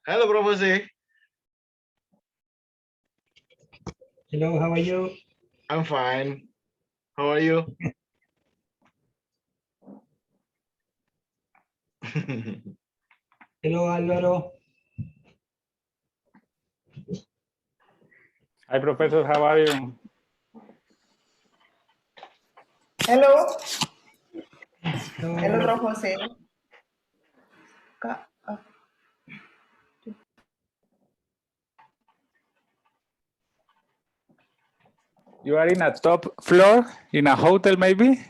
Hello, Prof. Jose. Hello, how are you? I'm fine. How are you? Hello, Álvaro. Hi, Professor. How are you? Hello. Hello. Hello, Prof. Jose. Kak, You are in a top floor in a hotel, maybe,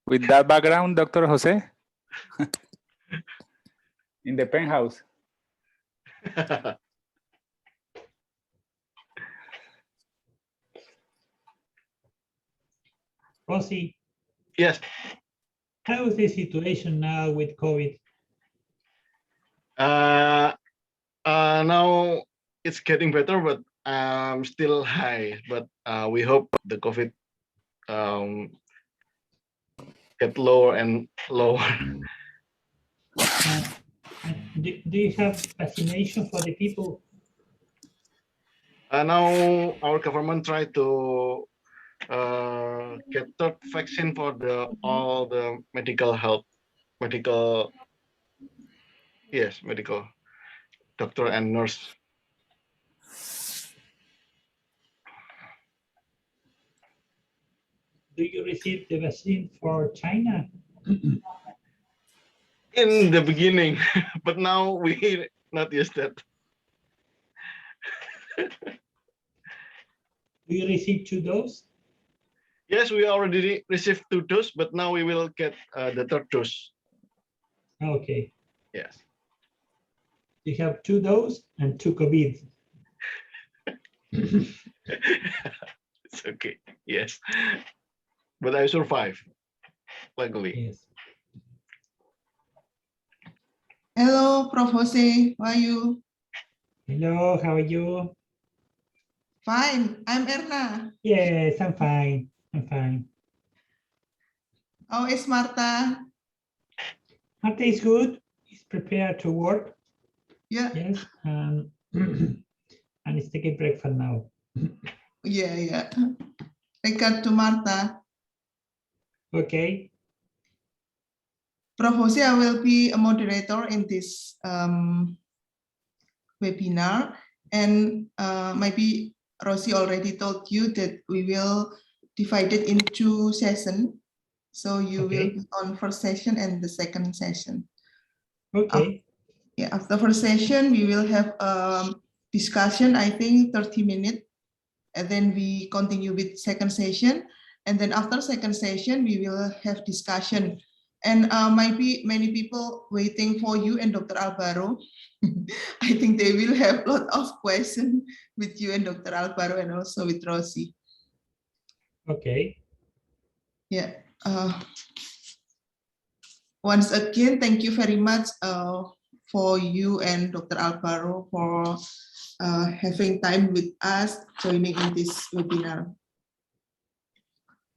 with that background, Dr. Jose, in the penthouse. Rosie, Yes. how is the situation now with COVID? Now it's getting better, but still high. But we hope the COVID get lower and lower. Do you have vaccination for the people? Now our government try to get third vaccine for all the medical doctor and nurse. Do you receive the vaccine for China? In the beginning, but now we not use that. Do you receive 2 doses? Yes, we already received 2 doses, but now we will get the third dose. Okay. Yes. You have 2 doses and 2 COVID. It's okay. Yes. But I survived, luckily. Yes. hello, Prof. Jose. How are you? Hello, how are you? Fine. I'm Erna. Yes, I'm fine. I'm fine. How is Marta? Marta is good. He's prepared to work. Yeah. Yes. And he's taking breakfast now. Yeah. Regard to Marta. Okay. Prof. Jose, I will be a moderator in this webinar. And maybe Rosie already told you that we will divide it into sessions. So you will be on first session and the second session. Okay. After first session, we will have discussion, I think 30 minutes. And then we continue with second session. And then after second session, we will have discussion. And might be many people waiting for you and Dr. Alvaro. I think they will have a lot of questions with you and Dr. Alvaro and also with Rosie. Okay. Yeah. Once again, thank you very much for you and Dr. Alvaro for having time with us, joining in this webinar.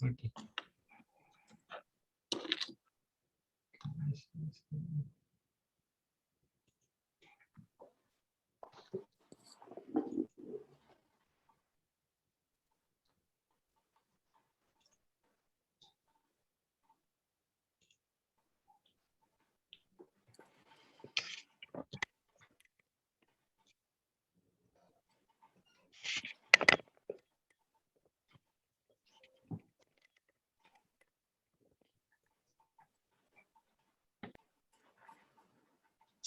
Okay.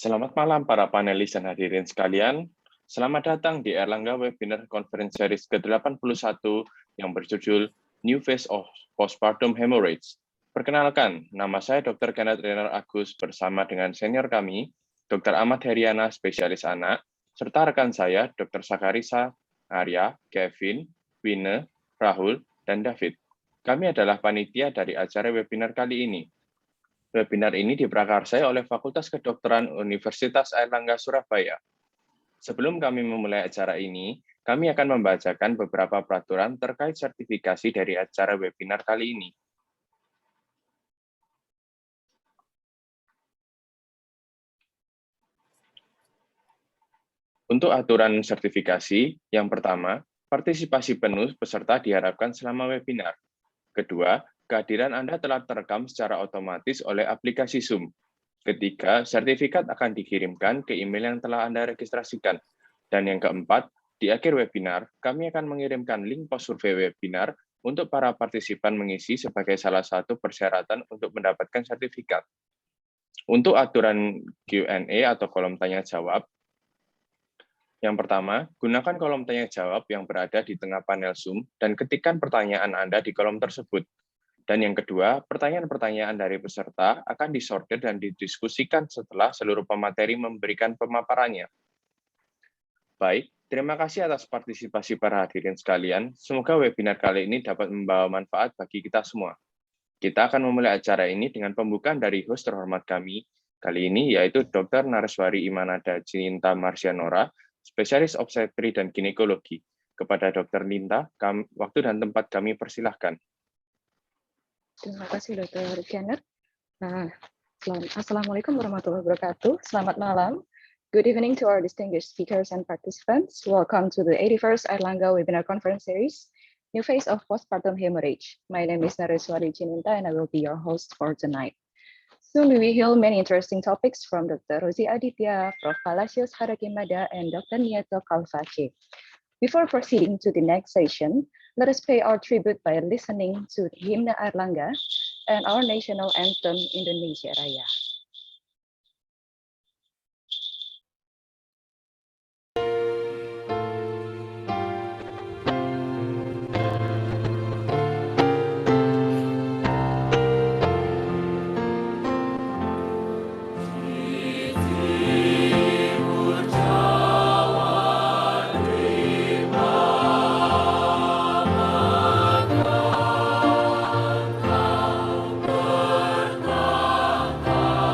Selamat malam para panelis dan hadirin sekalian. Selamat datang di Airlangga Webinar Conference Series ke-81 yang berjudul New Phase of Postpartum Hemorrhage. Perkenalkan, nama saya Dr. Kedokteran Agus bersama dengan senior kami, Dr. Ahmad Heriana, spesialis anak, serta rekan saya, Dr. Sakarisa, Arya, Kevin, Wine, Rahul, dan David. Kami adalah panitia dari acara webinar kali ini. Webinar ini diprakarsai oleh Fakultas Kedokteran Universitas Airlangga Surabaya. Sebelum kami memulai acara ini, kami akan membacakan beberapa peraturan terkait sertifikasi dari acara webinar kali ini. Untuk aturan sertifikasi, yang pertama, partisipasi penuh peserta diharapkan selama webinar. Kedua, kehadiran Anda telah terekam secara otomatis oleh aplikasi Zoom. Ketiga, sertifikat akan dikirimkan ke email yang telah Anda registrasikan. Dan yang keempat, di akhir webinar, kami akan mengirimkan link post survei webinar untuk para partisipan mengisi sebagai salah satu persyaratan untuk mendapatkan sertifikat. Untuk aturan Q&A atau kolom tanya-jawab, yang pertama, gunakan kolom tanya-jawab yang berada di tengah panel Zoom dan ketikkan pertanyaan Anda di kolom tersebut. Dan yang kedua, pertanyaan-pertanyaan dari peserta akan disortir dan didiskusikan setelah seluruh pemateri memberikan pemaparannya. Baik, terima kasih atas partisipasi para hadirin sekalian. Semoga webinar kali ini dapat membawa manfaat bagi kita semua. Kita akan memulai acara ini dengan pembukaan dari host terhormat kami kali ini, yaitu Dr. Nareswari Imanada Cinta Marsianora, spesialis obstetri dan ginekologi. Kepada Dr. Linta, waktu dan tempat kami persilahkan. Terima kasih Dr. Kenner. Assalamualaikum warahmatullahi wabarakatuh. Selamat malam. Good evening to our distinguished speakers and participants. Welcome to the 81st Airlangga Webinar Conference Series, New Phase of Postpartum Hemorrhage. My name is Nareswari Cininta and I will be your host for tonight. Soon we will hear many interesting topics from Dr. Rosie Aditya, Prof. Palacios Harakimada, and Dr. Nieto Kalface. Before proceeding to the next session, let us pay our tribute by listening to the Hymn Airlangga and our national anthem, Indonesia Raya. Kau berkata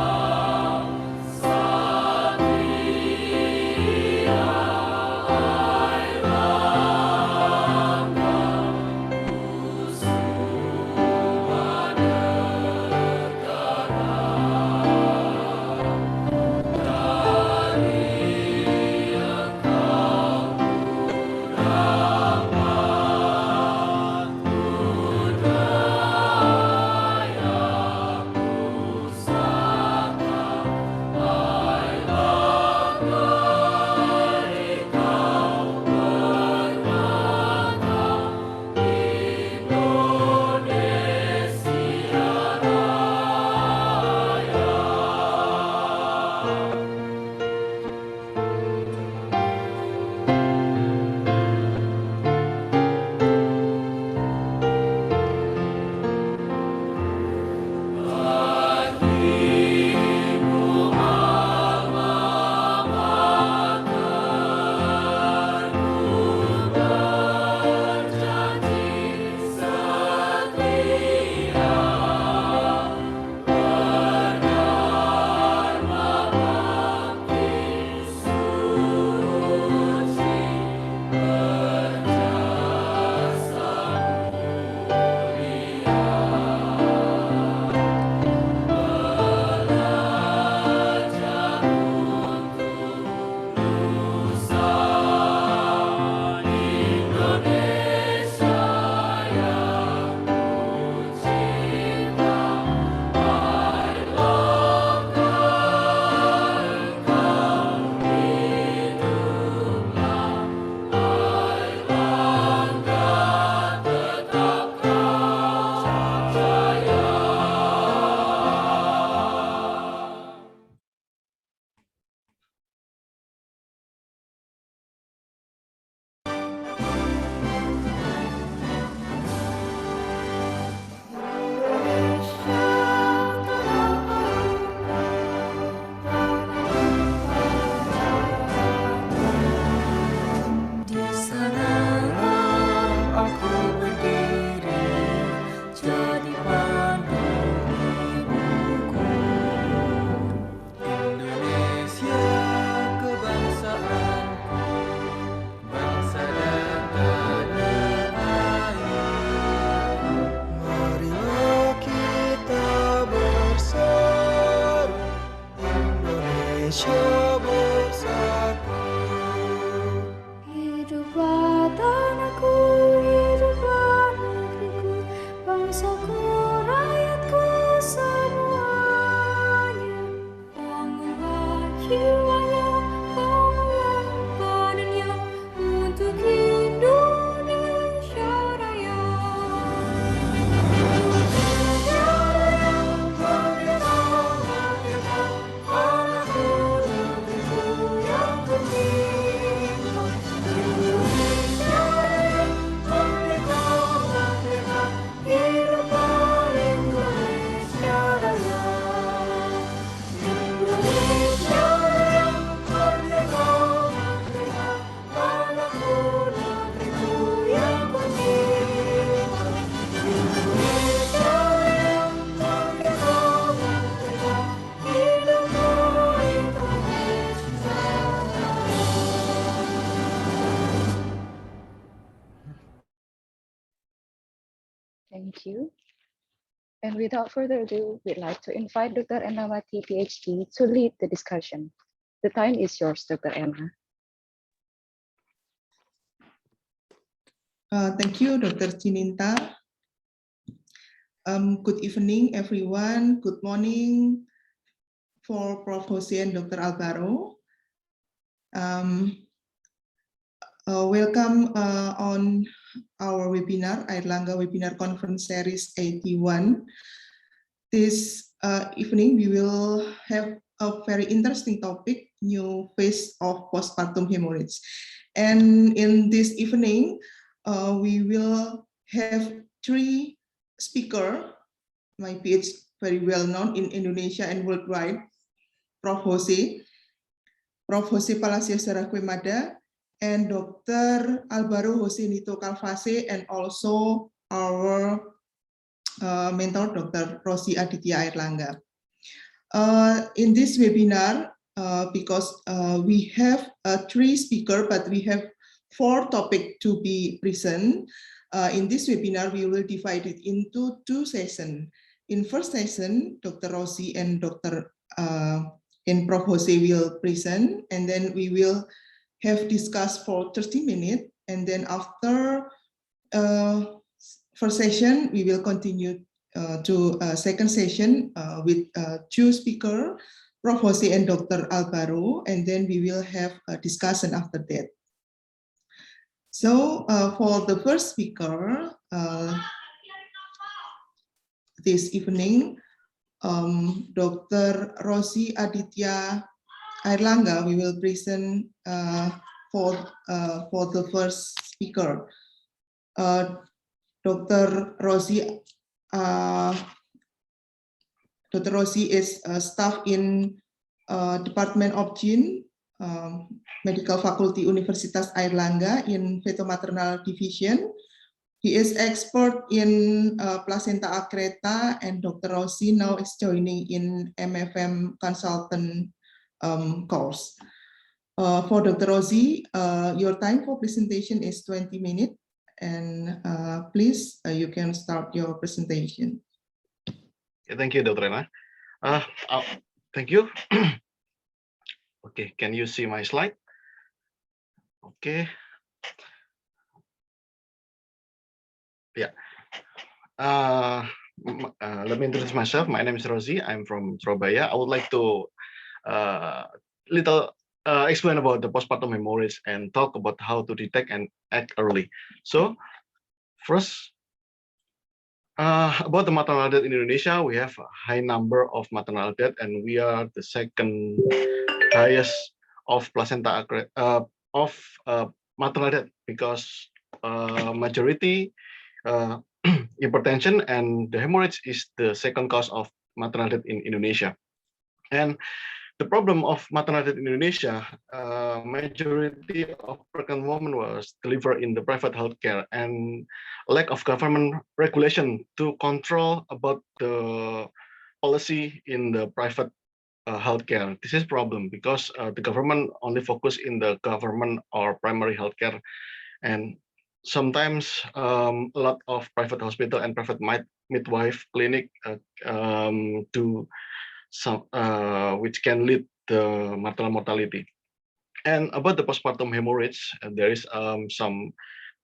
Thank you. And without further ado, we'd like to invite Dr. Ernawati, PhD, to lead the discussion. The time is yours, Dr. Erna. Thank you, Dr. Chininta. Good evening, everyone. Good morning for Prof. Jose and Dr. Alvaro. Welcome on our webinar, Airlangga Webinar Conference Series 81. This evening, we will have a very interesting topic, new phase of postpartum hemorrhage. And in this evening, we will have 3 speakers, my PhD very well known in Indonesia and worldwide, Prof. Jose Palacios Saraquemada, and Dr. Alvaro Jose Nito Calvase, and also our mentor, Dr. Rosi Aditya Airlangga. In this webinar, because we have 3 speakers, but we have 4 topics to be present. In this webinar, we will divide it into 2 sessions. In first session, Dr. Rosi and Dr. and Prof. Jose will present, and then we will have discussed for 30 minutes. And then after first session, we will continue to second session with 2 speakers, Prof. Jose and Dr. Alvaro, and then we will have a discussion after that. So for the first speaker this evening, Dr. Rosi Aditya Airlangga, we will present for the first speaker. Dr. Rosi is staff in Department of Gyn, Medical Faculty Universitas Airlangga in Fetal-Maternal Division. He is expert in placenta accreta, and Dr. Rosi now is joining in MFM consultant course. For Dr. Rosi, your time for presentation is 20 minutes, and please, you can start your presentation. Thank you, Dr. Ena. Thank you. Okay, can you see my slide? Okay. Yeah. Let me introduce myself. My name is Rosi. I'm from Surabaya. I would like to explain about the postpartum hemorrhage and talk about how to detect and act early. So first, about the maternal death in Indonesia, we have a high number of maternal death, and we are the second highest of placenta maternal death, because majority hypertension and the hemorrhage is the second cause of maternal death in Indonesia. And the problem of maternal death in Indonesia, majority of pregnant women was delivered in the private healthcare, and lack of government regulation to control about the policy in the private healthcare. This is problem because the government only focus in the government or primary healthcare, and sometimes a lot of private hospital and private midwife clinic do some which can lead the maternal mortality. And about the postpartum hemorrhage, there is some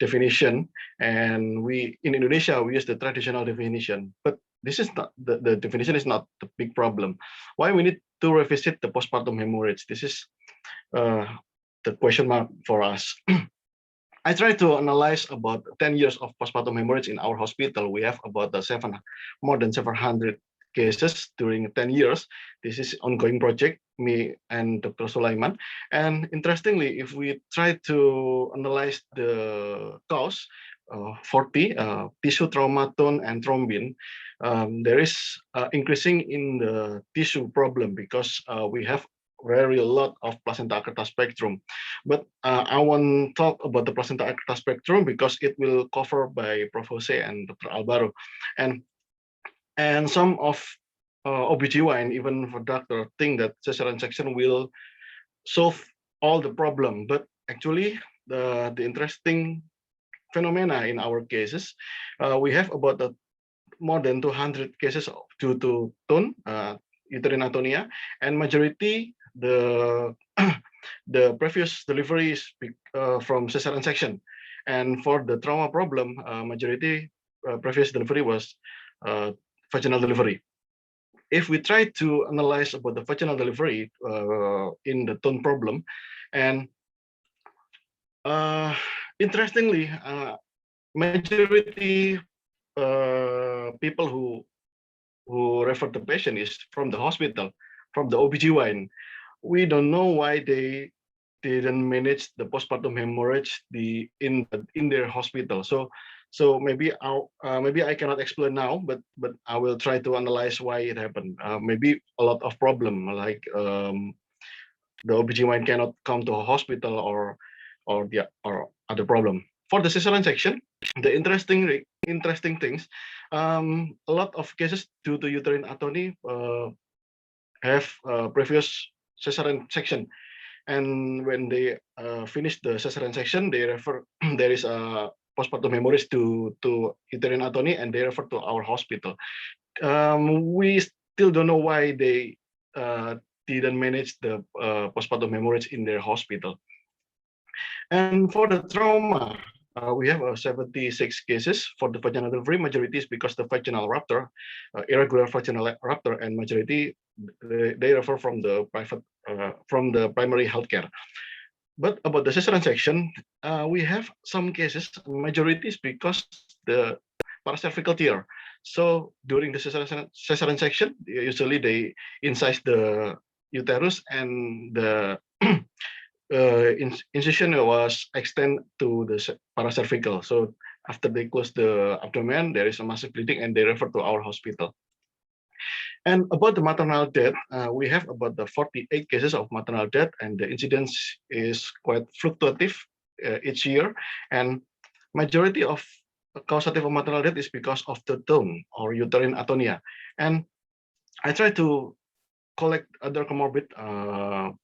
definition, and we in Indonesia we use the traditional definition, but this is not the definition is not the big problem. Why we need to revisit the postpartum hemorrhage? This is the question mark for us. I try to analyze about 10 years of postpartum hemorrhage in our hospital. We have about more than 700 cases during 10 years. This is ongoing project, me and Dr. Sulaiman. And interestingly, if we try to analyze the cause, 40 tissue traumaton and thrombin, there is increasing in the tissue problem because we have very lot of placenta accreta spectrum. But I want to talk about the placenta accreta spectrum because it will cover by Prof. Jose and Dr. Alvaro. And some of OBGYN, even for doctor, think that cesarean section will solve all the problem. But actually, the interesting phenomena in our cases, we have about more than 200 cases due to TUN, uterine atonia, and majority the the previous delivery is from cesarean section, and for the trauma problem, majority previous delivery was vaginal delivery. If we try to analyze about the vaginal delivery in the TUN problem, and interestingly, majority people who refer the patient is from the hospital, from the OBGYN. We don't know why they didn't manage the postpartum hemorrhage in their hospital. So maybe I cannot explain now, but I will try to analyze why it happened. Maybe a lot of problem, like the OBGYN cannot come to a hospital or other problem. For the cesarean section, the interesting things, a lot of cases due to uterine atony have previous cesarean section, and when they finish the cesarean section, they refer there is a postpartum hemorrhage to uterine atony, and they refer to our hospital. We still don't know why they didn't manage the postpartum hemorrhage in their hospital. And for the trauma, we have 76 cases for the vaginal delivery. Majority is because the vaginal rupture, irregular vaginal rupture, and majority they refer from the primary healthcare. But about the cesarean section, we have some cases. Majority is because the paracervical tear. So during the cesarean section, usually they incise the uterus, and the incision was extended to the paracervical. So after they close the abdomen, there is a massive bleeding, and they refer to our hospital. And about the maternal death, we have about the 48 cases of maternal death, and the incidence is quite fluctuative each year. And majority of causative of maternal death is because of the TUN or uterine atonia. And I try to collect other comorbid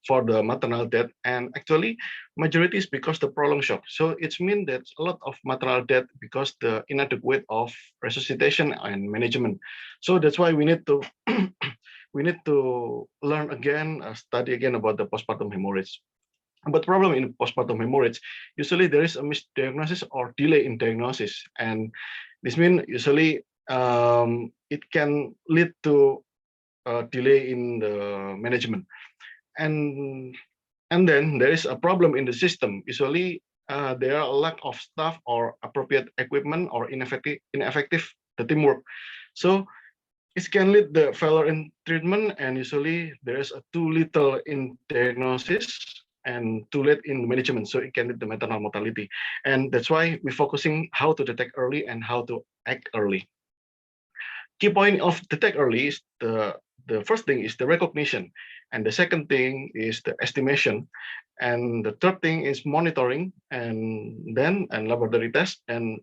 for the maternal death, and actually majority is because the prolonged shock. So it means that a lot of maternal death because the inadequate of resuscitation and management. So that's why we need to learn again, study again about the postpartum hemorrhage. But problem in postpartum hemorrhage, usually there is a misdiagnosis or delay in diagnosis, and this means usually it can lead to delay in the management, and then there is a problem in the system. Usually there are a lack of staff or appropriate equipment, or ineffective the teamwork. So it can lead the failure in treatment, and usually there is a too little in diagnosis and too late in management. So it can lead to maternal mortality, and that's why we're focusing how to detect early and how to act early. Key point of detect early is the first thing is the recognition, and the second thing is the estimation, and the third thing is monitoring, and then laboratory test and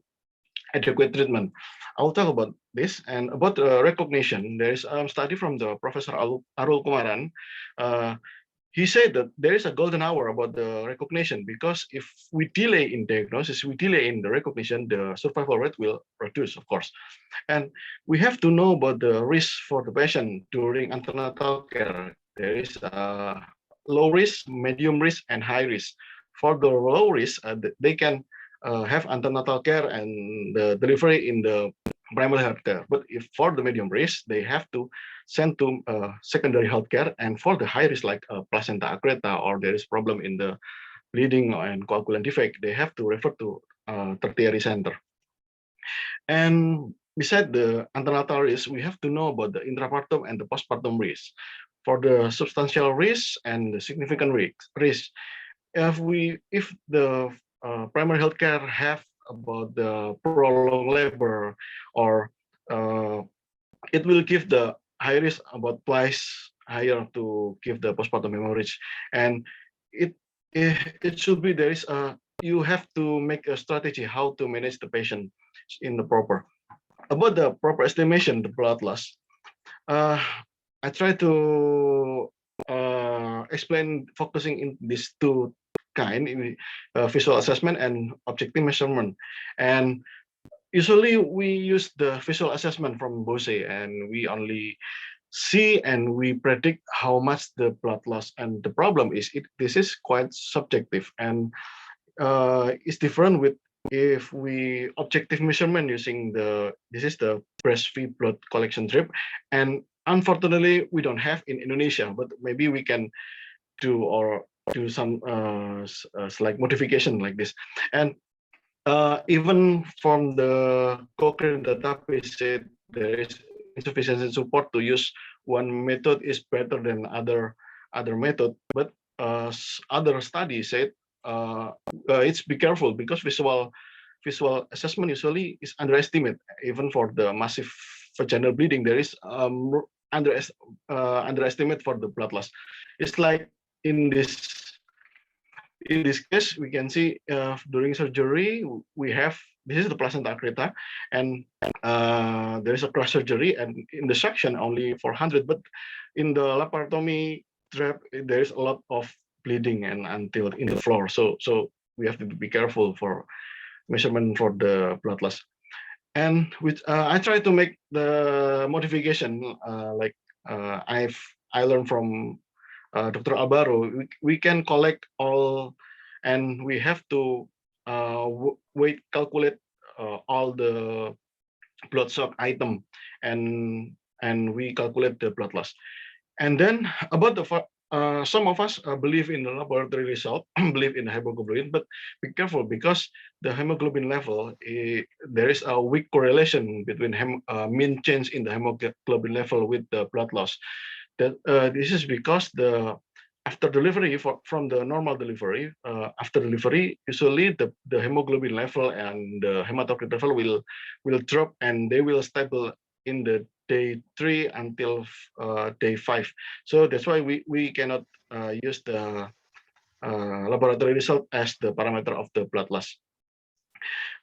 adequate treatment. I'll talk about this. And about recognition, there is a study from the Professor Arul Kumaran. He said that there is a golden hour about the recognition, because if we delay in diagnosis, we delay in the recognition, the survival rate will reduce, of course. And we have to know about the risk for the patient during antenatal care. There is a low risk, medium risk, and high risk. For the low risk, they can have antenatal care and the delivery in the primary healthcare. But if for the medium risk, they have to send to secondary healthcare, and for the high risk, like placenta accreta, or there is problem in the bleeding and coagulant defect, they have to refer to tertiary center. And beside the antenatal risk, we have to know about the intrapartum and the postpartum risk. For the substantial risk and the significant risk, if the primary healthcare have about the prolonged labor, or it will give the high risk about twice higher to give the postpartum hemorrhage. And it should be, there is you have to make a strategy how to manage the patient in the proper. About the proper estimation, the blood loss, I try to explain, focusing in these two kind, in visual assessment and objective measurement. And usually we use the visual assessment from Bose, and we only see and we predict how much the blood loss. And the problem is this is quite subjective, and it's different with if we objective measurement using this is the breast feed blood collection strip, and unfortunately we don't have in Indonesia, but maybe we can do some like modification like this. And even from the Cochrane database said there is insufficient support to use one method is better than other method, but other studies said it's be careful because visual assessment usually is underestimate. Even for the massive vaginal bleeding, there is underestimate for the blood loss. It's like in this case, we can see during surgery we have this is the placenta accreta, and there is a cross surgery, and in the section only 400, but in the laparotomy trap there is a lot of bleeding and until in the floor. So we have to be careful for measurement for the blood loss. And which I try to make the modification like I learned from Dr. Alvaro. We can collect all, and we have to calculate all the blood shock item, and we calculate the blood loss. And then about the some of us believe in the laboratory result, believe in hemoglobin, but be careful because the hemoglobin level, there is a weak correlation between mean change in the hemoglobin level with the blood loss. That this is because after delivery from the normal delivery, after delivery, usually the hemoglobin level and the hematocrit level will drop, and they will stable in the day 3 until day 5. So that's why we cannot use the laboratory result as the parameter of the blood loss.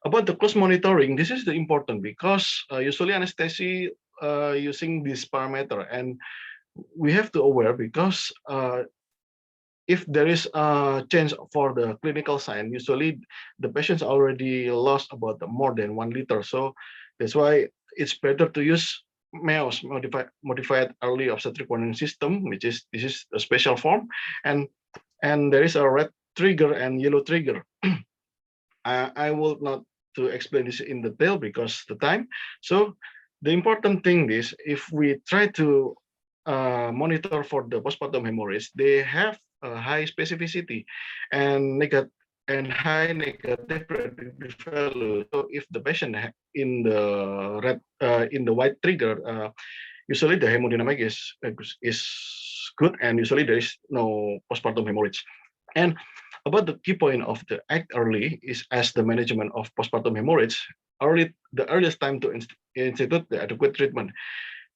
About the close monitoring, this is the important because usually anesthesia using this parameter, and we have to aware because if there is a change for the clinical sign, usually the patients already lost about more than 1 liter. So that's why it's better to use MEOS, modified early obstetric warning system, which is this is a special form, and there is a red trigger and yellow trigger. I will not to explain this in detail because the time. So the important thing is if we try to monitor for the postpartum hemorrhage, they have a high specificity and high negative predictive value. So if the patient in the red in the white trigger, usually the hemodynamic is good, and usually there is no postpartum hemorrhage. And about the key point of the act early is as the management of postpartum hemorrhage, the earliest time to institute the adequate treatment.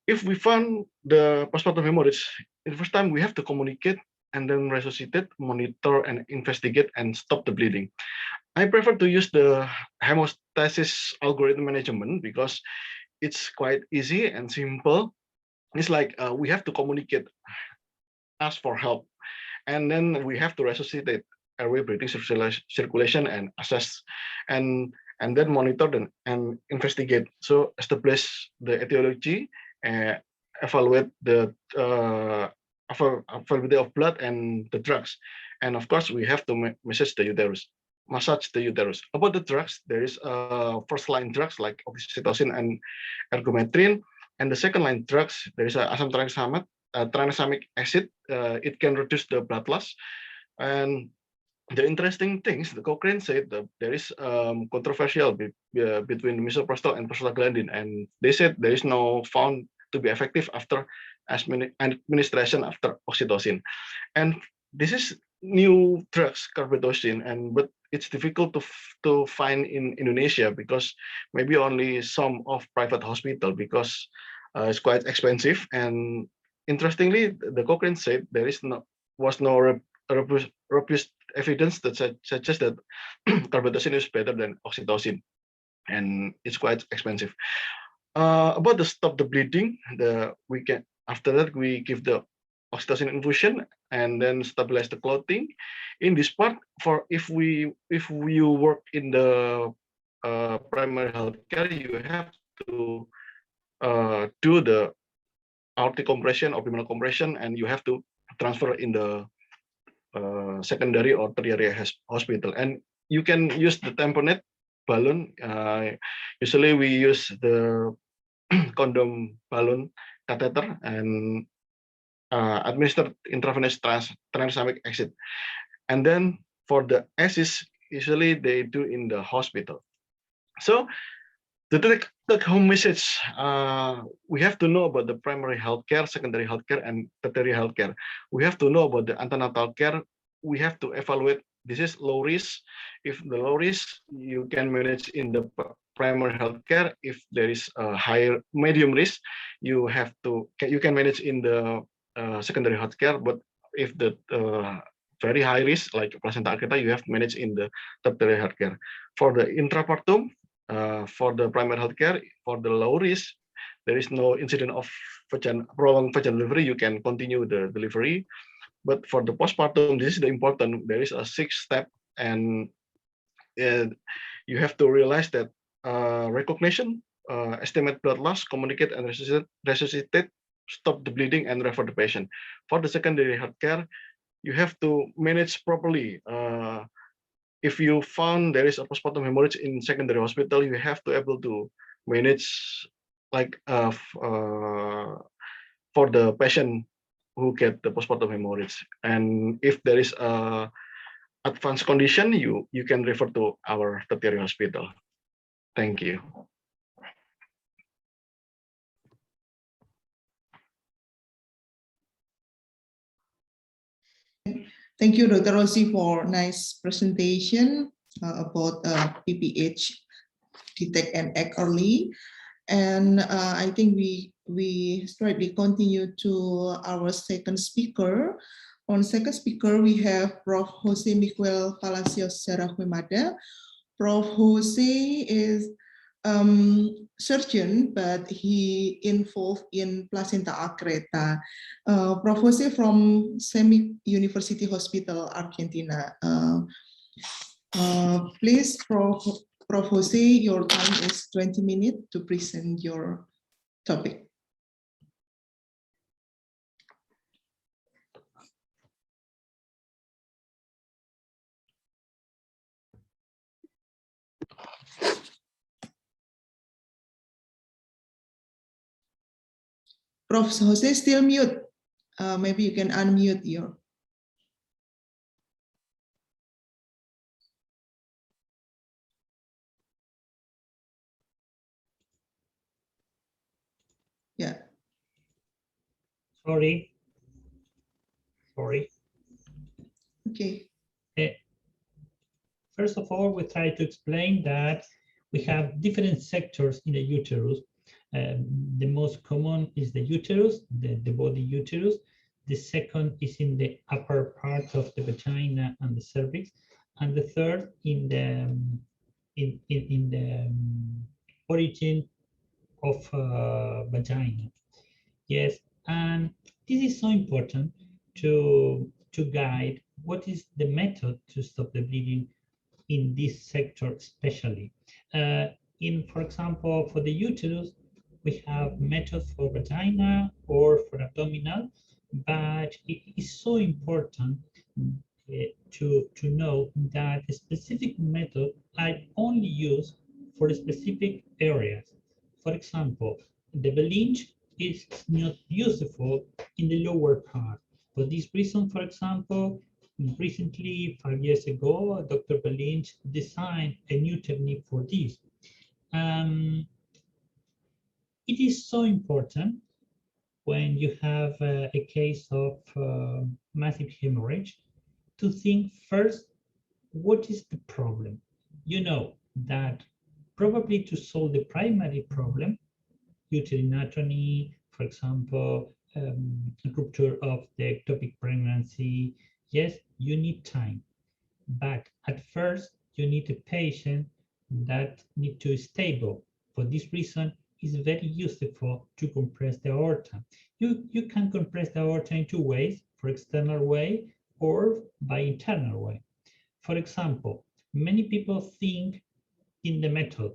If we found the postpartum hemorrhage, in the first time we have to communicate and then resuscitate, monitor, and investigate and stop the bleeding. I prefer to use the hemostasis algorithm management because it's quite easy and simple. It's like we have to communicate, ask for help, and then we have to resuscitate airway, breathing, circulation, and assess, and then monitor and investigate. So establish the etiology, evaluate the availability of blood and the drugs, and of course we have to massage the uterus. About the drugs, there is first line drugs like oxytocin and ergometrin, and the second line drugs there is asam tranexamic acid. It can reduce the blood loss, and the interesting things the Cochrane said that there is controversial between misoprostol and prostaglandin, and they said there is no found to be effective after administration after oxytocin. And this is new drugs, carbetocin, but it's difficult to find in Indonesia because maybe only some of private hospital because it's quite expensive. And interestingly, the Cochrane said there was no robust evidence that suggests that carbetocin is better than oxytocin, and it's quite expensive. About the stop the bleeding, after that we give the oxytocin infusion and then stabilize the clotting. In this part, for if you work in the primary healthcare, you have to do the aortic compression, abdominal compression, and you have to transfer in the secondary or tertiary hospital. And you can use the tamponade balloon. Usually we use the condom balloon catheter and administered intravenous tranexamic exit. And then for the ASIS, usually they do in the hospital. So the take-home message, we have to know about the primary healthcare, secondary healthcare, and tertiary healthcare. We have to know about the antenatal care. We have to evaluate. This is low risk. If the low risk, you can manage in the primary healthcare. If there is a higher, medium risk, you can manage in the secondary healthcare. But if the very high risk, like placenta acrita, you have to manage in the tertiary healthcare. For the intrapartum, for the primary healthcare, for the low risk, there is no incident of prolonged vaginal delivery. You can continue the delivery. But for the postpartum, this is the important. There is a 6-step, and you have to realize that recognition, estimate blood loss, communicate and resuscitate, stop the bleeding, and refer the patient. For the secondary healthcare, you have to manage properly. If you found there is a postpartum hemorrhage in secondary hospital, you have to able to manage like for the patient who get the postpartum hemorrhage. And if there is a advanced condition, you can refer to our tertiary hospital. Thank you. Thank you, Dr. Rossi, for nice presentation about PPH, detect and act early. And I think we straightly continue to our second speaker. On second speaker, we have Prof. Jose Miguel Palacios Serrahumada. Prof. Jose is surgeon, but he involved in placenta acrita. Prof. Jose from Semi University Hospital, Argentina. Please, Prof. Jose, your time is 20 minutes to present your topic. Prof. Jose still mute. Maybe you can unmute your. Yeah. Sorry. Okay. First of all, we try to explain that we have different sectors in the uterus. The most common is the uterus, the body uterus. The second is in the upper part of the vagina and the cervix, and the third in the origin of vagina. Yes, and this is so important to guide what is the method to stop the bleeding in this sector, especially. For example, for the uterus, we have methods for vagina or for abdominal, but it is so important to know that a specific method I only use for specific areas. For example, the Belinge is not useful in the lower part. For this reason, for example, recently, 5 years ago, Dr. Belinge designed a new technique for this. It is so important when you have a case of massive hemorrhage to think first, what is the problem? You know that probably to solve the primary problem, uterine atony, for example, rupture of the ectopic pregnancy, yes, you need time. But at first, you need a patient that need to be stable. For this reason, it's very useful to compress the aorta. You can compress the aorta in 2 ways, for external way or by internal way. For example, many people think in the method,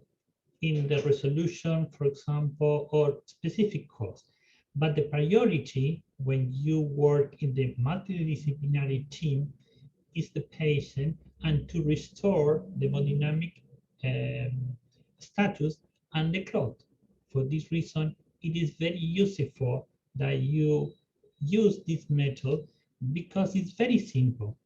in the resolution, for example, or specific cause. But the priority when you work in the multidisciplinary team is the patient and to restore the hemodynamic status and the clot. For this reason, it is very useful that you use this method because it's very simple.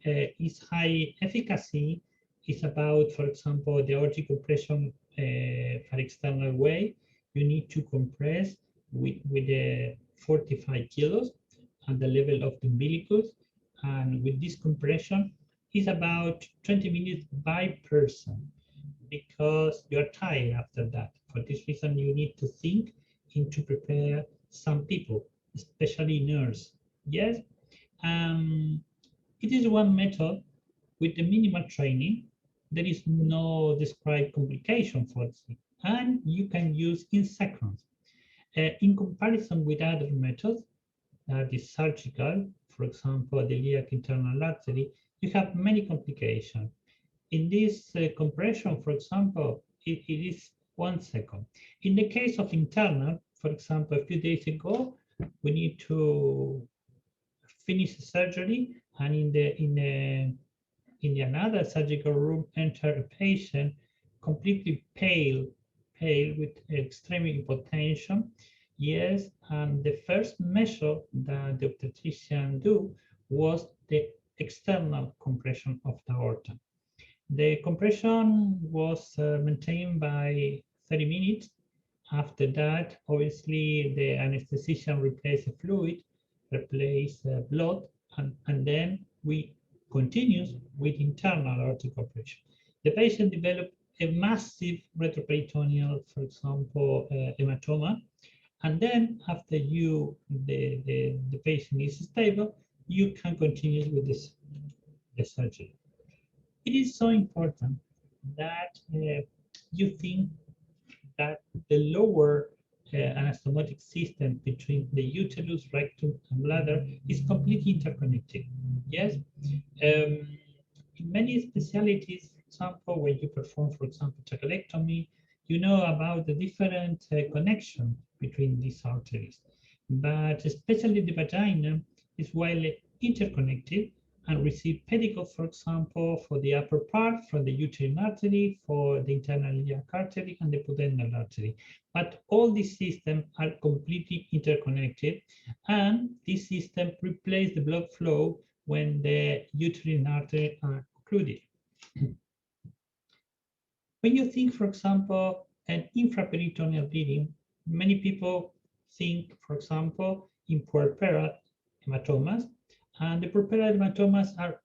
It's high efficacy. It's about, for example, the aortic compression for external way. You need to compress with 45 kilos at the level of the umbilicus. And with this compression, it's about 20 minutes by person because you're tired after that. For this reason, you need to think to prepare some people, especially nurse. Yes, it is one method with the minimal training. There is no described complication for it, and you can use in seconds. In comparison with other methods, that is surgical, for example, the iliac internal artery, you have many complications. In this compression, for example, it is 1 second. In the case of internal, for example, a few days ago, we need to finish the surgery, and in the another surgical room, enter a patient completely pale with extreme hypotension. Yes, and the first measure that the obstetrician do was the external compression of the aorta. The compression was maintained by 30 minutes. After that, obviously, the anesthetician replaced the fluid, replaced blood, and then we continues with internal aortic compression. The patient developed a massive retroperitoneal, for example, hematoma. And then after the patient is stable, you can continue with the surgery. It is so important that you think that the lower anastomotic system between the uterus, rectum, and bladder is completely interconnected. Yes. In many specialties, for example, when you perform, for example, trachelectomy, you know about the different connection between these arteries. But especially the vagina is widely interconnected and receive pedicle, for example, for the upper part, from the uterine artery, for the internal iliac artery, and the pudendal artery. But all these systems are completely interconnected, and this system replaces the blood flow when the uterine artery are occluded. When you think, for example, an infraperitoneal bleeding, many people think, for example, in puerperal hematomas, and the puerperal hematomas are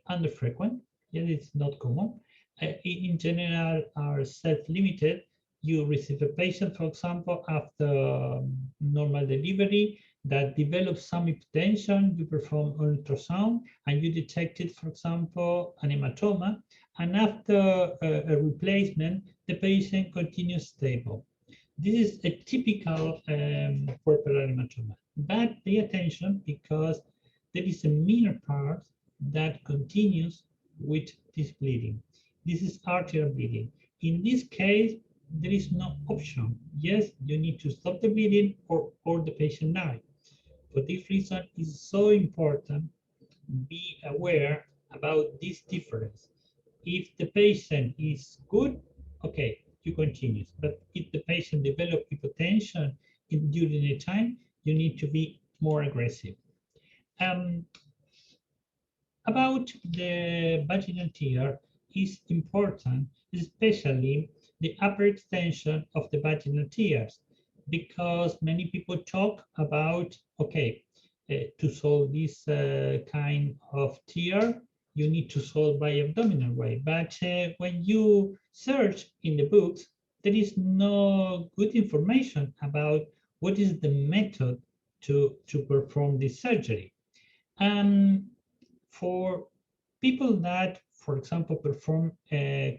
under-frequent. Yes, it's not common. In general, are self-limited. You receive a patient, for example, after normal delivery that develops some hypotension. You perform ultrasound and you detected, for example, an hematoma. And after a replacement, the patient continues stable. This is a typical puerperal hematoma. But pay attention because there is a minor part that continues with this bleeding. This is arterial bleeding. In this case, there is no option. Yes, you need to stop the bleeding or the patient dies. For this reason, it's so important to be aware about this difference. If the patient is good, okay, you continue. But if the patient develops hypotension during the time, you need to be more aggressive. About the vaginal tear is important, especially the upper extension of the vaginal tears, because many people talk about, okay, to solve this kind of tear, you need to solve by abdominal way. But when you search in the books, there is no good information about what is the method to perform this surgery. For people that, for example, perform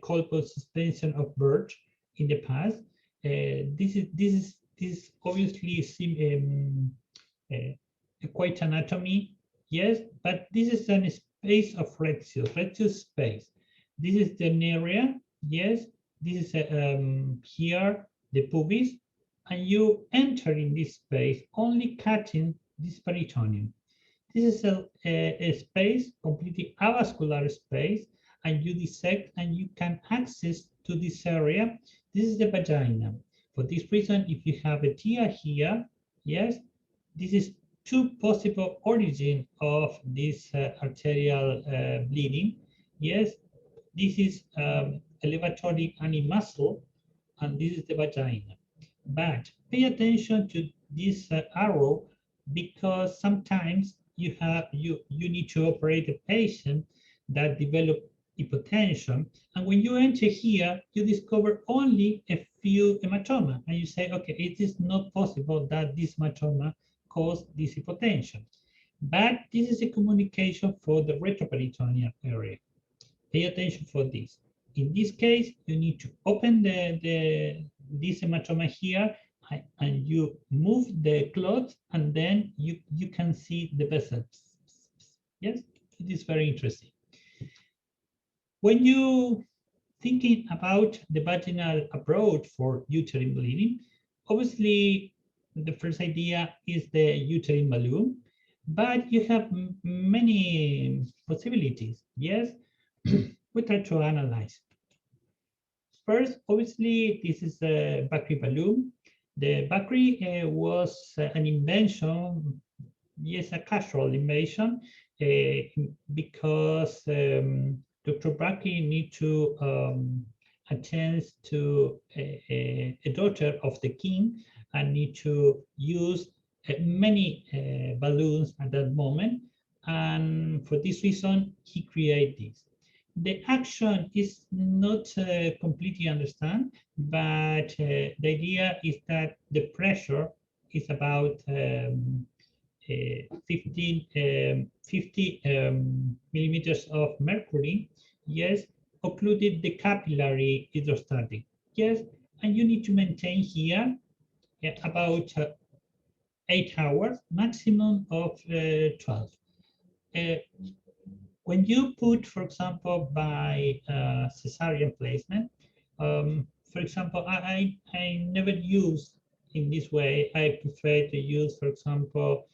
colpoid suspension of birth in the past, this is obviously quite anatomy, yes, but this is a space of rectus space. This is the area. Yes, this is here the pubis, and you enter in this space only cutting this peritoneum. This is a space, completely avascular space, and you dissect and you can access to this area. This is the vagina. For this reason, if you have a tear here, yes, this is two possible origin of this arterial bleeding. Yes, this is elevatory muscle, and this is the vagina. But pay attention to this arrow, because sometimes you need to operate a patient that develop hypotension, and when you enter here, you discover only a few hematoma, and you say, okay, it is not possible that this hematoma caused this hypotension. But this is a communication for the retroperitoneal area. Pay attention for this. In this case, you need to open this hematoma here, and you move the clot, and then you can see the vessels. Yes, it is very interesting. When you thinking about the vaginal approach for uterine bleeding, obviously the first idea is the uterine balloon, but you have many possibilities. Yes, we try to analyze. First, obviously, this is a Bakri balloon. The Bakri was an invention, yes, a casual invention, because Dr. Bakri need to attend to a daughter of the king and need to use many balloons at that moment. And for this reason, he created this. The action is not completely understood, but the idea is that the pressure is about 50 millimeters of mercury, yes, occluded the capillary hydrostatic, yes, and you need to maintain here about 8 hours, maximum of 12. When you put, for example, by cesarean placement, for example, I never use in this way. I prefer to use, for example,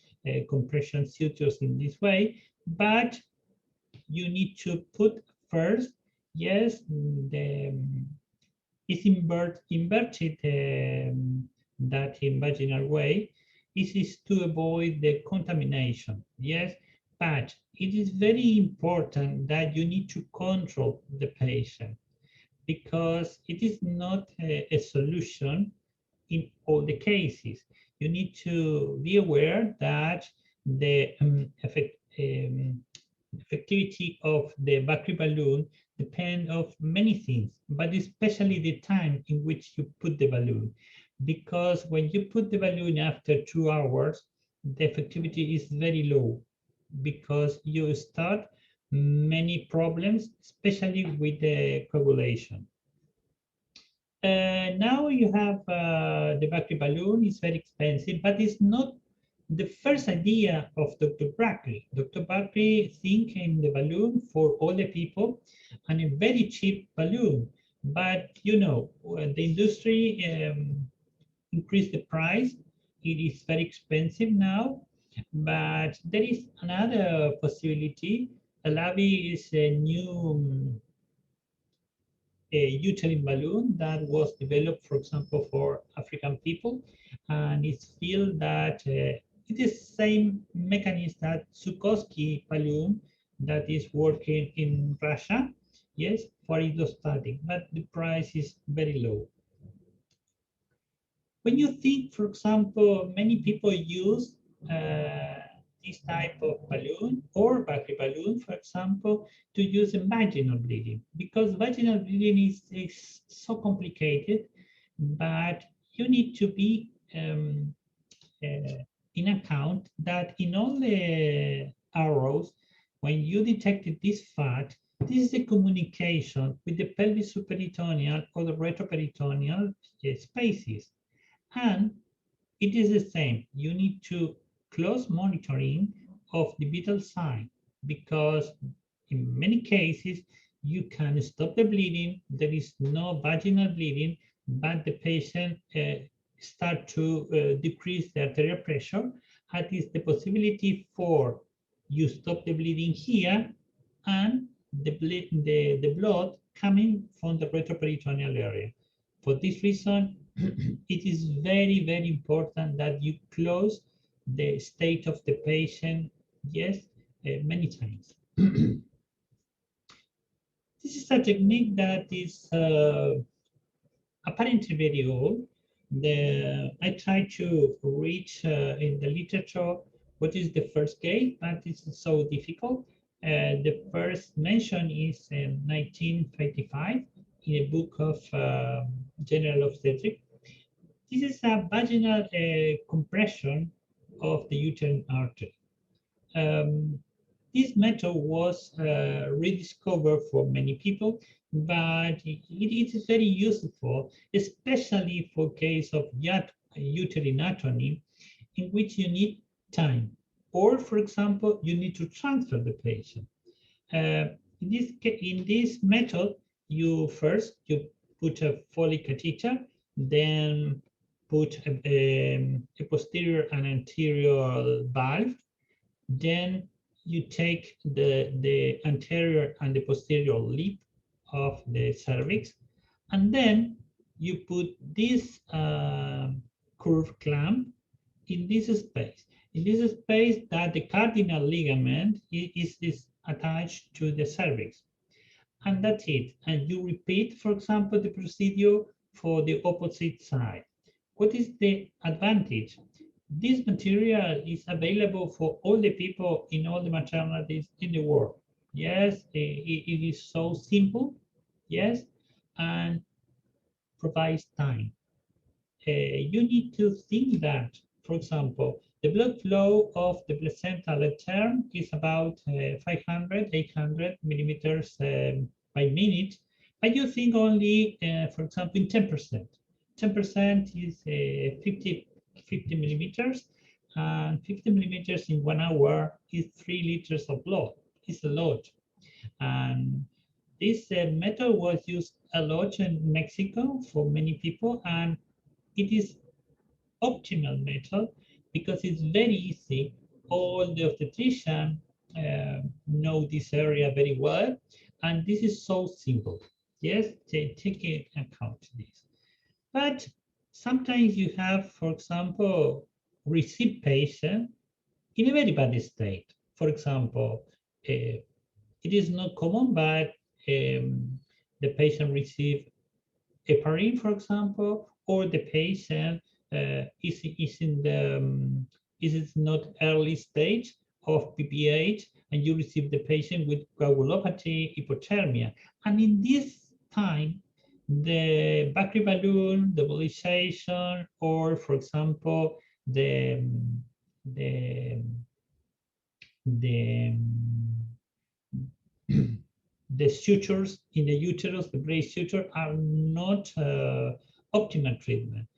compression sutures in this way, but you need to put first, yes, it's inverted that in vaginal way. This is to avoid the contamination, yes, but it is very important that you need to control the patient, because it is not a solution in all the cases. You need to be aware that the effectivity of the Bakri balloon depend of many things, but especially the time in which you put the balloon. Because when you put the balloon after 2 hours, the effectivity is very low, because you start many problems, especially with the coagulation. Now you have the Bakri balloon. Is very expensive, but it's not the first idea of Dr. Bakri. Dr. Bakri think in the balloon for all the people, and a very cheap balloon. But you know, the industry increased the price. It is very expensive now. But there is another possibility. Alavi is a new uterine balloon that was developed, for example, for African people, and it's feel that it is the same mechanism that Sukovsky balloon that is working in Russia, yes, for hydrostatic, but the price is very low. When you think, for example, many people use this type of balloon or Bakri balloon, for example, to use a vaginal bleeding, because vaginal bleeding is so complicated, but you need to be in account that in all the arrows, when you detected this fat, this is the communication with the pelvis subperitoneal or the retroperitoneal spaces. And it is the same. You need to close monitoring of the vital sign, because in many cases you can stop the bleeding. There is no vaginal bleeding, but the patient start to decrease the arterial pressure. That is the possibility for you stop the bleeding here, and the blood coming from the retroperitoneal area. For this reason, it is very, very important that you close the state of the patient, yes, many times. This is a technique that is apparently very old. I try to reach in the literature what is the first case, but it's so difficult. The first mention is in 1955 in a book of General Obstetric. This is a vaginal compression of the uterine artery. This method was rediscovered for many people, but it is very useful, especially for case of uterine anatomy, in which you need time, or, for example, you need to transfer the patient. In this method, you put a Foley catheter, then put a posterior and anterior valve, then you take the anterior and the posterior lip of the cervix, and then you put this curved clamp in this space. In this space that the cardinal ligament is attached to the cervix. And that's it. And you repeat, for example, the procedure for the opposite side. What is the advantage? This material is available for all the people in all the maternities in the world. Yes, it is so simple, yes, and provides time. You need to think that, for example, the blood flow of the placental term is about 500, 800 millimeters by minute, but you think only, for example, in 10%. 10% is 50 millimeters, and 50 millimeters in 1 hour is 3 liters of blood. It's a lot. And this method was used a lot in Mexico for many people, and it is optimal method because it's very easy. All the obstetricians know this area very well, and this is so simple. Yes, take into account this. But sometimes you have, for example, receive patient in a very bad state. For example, it is not common, but the patient receive heparin, for example, or the patient is not early stage of PPH, and you receive the patient with coagulopathy, hypothermia, and in this time, the Vaginal balloon, the embolization, or, for example, the sutures in the uterus, the brace suture, are not optimal treatment.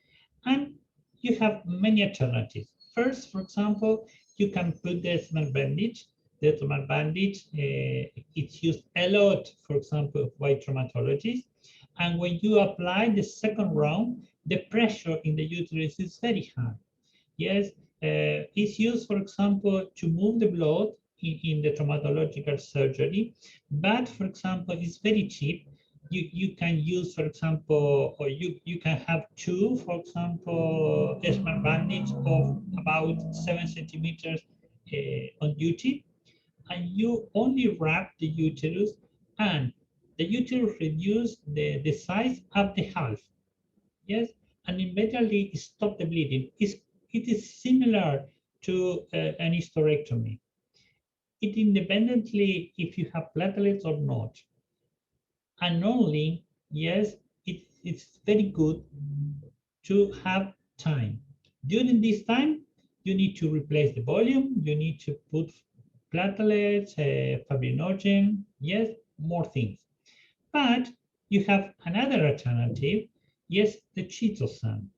And you have many alternatives. First, for example, you can put the small bandage. The small bandage, it's used a lot, for example, by traumatologists. And when you apply the second round, the pressure in the uterus is very high. Yes, it's used, for example, to move the blood in the traumatological surgery. But, for example, it's very cheap. You can use, for example, or you can have two, for example, a small bandage of about 7 centimeters on duty, and you only wrap the uterus, and the uterus reduce the size of the half. Yes, and immediately stop the bleeding. It is similar to an hysterectomy. It independently if you have platelets or not. And only, yes, it's very good to have time. During this time, you need to replace the volume, you need to put platelets, fibrinogen, yes, more things. But you have another alternative, yes, the chitosan.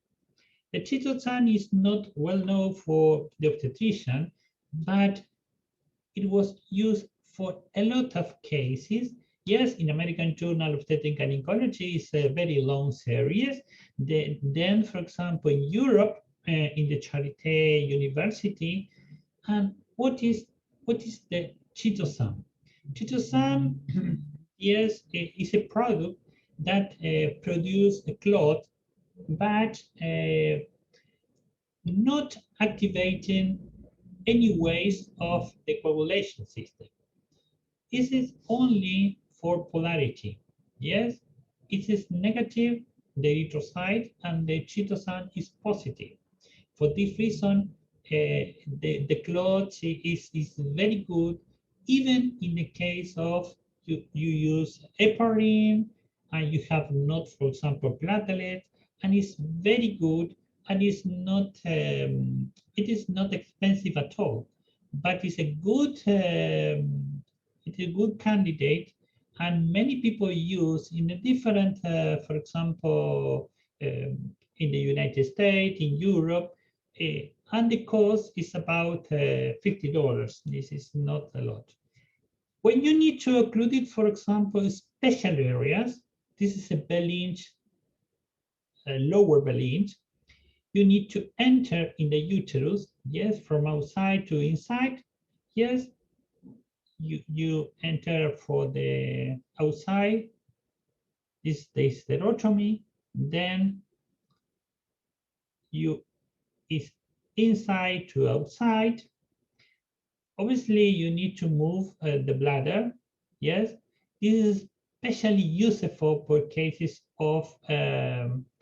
The chitosan is not well known for the obstetrician, but it was used for a lot of cases Yes, in American Journal of Obstetrics and Gynecology, it's a very long series. Then, for example, in Europe, in the Charité University, and what is the chitosan? Chitosan, yes, is a product that produces a clot, but not activating any ways of the coagulation system. This is only for polarity. Yes, it is negative, the erythrocyte, and the chitosan is positive. For this reason, the clot is very good, even in the case of you use heparin and you have not, for example, platelet, and it's very good, and it's not it is not expensive at all, but it's a good candidate, and many people use in a different, for example, in the United States, in Europe, and the cost is about $50. This is not a lot. When you need to occlude it, for example, special areas, this is a Bell-inch, lower Bell-inch, you need to enter in the uterus, yes, from outside to inside, yes. You enter for the outside, this is the hysterectomy, then you is inside to outside. Obviously, you need to move the bladder, yes. This is especially useful for cases of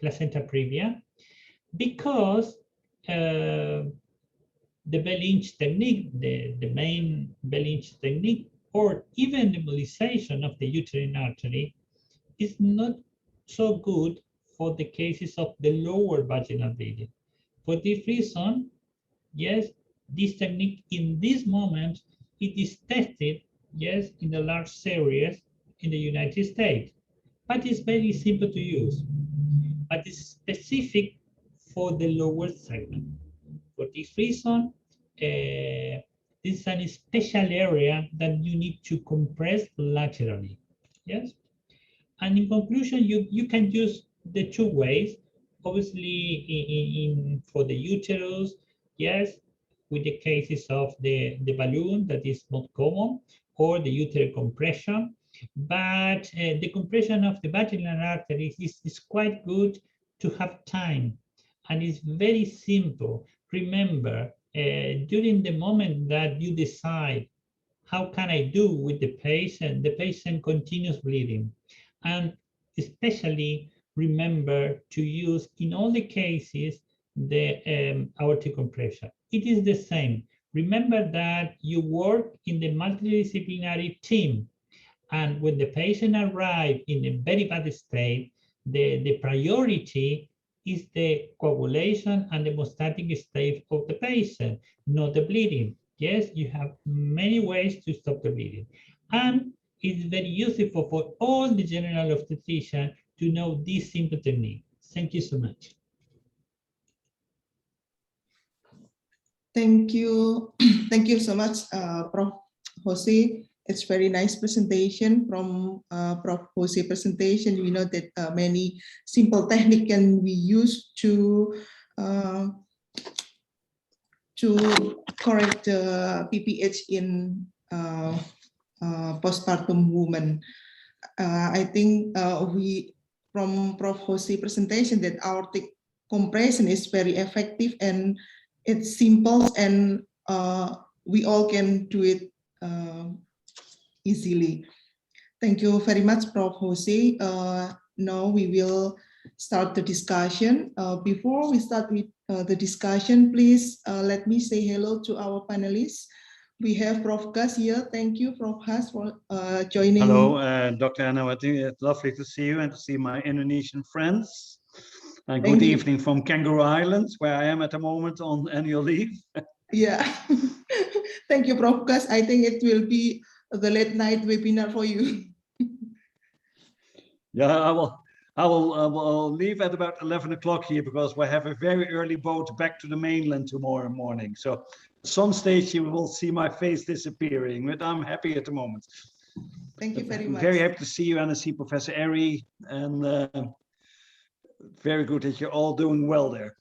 placenta previa, because the Bell-inch technique, the main Bell-inch technique, or even the embolization of the uterine artery is not so good for the cases of the lower vaginal bleeding. For this reason, yes, this technique in this moment, it is tested, yes, in the large series in the United States, but it's very simple to use, but it's specific for the lower segment. For this reason, this is a special area that you need to compress laterally, yes? And in conclusion, you can use the two ways, obviously for the uterus, yes, with the cases of the balloon that is not common, or the uterine compression, but the compression of the vaginal arteries is quite good to have time, and it's very simple. Remember, during the moment that you decide, how can I do with the patient continues bleeding. And especially remember to use in all the cases the aortic compression. It is the same. Remember that you work in the multidisciplinary team, and when the patient arrives in a very bad state, the priority is the coagulation and the hemostatic state of the patient, not the bleeding. Yes, you have many ways to stop the bleeding. And it's very useful for all the general obstetricians to know this simple technique. Thank you so much. Thank you. Thank you so much, Prof. Jose. It's very nice presentation from Prof. Jose presentation. We know that many simple technique can be used to correct PPH in postpartum woman. I think we from Prof. Jose presentation that aortic compression is very effective and it's simple, and we all can do it easily. Thank you very much, Prof. Jose. Now we will start the discussion. Before we start with the discussion, please let me say hello to our panelists. We have Prof. Gas here. Thank you, Prof. Gas, for joining. Hello, Dr. Anawati. It's lovely to see you and to see my Indonesian friends. Good evening from Kangaroo Islands, where I am at the moment on annual leave. Yeah. Thank you, Prof. Gas. I think it will be the late night webinar for you. Yeah, I will leave at about 11 o'clock here because we have a very early boat back to the mainland tomorrow morning. So at some stage you will see my face disappearing, but I'm happy at the moment. Thank you very I'm much. very happy to see you and I see Professor Eri, and very good that you're all doing well there.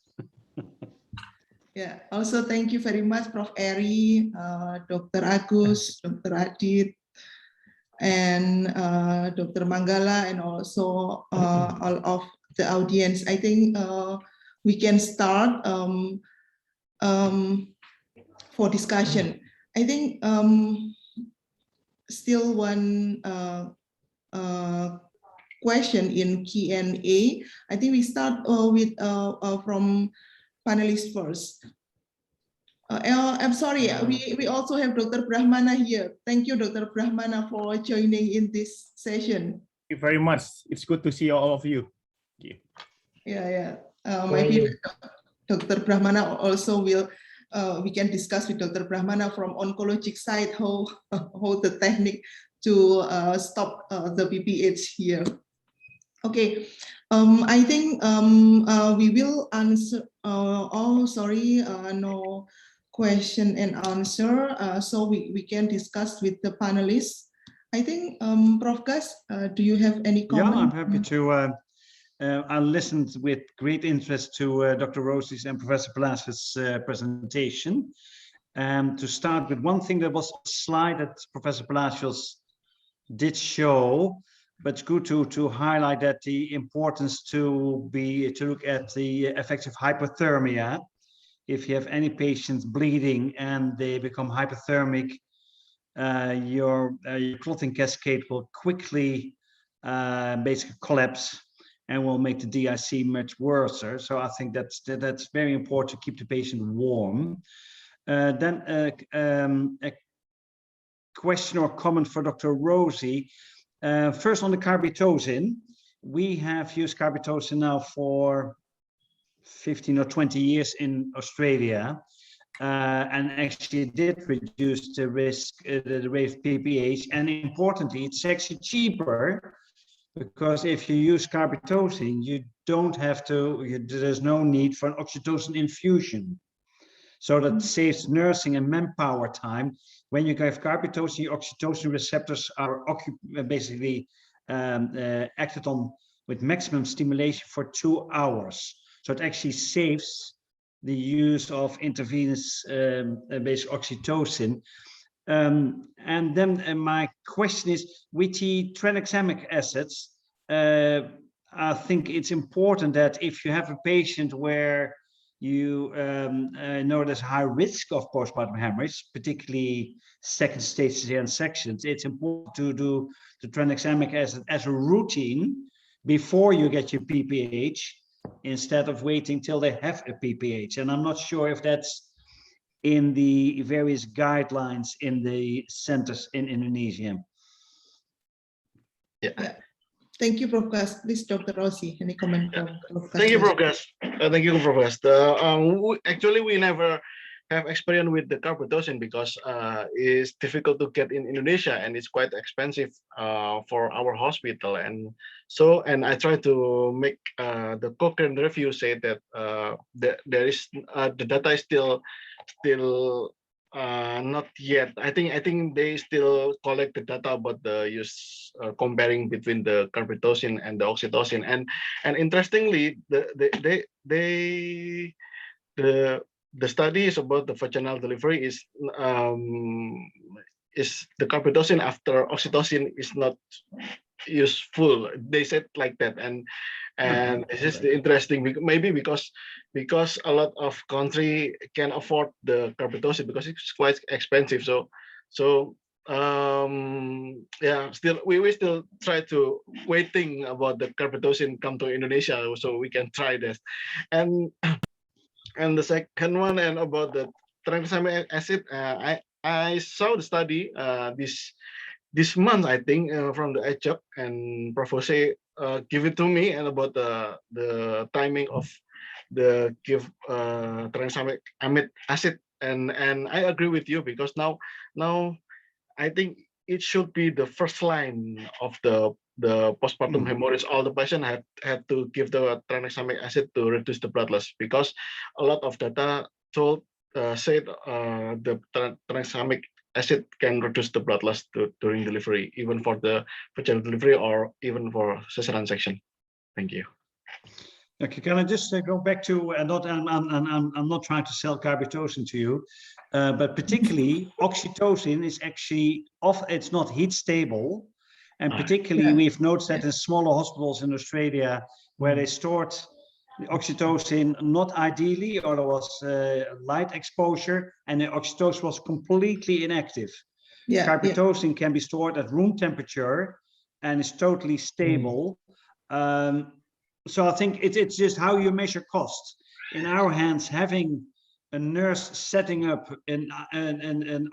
Yeah, also thank you very much, Prof. Eri, Dr. Agus, Dr. Adit, and Dr. Manggala, and also all of the audience. I think we can start for discussion. I think still one question in Q&A. I think we start with from panelists first. I'm sorry, we also have Dr. Brahmana here. Thank you, Dr. Brahmana, for joining in this session. Thank you very much. It's good to see all of you. Thank you. Yeah. Maybe Dr. Brahmana also will, we can discuss with Dr. Brahmana from oncologic side how the technique to stop the BPH here. Okay, I think we will answer, no question and answer, so we can discuss with the panelists. I think, Prof. Gus, do you have any comment? Yeah, I'm happy to. I listened with great interest to Dr. Rosie's and Professor Palacios' presentation. To start with one thing, there was a slide that Professor Palacios did show, but it's good to highlight that the importance to look at the effects of hypothermia. If you have any patients bleeding and they become hypothermic, your clotting cascade will quickly basically collapse and will make the DIC much worse. So I think that's very important to keep the patient warm. Then a question or comment for Dr. Rosie. First on the carbetocin, we have used carbetocin now for 15 or 20 years in Australia, and actually did reduce the risk, the rate of PPH, and importantly, it's actually cheaper, because if you use carbetocin, you don't have to, there's no need for an oxytocin infusion. So that saves nursing and manpower time. When you give carbetocin, oxytocin receptors are basically acted on with maximum stimulation for 2 hours. So it actually saves the use of intravenous based oxytocin. And then my question is, with the tranexamic acids, I think it's important that if you have a patient where you know there's high risk of postpartum hemorrhage, particularly second stage cesarean sections, it's important to do the tranexamic acid as a routine before you get your PPH, instead of waiting till they have a PPH. And I'm not sure if that's in the various guidelines in the centers in Indonesia. Yeah. Thank you, Prof. Gus. Please, Dr. Rosie, any comment? Yeah. Thank you, Prof. Gus. Thank you, Prof. Gus. Actually, we never have experience with the carbetocin because it's difficult to get in Indonesia and it's quite expensive for our hospital. And I try to make the Cochrane review say that there is the data is still not yet. I think they still collect the data about the use comparing between the carbetocin and the oxytocin. And interestingly, the studies about the vaginal delivery is the carbetocin after oxytocin is not useful. They said like that, and this is the interesting, maybe because a lot of country can afford the carbetocin because it's quite expensive. So yeah, still we still try to waiting about the carbetocin come to Indonesia so we can try this. And the second one, and about the tranexamic acid, I saw the study this month, I think, from the AWCS, and Prof. Jose give it to me, and about the timing of the give tranexamic acid, and I agree with you, because now I think it should be the first line of the postpartum hemorrhage. All the patients had to give the tranexamic acid to reduce the blood loss, because a lot of data said the tranexamic acid can reduce the blood loss during delivery, even for the vaginal delivery or even for cesarean section. Thank you. Okay, can I just go back to, I'm not trying to sell carbitocin to you, but particularly oxytocin is actually it's not heat stable. And particularly we've noticed that in smaller hospitals in Australia where they stored the oxytocin, not ideally, or there was light exposure and the oxytocin was completely inactive. Carbitocin can be stored at room temperature and is totally stable. So I think it's just how you measure costs. In our hands, having a nurse setting up an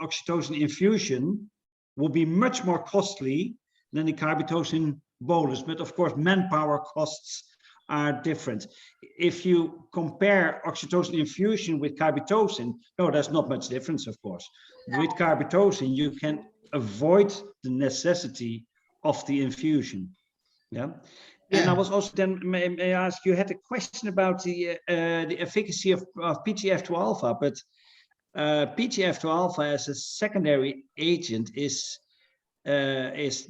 oxytocin infusion will be much more costly than the carbitocin bolus. But of course, manpower costs are different. If you compare oxytocin infusion with carbitocin, no, there's not much difference, of course. With carbitocin, you can avoid the necessity of the infusion. And I was also then, may I ask, you had a question about the efficacy of PGF2 alpha, but PGF2 alpha as a secondary agent is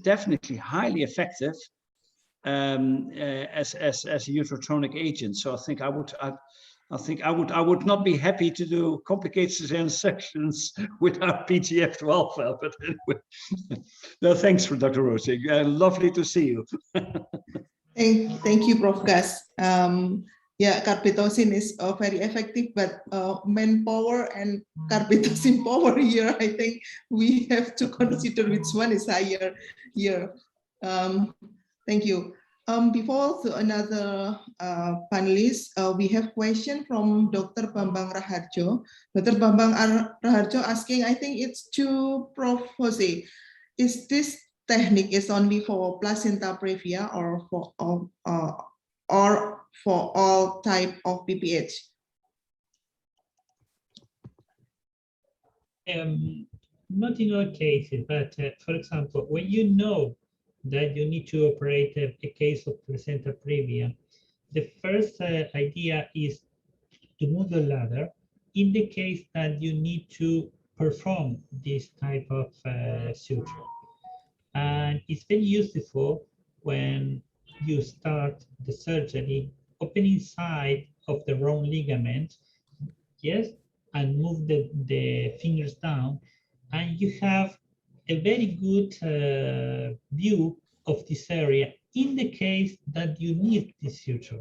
definitely highly effective as a uterotonic agent. So I think I would not be happy to do complicated cesarean sections without PGF2 alpha. But anyway, no, thanks for Dr. Rosing. Lovely to see you. Thank you, Prof. Gas. Yeah, carbitocin is very effective, but manpower and carbitocin power here, I think we have to consider which one is higher here. Thank you. Before to another panelist, we have question from Dr. Bambang Raharjo. Dr. Bambang Raharjo asking, I think it's to Prof. Jose, is this technique is only for placenta previa or for all type of BPH? Not in all cases, but for example, when you know that you need to operate a case of placenta previa, the first idea is to move the ladder in the case that you need to perform this type of suture. And it's very useful when you start the surgery, opening side of the wrong ligament, yes, and move the fingers down, and you have a very good view of this area in the case that you need this suture.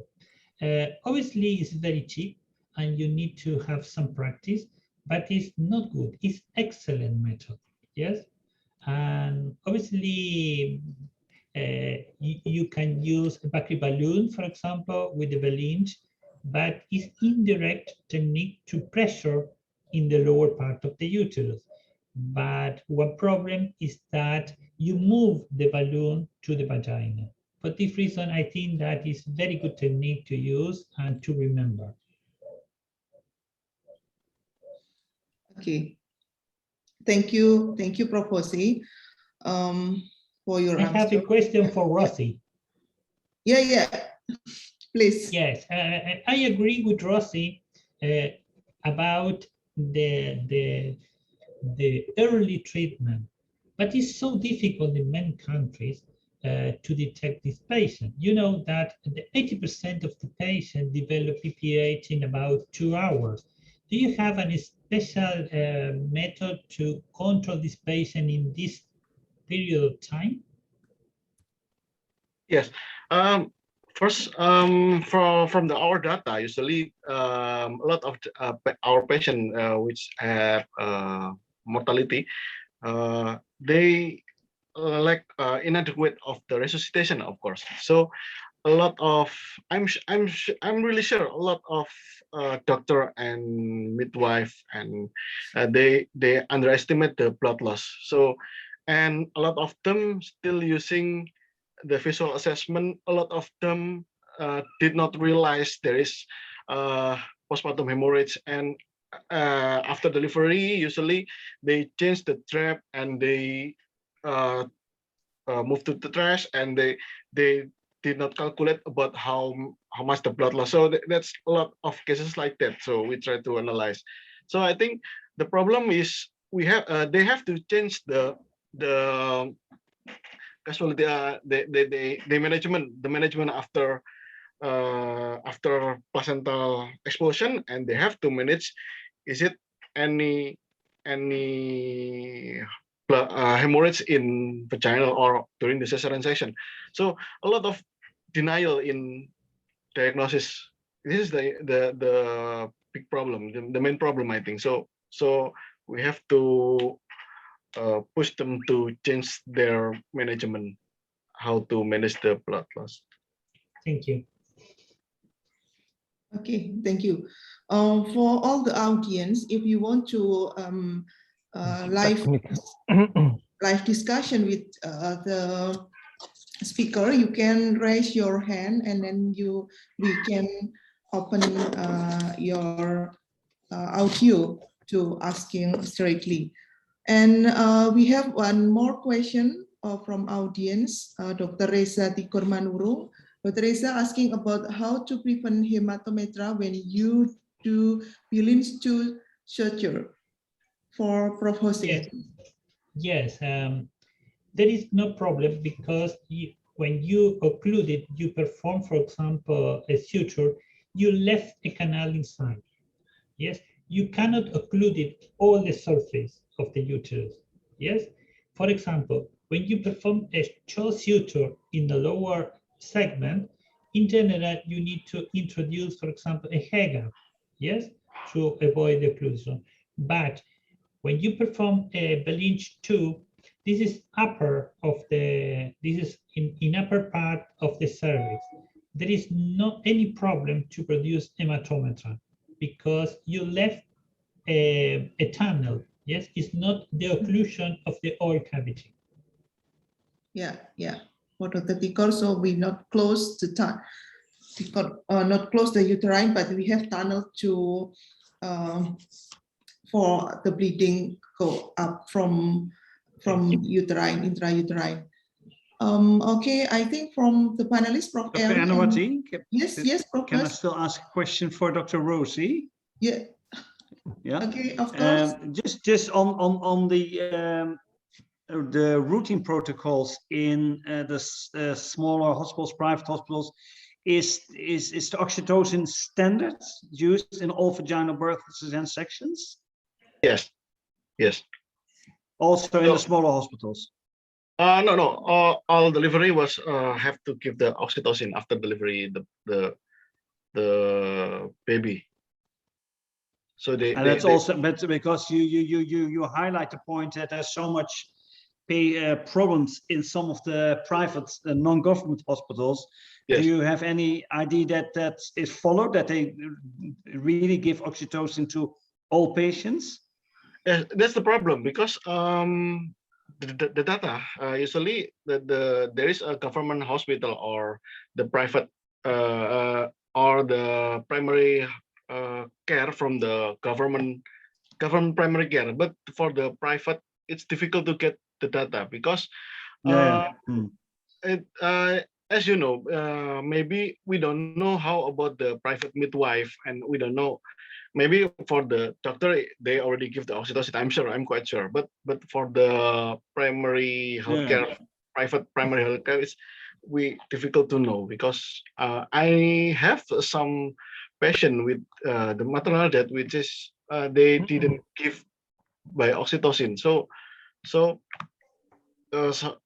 Obviously, it's very cheap and you need to have some practice, but it's not good. It's excellent method, yes? And obviously, you can use a Bakri balloon, for example, with the Valinge, but it's indirect technique to pressure in the lower part of the uterus. But one problem is that you move the balloon to the vagina. For this reason, I think that is very good technique to use and to remember. Okay. Thank you, Prof. Jose, for your answer. I have a question for Rosie. Yeah, please. Yes, I agree with Rosie about the early treatment, but it's so difficult in many countries to detect this patient. You know that 80% of the patients develop BPH in about 2 hours. Do you have any special method to control this patient in this period of time? Yes. First, from our data, usually a lot of our patients which have mortality, they lack inadequate of the resuscitation, of course. So a lot of I'm really sure a lot of doctor and midwife and they underestimate the blood loss. So and a lot of them still using the visual assessment. A lot of them did not realize there is postpartum hemorrhage, and after delivery, usually they change the trap and they move to the trash, and they did not calculate about how much the blood loss. So that's a lot of cases like that. So we try to analyze. So I think the problem is we have they have to change the casualty the management after placental explosion, and they have to manage, is it any hemorrhage in vaginal or during the cesarean section. So a lot of denial in diagnosis. This is the big problem, the main problem, I think. So we have to push them to change their management, how to manage the blood loss. Thank you. Okay, thank you. For all the audience, if you want to live discussion with the speaker, you can raise your hand, and then we can open your audio to asking straightly. And we have one more question from audience, Dr. Reza Tikurmanurung. Dr. Reza asking about how to prevent hematometra when you do Billings to suture for Prof. Jose. Yes, there is no problem, because when you occlude it, you perform, for example, a suture, you left a canal inside. Yes, you cannot occlude it all the surface of the uterus. Yes, for example, when you perform a short suture in the lower segment, in general, you need to introduce, for example, a hair gap, yes, to avoid the occlusion. But when you perform a Billings 2, this is upper of the, this is in upper part of the cervix. There is not any problem to produce hematometra, because you left a tunnel. Yes, it's not the occlusion of the oil cavity. Yeah. For Dr. Tikor, so we not close the not close the uterine, but we have tunnel to for the bleeding go up from uterine, intrauterine. Okay, I think from the panelists, Prof. Dr. Anawati, yes, Prof. Can I still ask a question for Dr. Rosie? Yeah. Yeah. Okay, of course. Just on the routine protocols in the smaller hospitals, private hospitals, is the oxytocin standard used in all vaginal birth and sections? Yes. Also in the smaller hospitals? No. All delivery was have to give the oxytocin after delivery the baby. So that's also, but because you highlight the point that there's so much problems in some of the private non-government hospitals. Yes. Do you have any idea that is followed, that they really give oxytocin to all patients? That's the problem, because the data usually there is a government hospital or the private or the primary care from the government primary care, but for the private it's difficult to get the data, because as you know, maybe we don't know how about the private midwife, and we don't know, maybe for the doctor they already give the oxytocin, I'm quite sure, but for the primary healthcare, private primary healthcare, it's difficult to know, because I have some patient with the maternal death, which is they didn't give by oxytocin, so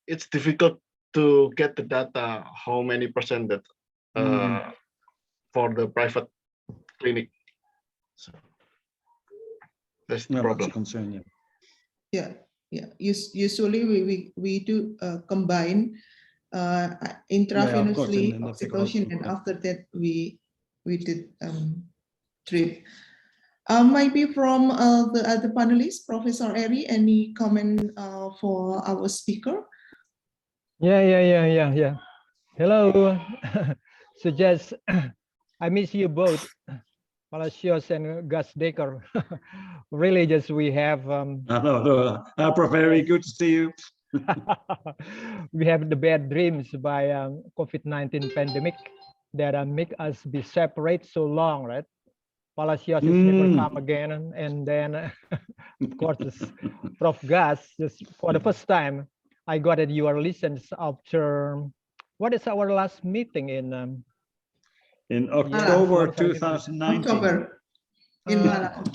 it's difficult to get the data how many percent that for the private clinic. So that's the problem. That's a concern, Yeah. Usually we do combine intravenously oxytocin, and after that we did drip. Maybe from the other panelists, Professor Eri, any comment for our speaker? Yeah. Hello. So just I miss you both, Palacios and Gus Decker. Really, just we have. No, very good to see you. We have the bad dreams by COVID-19 pandemic that make us be separate so long, right? Palacios never come again, and then of course, Prof. Gas, just for the first time, I got at your listens after, what is our last meeting in October 2019. October in Malang.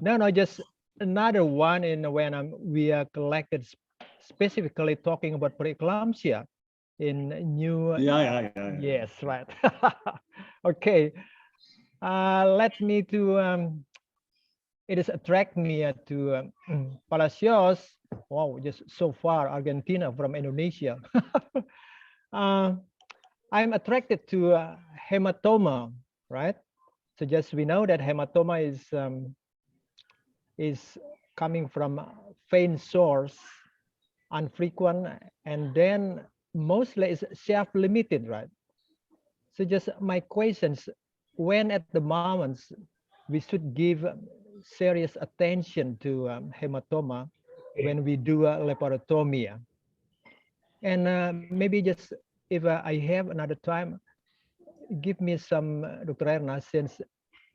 No, just another one in when we are collected specifically talking about preeclampsia in new. Yeah. Yes, right. Okay. Let me to. It has attract me to Palacios. Wow, just so far Argentina from Indonesia. I'm attracted to hematoma, right? So just we know that hematoma is coming from faint source, infrequent, and then mostly is self-limited, right? So just my questions, when at the moment we should give serious attention to hematoma when we do a laparotomy. And maybe just if I have another time, give me some, Dr. Erna, since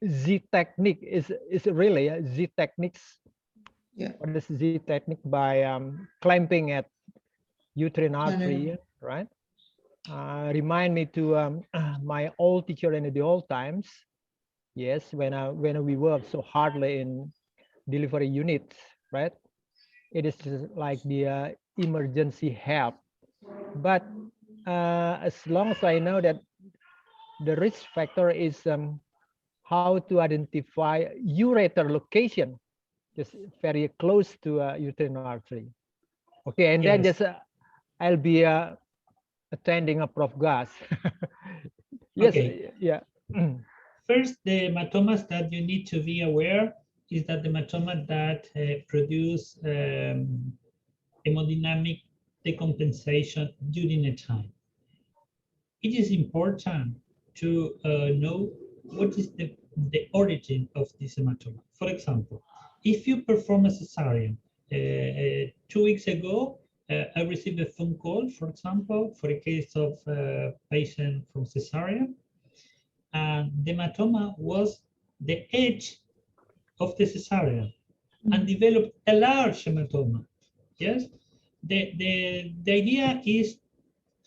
Z technique is really Z techniques. Yeah. What is Z technique? By clamping at uterine artery, right? Remind me to my old teacher in the old times. Yes, when we work so hardly in delivery units, right? It is just like the emergency help. But as long as I know that the risk factor is how to identify ureter location, just very close to uterine artery. Okay, and then just I'll be attending a Prof. Gas. Yes, Okay. yeah. First, the hematomas that you need to be aware is that the hematoma that produce hemodynamic decompensation during a time. It is important to know what is the origin of this hematoma. For example, if you perform a cesarean, 2 weeks ago, I received a phone call, for example, for a case of a patient from cesarean, and the hematoma was the edge of the cesarean and developed a large hematoma. Yes, the idea is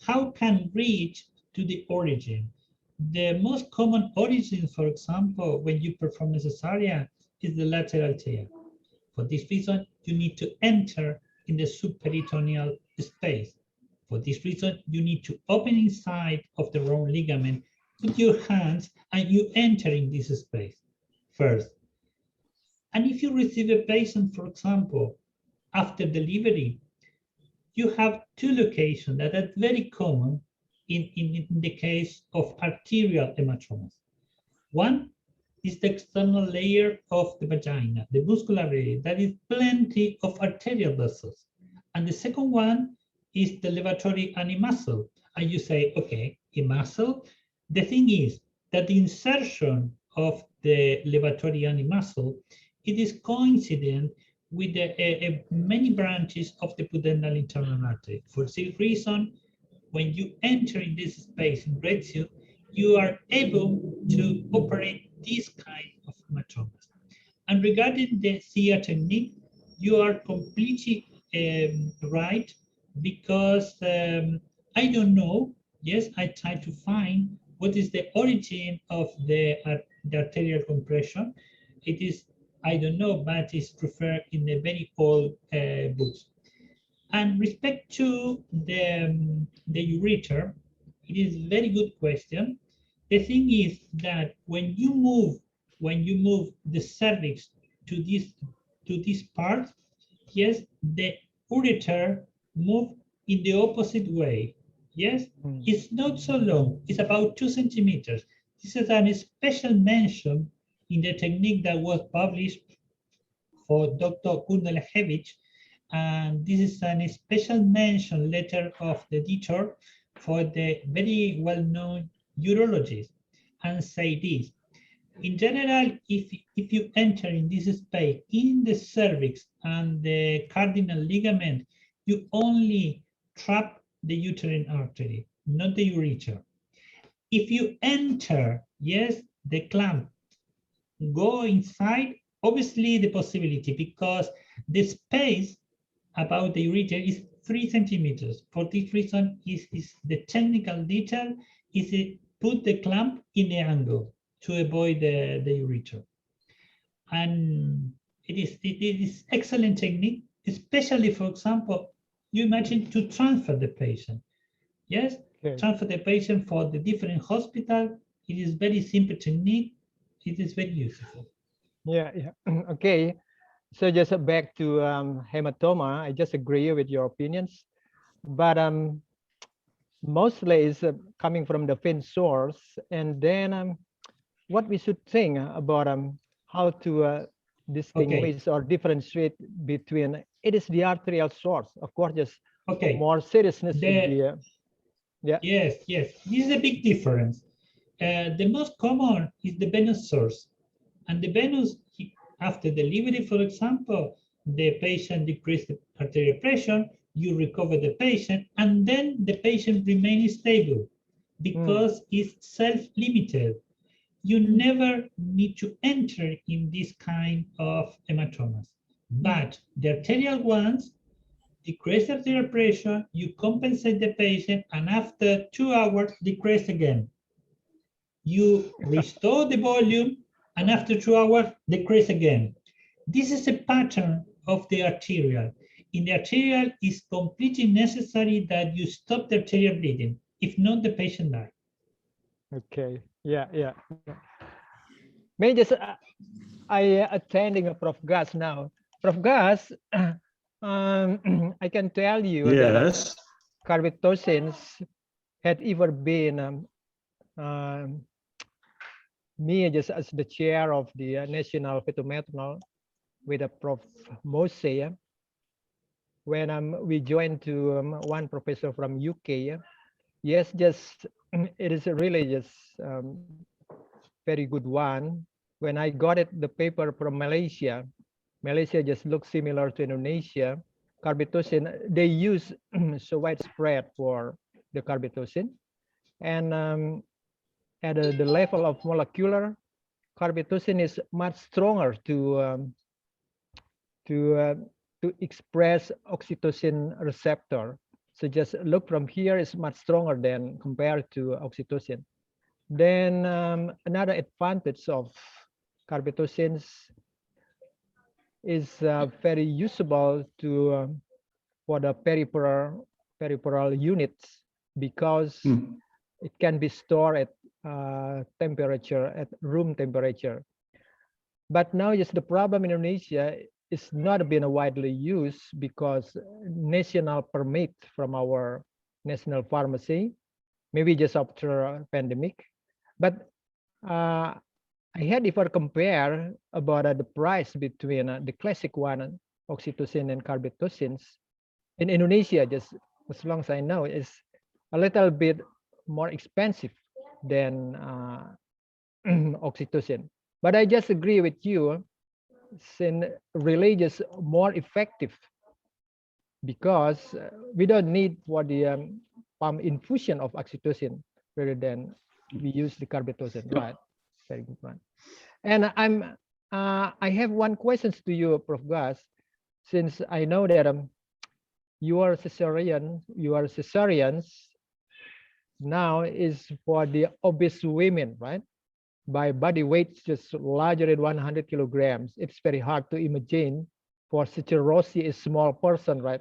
how can reach to the origin. The most common origin, for example, when you perform a cesarean, is the lateral tear. For this reason, you need to enter in the subperitoneal space. For this reason, you need to open inside of the wrong ligament, put your hands, and you enter in this space first. And if you receive a patient, for example, after delivery, you have two locations that are very common in the case of arterial hematomas. One is the external layer of the vagina, the muscular area, that is plenty of arterial vessels. And the second one is the lavatory animuscle. And you say, okay, a muscle. The thing is that the insertion of the lavatory animuscle, it is coincident with the many branches of the pudendal internal artery. For this reason, when you enter in this space in ratio, you are able to operate this kind of hematomas. And regarding the SIA technique, you are completely right, because I don't know. Yes, I try to find what is the origin of the arterial compression. It is, I don't know, but it's preferred in the very old books. And respect to the ureter, it is a very good question. The thing is that when you move the cervix to this part, yes, the ureter move in the opposite way. Yes, it's not so long. It's about 2 centimeters. This is a special mention in the technique that was published for Dr. Kundalevich, and this is a special mention letter of the editor for the very well-known urologist, and say this. In general, if you enter in this space in the cervix and the cardinal ligament, you only trap the uterine artery, not the ureter. If you enter, yes, the clamp go inside, obviously the possibility, because the space about the ureter is 3 centimeters. For this reason, is the technical detail is it put the clamp in the angle to avoid the ureter. And it is excellent technique, especially, for example, you imagine to transfer the patient. Yes, Okay. transfer the patient for the different hospital. It is very simple technique. It is very useful. Yeah. Okay. So just back to hematoma, I just agree with your opinions, but mostly is coming from the vein source, and then what we should think about how to distinguish or differentiate between it is the arterial source. Of course, just more seriousness in the yeah. Yes, yes. This is a big difference. The most common is the venous source, and the venous after delivery, for example, the patient decreases the arterial pressure, you recover the patient, and then the patient remains stable because it's self-limited. You never need to enter in this kind of hematomas. But the arterial ones decrease arterial pressure, you compensate the patient, and after 2 hours, decrease again. You restore the volume, and after 2 hours, decrease again. This is a pattern of the arterial. In the arterial, it's completely necessary that you stop the arterial bleeding. If not, the patient dies. Okay. Yeah. Maybe just I attending a Prof. Gas now. Prof. Gas, I can tell you yes. that carbetocins had ever been me just as the chair of the National Fetal with a Prof. Mose. When we joined to one professor from UK. Yes, just it is really just very good one. When I got it, the paper from Malaysia just looks similar to Indonesia. Carbetocin, they use so widespread for the carbetocin, and at the level of molecular, carbetocin is much stronger to express oxytocin receptor. So just look from here is much stronger than compared to oxytocin. Then another advantage of carbetocins is very usable to for the peripheral units because it can be stored at temperature, at room temperature. But now just the problem in Indonesia is not being widely used because national permit from our national pharmacy, maybe just after pandemic. But I had if I compare about the price between the classic one, oxytocin and carbetocins, in Indonesia, just as long as I know, is a little bit more expensive than oxytocin. But I just agree with you, since really just more effective because we don't need for the pump infusion of oxytocin rather than we use the carbetocin, right? Very good one. And I have one question to you, Prof. Gas, since I know that you are cesareans now is for the obese women, right? By body weight just larger than 100 kilograms. It's very hard to imagine for such a rosy, small person, right?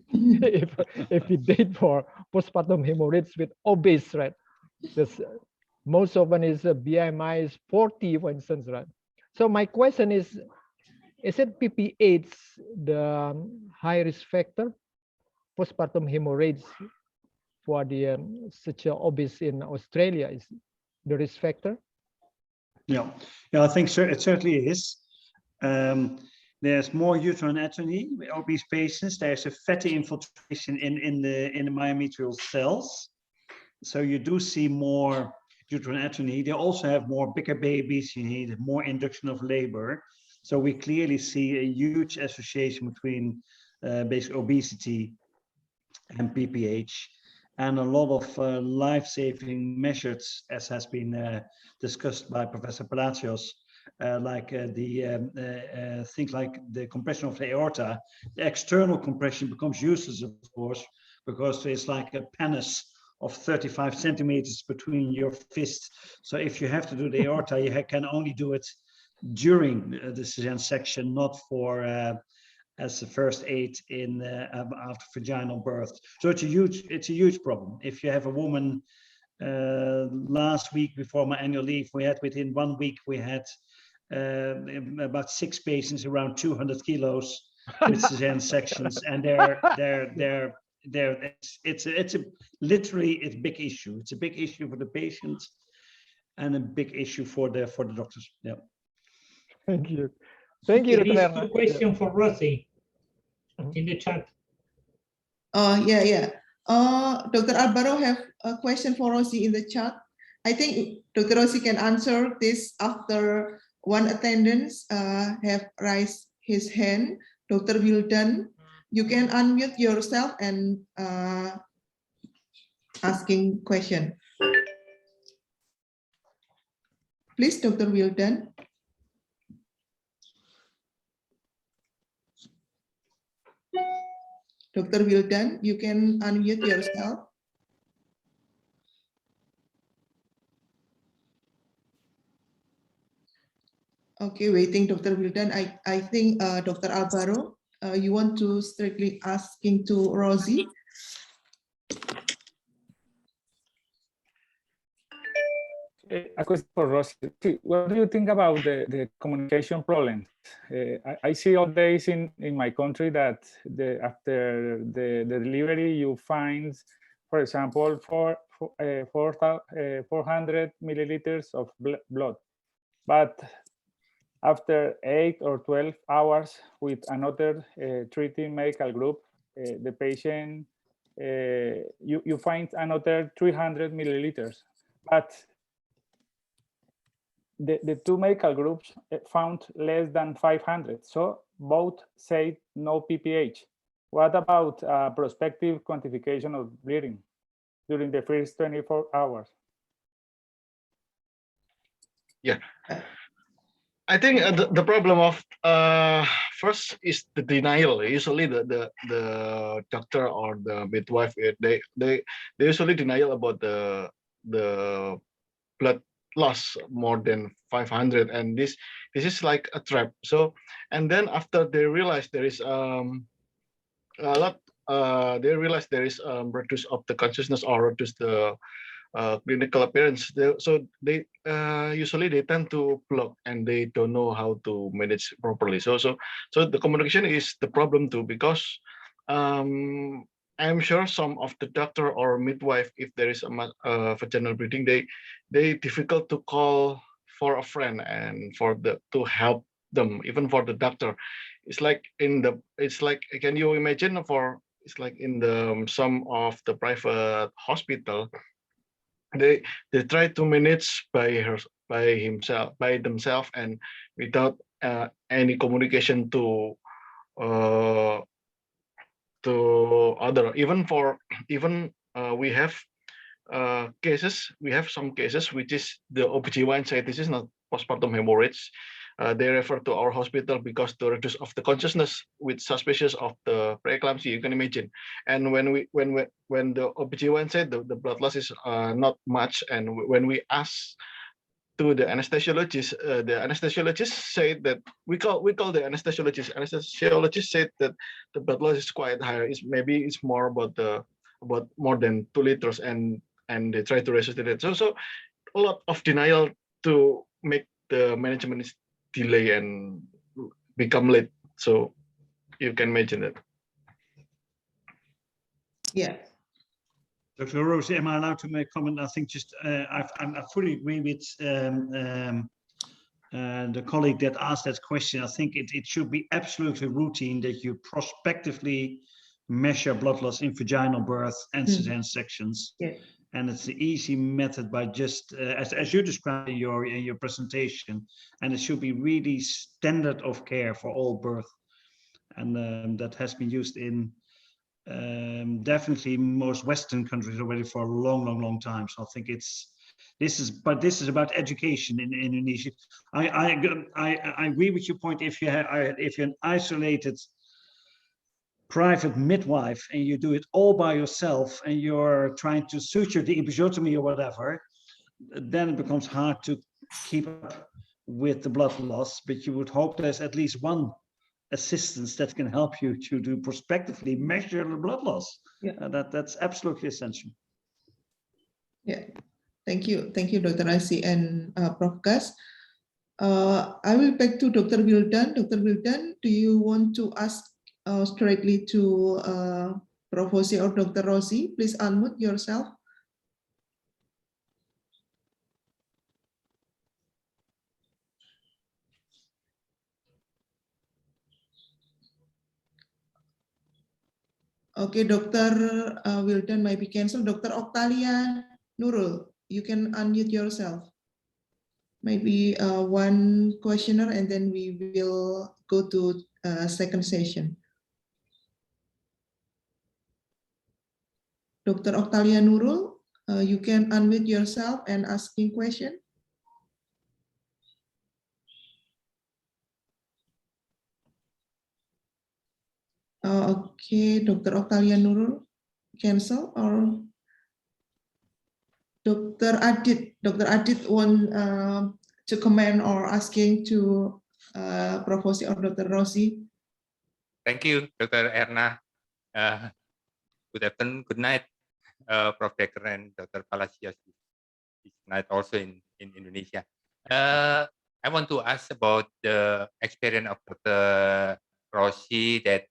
if we date for postpartum hemorrhage with obese, right? Just most often is BMI is 40, for instance, right? So my question is it PPH the high risk factor postpartum hemorrhage for the such a obese in Australia is the risk factor? Yeah, I think it certainly is. There's more uterine atony with obese patients. There's a fatty infiltration in the myometrial cells, so you do see more uterine atony. They also have more bigger babies. You need more induction of labor. So we clearly see a huge association between basic obesity and PPH. And a lot of life-saving measures, as has been discussed by Professor Palacios, things like the compression of the aorta, the external compression becomes useless, of course, because it's like a penis of 35 centimeters between your fists. So if you have to do the aorta, you can only do it during the cesarean section, not for as the first aid in after vaginal birth. So it's a huge problem. If you have a woman, last week before my annual leave, we had within 1 week we had about 6 patients around 200 kilos with cesarean sections, and it's literally a big issue. It's a big issue for the patients and a big issue for the doctors. Yeah. Thank you. Thank you, There is Dr. a question for Rosie in the chat. Yeah. Dr. Alvaro have a question for Rosie in the chat. I think Dr. Rosie can answer this after one attendance have raised his hand. Dr. Wildan, you can unmute yourself and asking question. Please, Dr. Wildan. Dr. Wildan, you can unmute yourself. Okay, waiting, Dr. Wildan. I think Dr. Alvaro, you want to strictly asking to Rosie. A question for Rosie. What do you think about the communication problems? I see all days in my country that after the delivery, you find, for example, 400 milliliters of blood, but after 8 or 12 hours with another treating medical group, the patient, you find another 300 milliliters, but the two medical groups found less than 500. So both say no PPH. What about prospective quantification of bleeding during the first 24 hours? Yeah. I think the problem of first is the denial. Usually the doctor or the midwife, they usually denial about the blood loss more than 500, and this is like a trap. So, and then after they realize there is they realize there is reduce of the consciousness or reduce the clinical appearance. So they usually they tend to block and they don't know how to manage properly. So the communication is the problem too, because I'm sure some of the doctor or midwife, if there is a vaginal bleeding, they difficult to call for a friend and to help them, even for the doctor. It's like can you imagine it's like in some of the private hospital, they try to manage by themselves and without any communication to other. We have some cases which is the OBGYN say this is not postpartum hemorrhage. They refer to our hospital because the reduce of the consciousness with suspicious of the preeclampsia, you can imagine. And when the OBGYN said the blood loss is not much, and when we ask to the anesthesiologist said that we call the anesthesiologist. Anesthesiologist said that the blood loss is quite high. Maybe it's more about more than 2 liters, and they try to resuscitate it. So a lot of denial to make the management delay and become late. So you can imagine that. Yeah. Dr. Rosie, am I allowed to make a comment? I think just I fully agree with the colleague that asked that question. I think it should be absolutely routine that you prospectively measure blood loss in vaginal birth and cesarean sections. Yeah. And it's the easy method by just as you described in your presentation, and it should be really standard of care for all birth, and that has been used in definitely most Western countries already for a long time. So I think it's This is about education in Indonesia. I agree with your point. If you're an isolated private midwife and you do it all by yourself and you're trying to suture the episiotomy or whatever, then it becomes hard to keep up with the blood loss. But you would hope there's at least one assistance that can help you to do prospectively measure the blood loss. Yeah. That's absolutely essential. Yeah, thank you, Dr. Rasi and Prof. Gas. I will back to Dr. Wildan. Dr. Wildan, do you want to ask straightly to Prof. Jose or Dr. Rosi? Please unmute yourself. Okay, Dr. Wildan might be canceled. Dr. Octalia Nurul, you can unmute yourself. Maybe one questioner, and then we will go to second session. Dr. Octalia Nurul, you can unmute yourself and asking question. Okay, Dr. Octalia Nurul, cancel, or Dr. Adit. Dr. Adit want to comment or asking to Prof. Jose or Dr. Rosi. Thank you, Dr. Erna. Good afternoon, good night, Prof. Dekker and Dr. Palacios. It's night also in Indonesia. I want to ask about the experience of Dr. Rosi that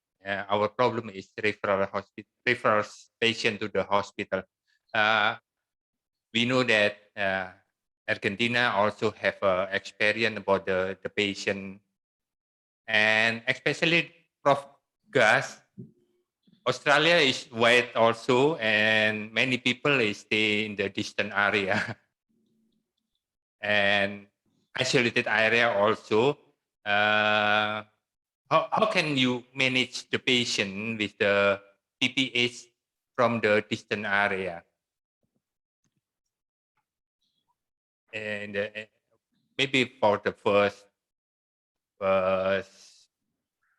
our problem is referral patient to the hospital. We know that Argentina also have experience about the patient, and especially Prof. Gas, Australia is wide also, and many people stay in the distant area and isolated area also. How can you manage the patient with the PPH from the distant area? And maybe for the first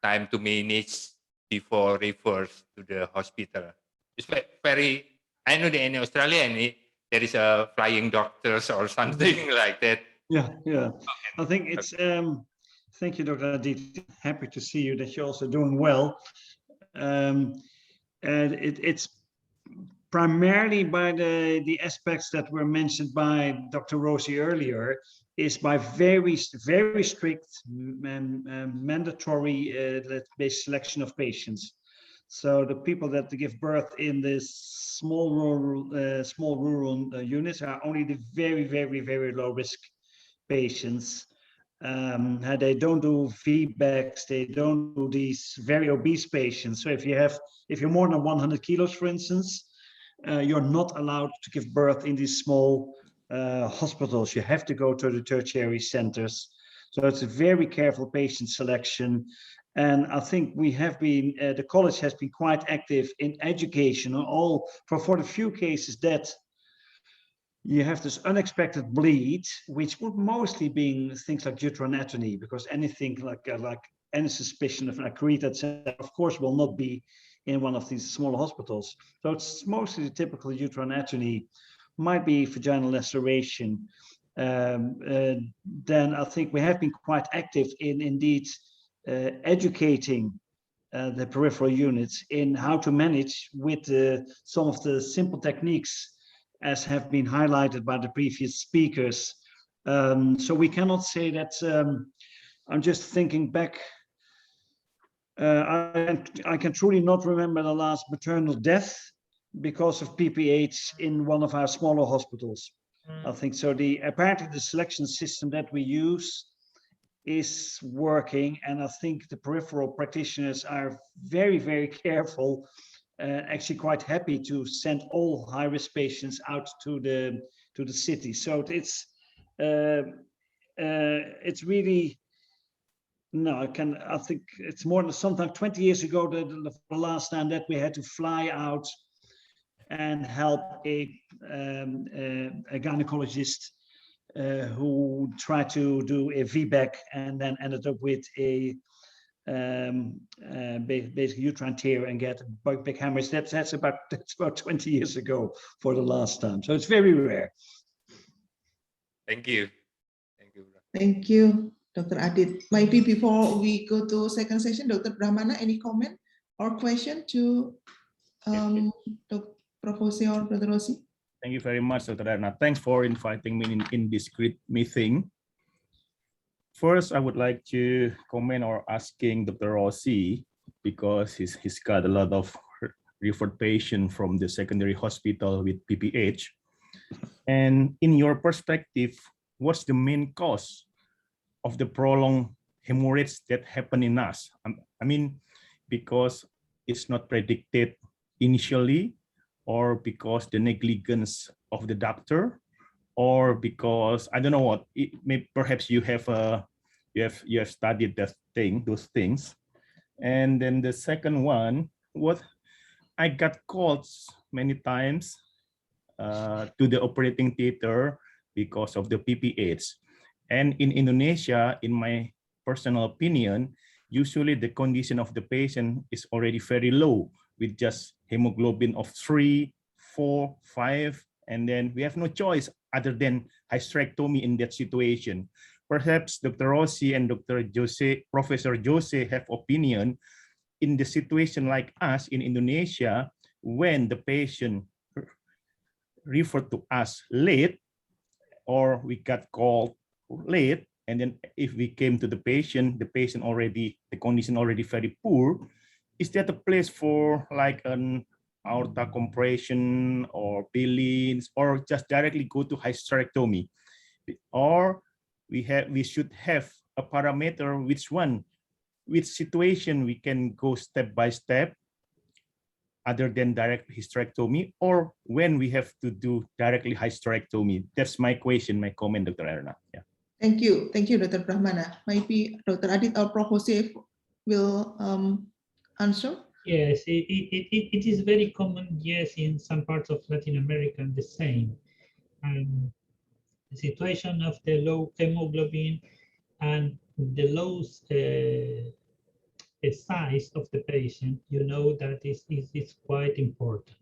time to manage before refers to the hospital. It's very, I know that in Australia there is a flying doctors or something like that. Yeah. Okay. I think it's, thank you, Dr. Adit. Happy to see you, that you're also doing well. And it's primarily by the aspects that were mentioned by Dr. Rosi earlier, is by very strict mandatory based selection of patients. So the people that give birth in this small rural units are only the very low risk patients. They don't do feedbacks, they don't do these very obese patients. So if you're more than 100 kilos, for instance, you're not allowed to give birth in these small hospitals. You have to go to the tertiary centers. So it's a very careful patient selection. And I think we have been, the college has been quite active in education on all, for the few cases that you have this unexpected bleed, which would mostly be things like uterine atony, because anything like any suspicion of acrete, etc., of course, will not be in one of these smaller hospitals. So it's mostly the typical uterine atony, might be vaginal laceration. Then I think we have been quite active in indeed educating the peripheral units in how to manage with some of the simple techniques as have been highlighted by the previous speakers. So we cannot say that, I'm just thinking back, I can truly not remember the last maternal death because of PPH in one of our smaller hospitals. I think so. Apparently the selection system that we use is working, and I think the peripheral practitioners are very careful, actually quite happy to send all high-risk patients out to the city. So it's really, no, I think it's more than sometimes 20 years ago the last time that we had to fly out and help a gynecologist who tried to do a VBAC and then ended up with a basic uterine tear and get big hemorrhage. That's about 20 years ago for the last time. So it's very rare. Thank you. Thank you. Thank you, Dr. Adit. Maybe before we go to second session, Dr. Brahmana, any comment or question to Dr. Professor or Dr. Rossi? Thank you very much, Dr. Erna. Thanks for inviting me in this great meeting. First, I would like to comment or asking Dr. Rossi, because he's got a lot of referred patients from the secondary hospital with PPH. And in your perspective, what's the main cause of the prolonged hemorrhage that happen in us? I mean, because it's not predicted initially, or because the negligence of the doctor, or because I don't know what. Perhaps you have studied those things. And then the second one, what I got calls many times to the operating theater because of the PPH. And in Indonesia, in my personal opinion, usually the condition of the patient is already very low, with just hemoglobin of 3, 4, 5, and then we have no choice other than hysterectomy in that situation. Perhaps Dr. Rossi and Professor Jose have opinion in the situation like us in Indonesia, when the patient referred to us late, or we got called late, and then if we came to the patient already, the condition already very poor. Is that a place for like an aorta compression or billings, or just directly go to hysterectomy? Or we should have a parameter which situation we can go step by step other than direct hysterectomy, or when we have to do directly hysterectomy? That's my question, my comment, Dr. Erna. Yeah. Thank you, Dr. Brahmana. Maybe Dr. Adit or Prof. Jose will answer. Yes, it is very common, yes, in some parts of Latin America, the same. And the situation of the low hemoglobin and the low size of the patient, you know, that is quite important.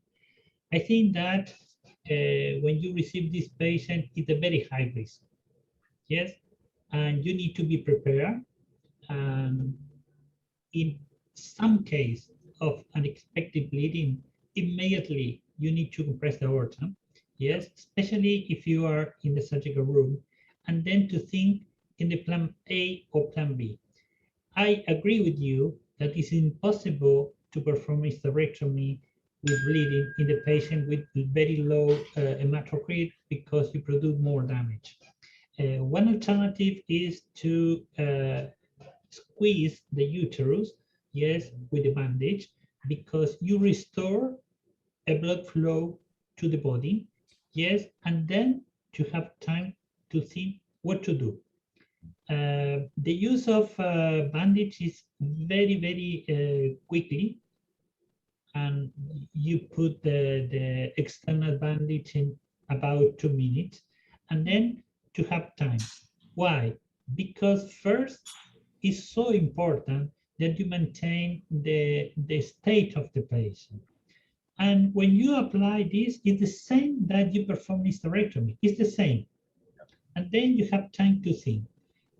I think that when you receive this patient, it's a very high risk. Yes, and you need to be prepared. In some case of unexpected bleeding, immediately you need to compress the aorta. Yes, especially if you are in the surgical room, and then to think in the plan A or plan B. I agree with you that it's impossible to perform hysterectomy with bleeding in the patient with very low hematocrit, because you produce more damage. One alternative is to squeeze the uterus, yes, with a bandage, because you restore a blood flow to the body, yes, and then to have time to think what to do. The use of bandage is very quickly, and you put the external bandage in about 2 minutes, and then to have time. Why? Because first, it's so important that you maintain the state of the patient. And when you apply this, it's the same that you perform hysterectomy. It's the same. And then you have time to think.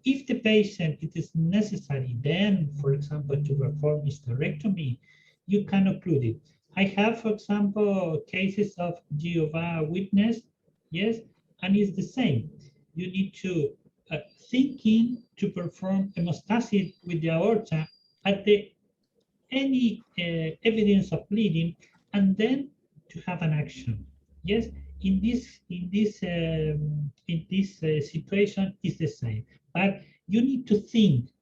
If the patient, it is necessary then, for example, to perform hysterectomy, you can occlude it. I have, for example, cases of Jehovah's Witness, yes, and it's the same. You need to thinking to perform hemostasis with the aorta at any evidence of bleeding, and then to have an action. Yes, in this situation is the same, but you need to think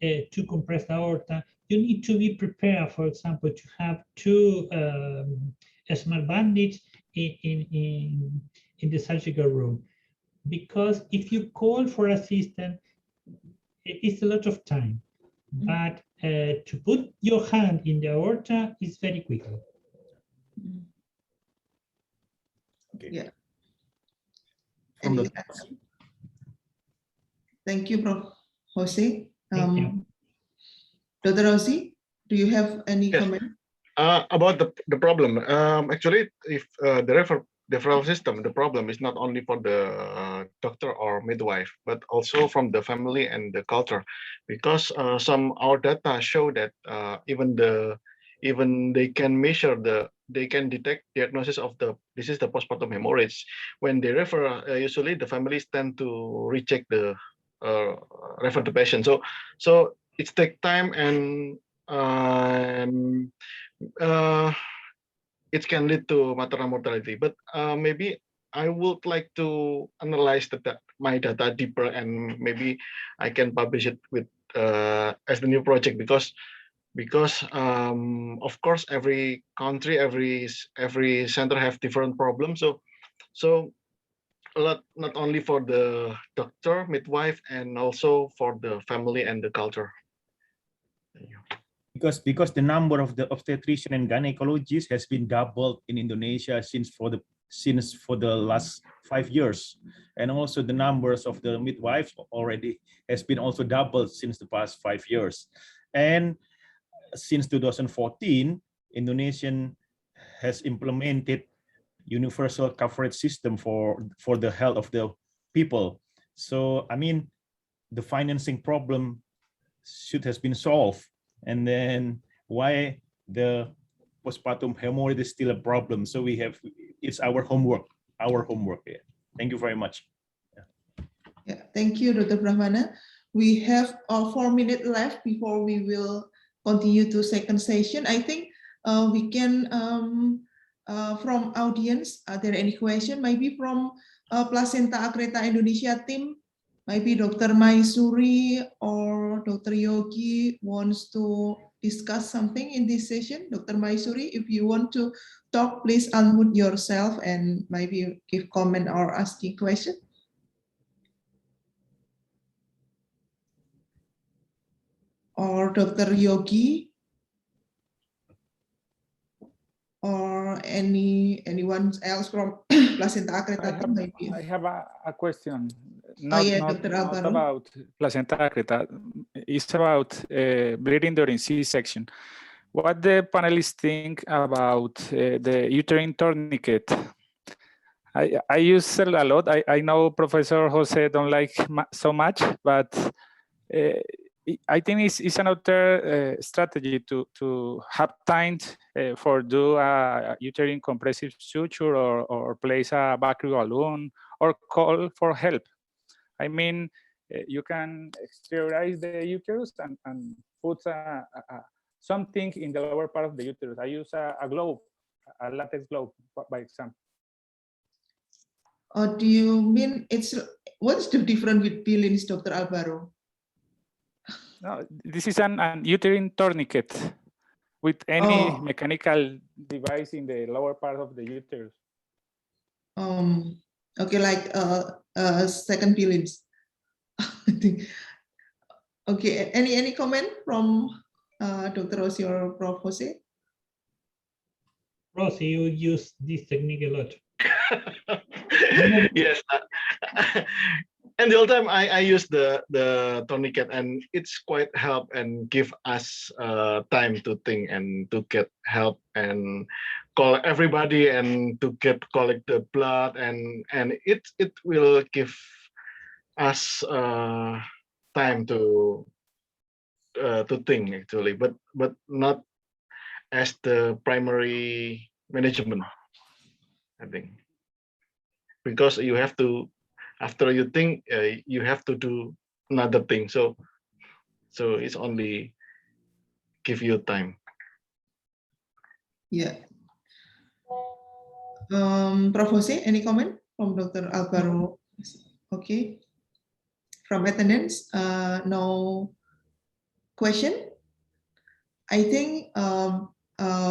to compress the aorta. You need to be prepared, for example, to have 2 small bandage in the surgical room, because if you call for assistance, it's a lot of time. But to put your hand in the aorta is very quickly. Okay. Yeah. From Any- Thank you, Prof. Jose. Thank you. Dr. Rossi, do you have any Yes. comment? About the problem, actually, if the referral system, the problem is not only for the doctor or midwife, but also from the family and the culture, because our data show that even they can they can detect diagnosis of this is the postpartum hemorrhage. When they refer, usually the families tend to reject the refer the patient. So it takes time and it can lead to maternal mortality. But maybe I would like to analyze my data deeper, and maybe I can publish it with as the new project, because of course every country, every center have different problems. So not only for the doctor, midwife, and also for the family and the culture. Because the number of the obstetrician and gynecologists has been doubled in Indonesia since for the last 5 years, and also the numbers of the midwives already has been also doubled since the past 5 years. And since 2014, Indonesian has implemented universal coverage system for the health of the people. So I mean, the financing problem should has been solved. And then why the postpartum hemorrhage is still a problem? So it's our homework. Yeah. Thank you very much. Yeah, thank you, Dr. Brahmana. We have 4 minutes left before we will continue to second session. I think we can, from audience, are there any question? Maybe from Placenta Akreta Indonesia team, maybe Dr. Maisuri or Dr. Yogi wants to discuss something in this session. Dr. Maisuri, if you want to talk, please unmute yourself and maybe give comment or asking question. Or Dr. Yogi, or anyone else from Placenta Akreta team, maybe. I have a question. Dr. Not about Placenta Akreta. It's about bleeding during C-section. What the panelists think about the uterine tourniquet? I use it a lot. I know Professor Jose don't like so much, but I think it's another strategy to have time for do a uterine compressive suture or place a vacuum balloon or call for help. I mean, you can exteriorize the uterus and put something in the lower part of the uterus. I use a globe, a latex globe, by example. Do you mean what's the difference with pillings, Dr. Alvaro? No, this is an uterine tourniquet with any mechanical device in the lower part of the uterus. Okay, like second pillings. Okay, any comment from Dr. Rossi or Prof. Jose? Rossi, you use this technique a lot. Yes. And the whole time I use the tourniquet, and it's quite help and give us time to think and to get help and call everybody and to collect the blood, and it will give us time to think actually, but not as the primary management, I think, because you have to, after you think, you have to do another thing. So it's only give you time. Yeah. Prof. Jose, any comment from Dr. Alvaro? Okay. From attendance, no question. I think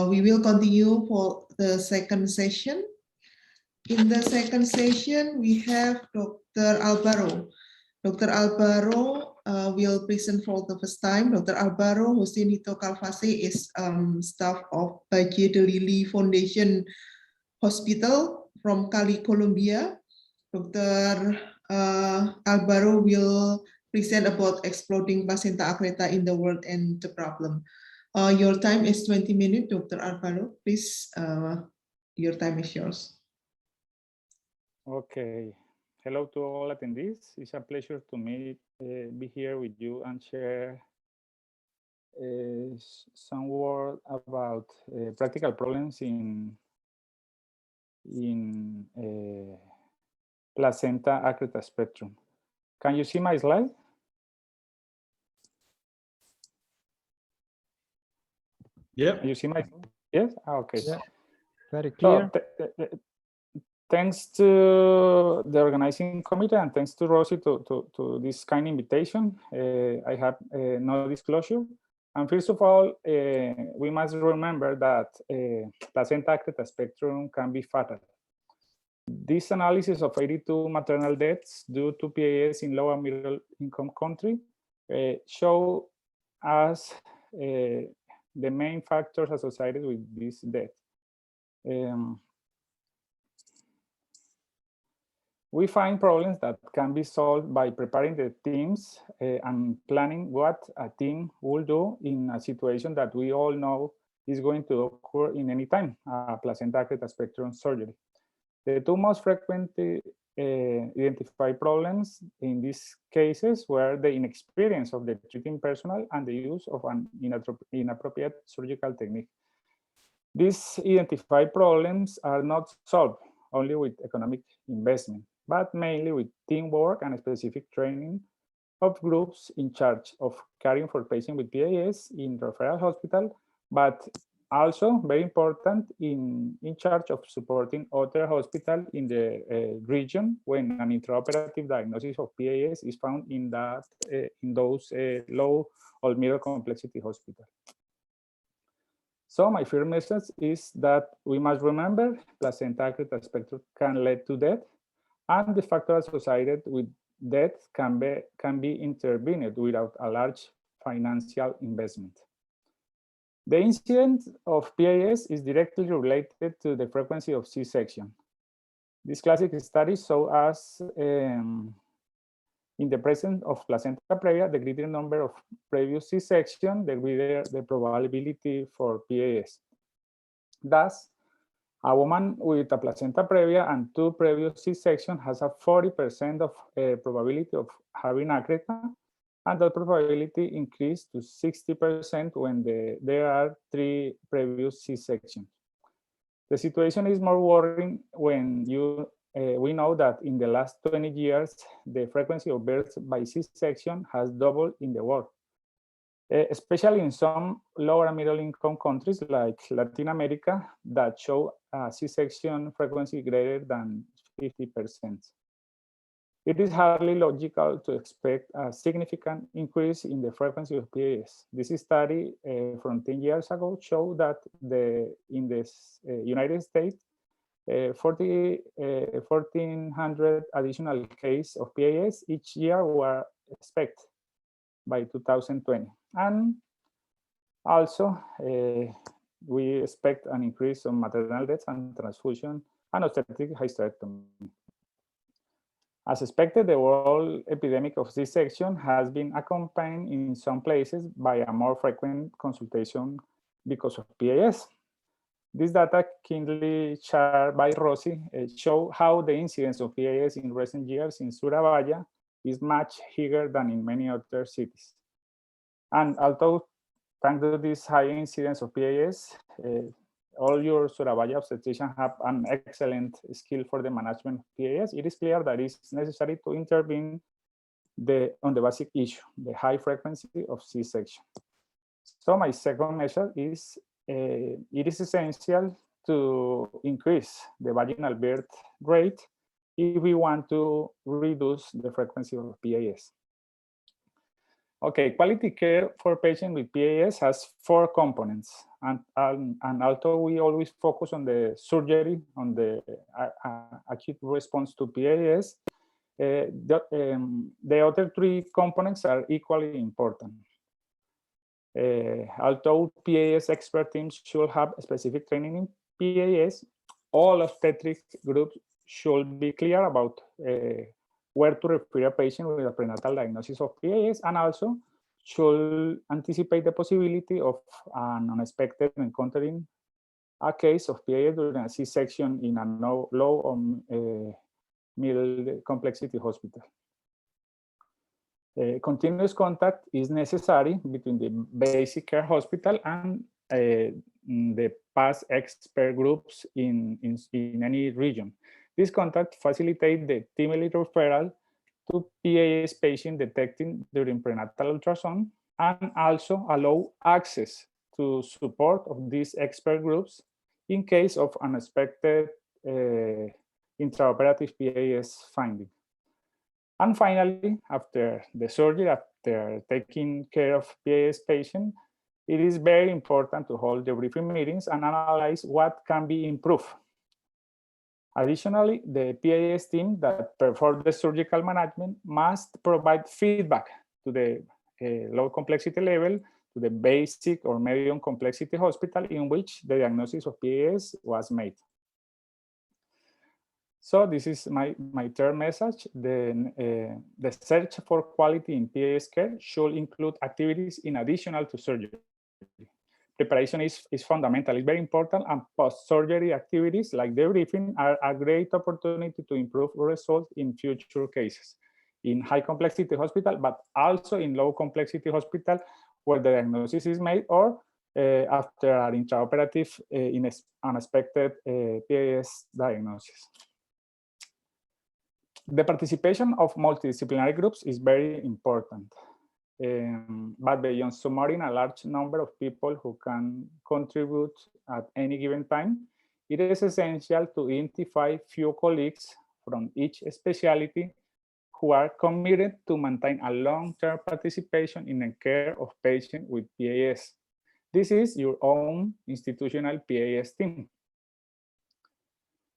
we will continue for the second session. In the second session, we have Dr. Alvaro. Dr. Alvaro will present for the first time. Dr. Alvaro Josenito Calvase is staff of Baje de Lili Foundation Hospital, from Cali, Colombia. Dr. Alvaro will present about exploding placenta accreta in the world and the problem. Your time is 20 minutes, Dr. Alvaro. Please, your time is yours. Okay. Hello to all attendees. It's a pleasure to be here with you and share some word about practical problems in placenta accreta spectrum. Can you see my slide? Yeah. You see my, yes? Okay. Yeah. Very clear. So, thanks to the organizing committee and thanks to Rosie to this kind invitation. I have no disclosure. And first of all, we must remember that placenta accreta spectrum can be fatal. This analysis of 82 maternal deaths due to PAS in low and middle income country show us the main factors associated with this death. We find problems that can be solved by preparing the teams and planning what a team will do in a situation that we all know is going to occur in any time, placenta accreta spectrum surgery. The two most frequently identified problems in these cases were the inexperience of the treating personnel and the use of an inappropriate surgical technique. These identified problems are not solved only with economic investment, but mainly with teamwork and specific training of groups in charge of caring for patients with PAS in referral hospital, but also very important in charge of supporting other hospitals in the region when an intraoperative diagnosis of PAS is found in those low or middle complexity hospitals. So my first message is that we must remember placenta accreta spectrum can lead to death, and the factors associated with death can be intervened without a large financial investment. The incidence of PAS is directly related to the frequency of C-section. This classic study shows us in the presence of placenta previa, the greater number of previous C-section, the greater the probability for PAS. Thus, a woman with a placenta previa and 2 previous C-section has a 40% of probability of having accreta, and that probability increased to 60% when there are 3 previous C-sections. The situation is more worrying when we know that in the last 20 years, the frequency of births by C-section has doubled in the world, especially in some lower and middle income countries like Latin America that show a C-section frequency greater than 50%. It is hardly logical to expect a significant increase in the frequency of PAS. This study from 10 years ago showed that in the United States, 1,400 additional cases of PAS each year were expected by 2020. And also, we expect an increase in maternal deaths and transfusion and obstetric hysterectomy. As expected, the world epidemic of C-section has been accompanied in some places by a more frequent consultation because of PAS. This data, kindly shared by Rosie, show how the incidence of PAS in recent years in Surabaya is much higher than in many other cities. And although thanks to this high incidence of PAS, all your Surabaya obstetricians have an excellent skill for the management of PAS. It is clear that it's necessary to intervene on the basic issue, the high frequency of C-section. So my second measure is it is essential to increase the vaginal birth rate if we want to reduce the frequency of PAS. Okay, quality care for patients with PAS has 4 components. And although we always focus on the surgery, on the acute response to PAS, the other 3 components are equally important. Although PAS expert teams should have specific training in PAS, all obstetric groups should be clear about where to refer a patient with a prenatal diagnosis of PAS, and also should anticipate the possibility of an unexpected encountering a case of PAS during a C-section in a low or middle complexity hospital. Continuous contact is necessary between the basic care hospital and the past expert groups in any region. This contact facilitates the timely referral to PAS patient detecting during prenatal ultrasound, and also allow access to support of these expert groups in case of unexpected intraoperative PAS finding. And finally, after the surgery, after taking care of PAS patient, it is very important to hold debriefing meetings and analyze what can be improved. Additionally, the PAS team that performs the surgical management must provide feedback to the low complexity level, to the basic or medium complexity hospital in which the diagnosis of PAS was made. So this is my third message. The search for quality in PAS care should include activities in additional to surgery. Preparation is fundamental, it's very important, and post-surgery activities like debriefing are a great opportunity to improve results in future cases in high complexity hospital, but also in low complexity hospital where the diagnosis is made, or after an intraoperative unexpected PAS diagnosis. The participation of multidisciplinary groups is very important. But beyond summarizing a large number of people who can contribute at any given time, it is essential to identify few colleagues from each specialty who are committed to maintain a long-term participation in the care of patients with PAS. This is your own institutional PAS team.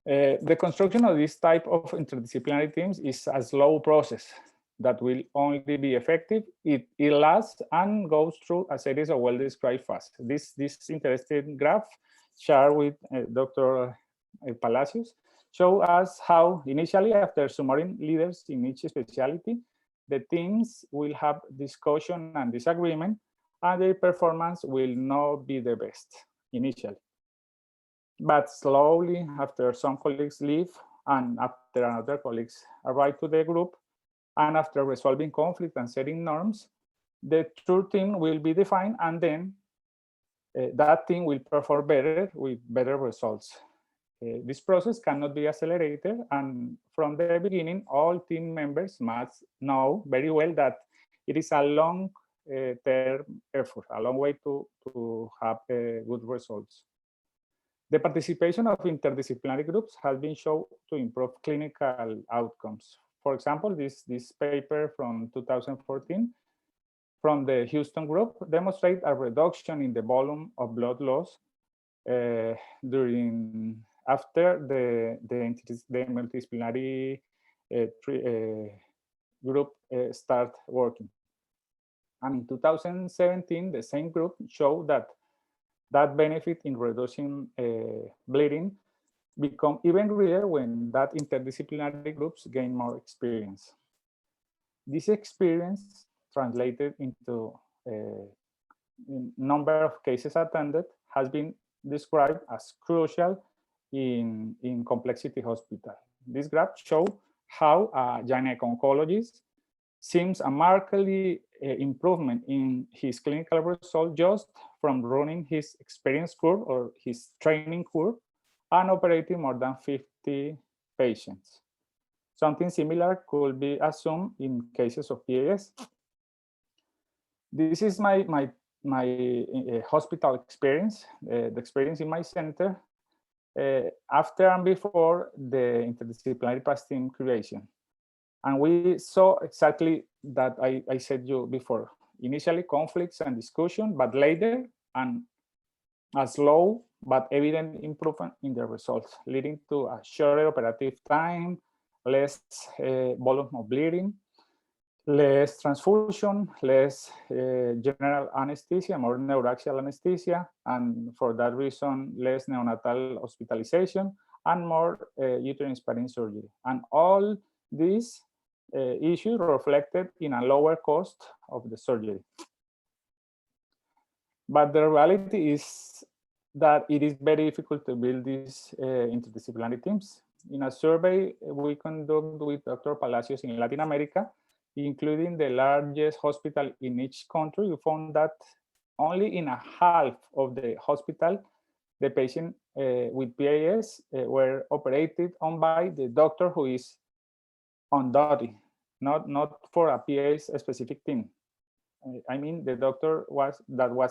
The construction of this type of interdisciplinary teams is a slow process that will only be effective if it lasts and goes through a series of well-described phases. This interesting graph shared with Dr. Palacios show us how initially, after summarizing leaders in each specialty, the teams will have discussion and disagreement, and their performance will not be the best initially. But slowly, after some colleagues leave and after other colleagues arrive to the group, and after resolving conflict and setting norms, the true team will be defined, and then that team will perform better with better results. This process cannot be accelerated, and from the beginning, all team members must know very well that it is a long-term effort, a long way to have good results. The participation of interdisciplinary groups has been shown to improve clinical outcomes. For example, this paper from 2014 from the Houston group demonstrates a reduction in the volume of blood loss after the multidisciplinary group start working. And in 2017, the same group showed that benefit in reducing bleeding become even greater when that interdisciplinary groups gain more experience. This experience translated into number of cases attended has been described as crucial in complexity hospital. This graph shows how a gynec-oncologist seems a markedly improvement in his clinical result just from running his experience curve or his training curve and operating more than 50 patients. Something similar could be assumed in cases of PAS. This is my hospital experience, the experience in my center, after and before the interdisciplinary PAS team creation. And we saw exactly that I said you before. Initially conflicts and discussion, but later and a slow but evident improvement in the results, leading to a shorter operative time, less volume of bleeding, less transfusion, less general anesthesia, more neuraxial anesthesia, and for that reason, less neonatal hospitalization, and more uterine sparing surgery. And all these issues reflected in a lower cost of the surgery. But the reality is that it is very difficult to build these interdisciplinary teams. In a survey we conducted with Dr. Palacios in Latin America, including the largest hospital in each country, we found that only in a half of the hospital, the patient with PAS were operated on by the doctor who is on duty, not for a PAS specific team. I mean, the doctor was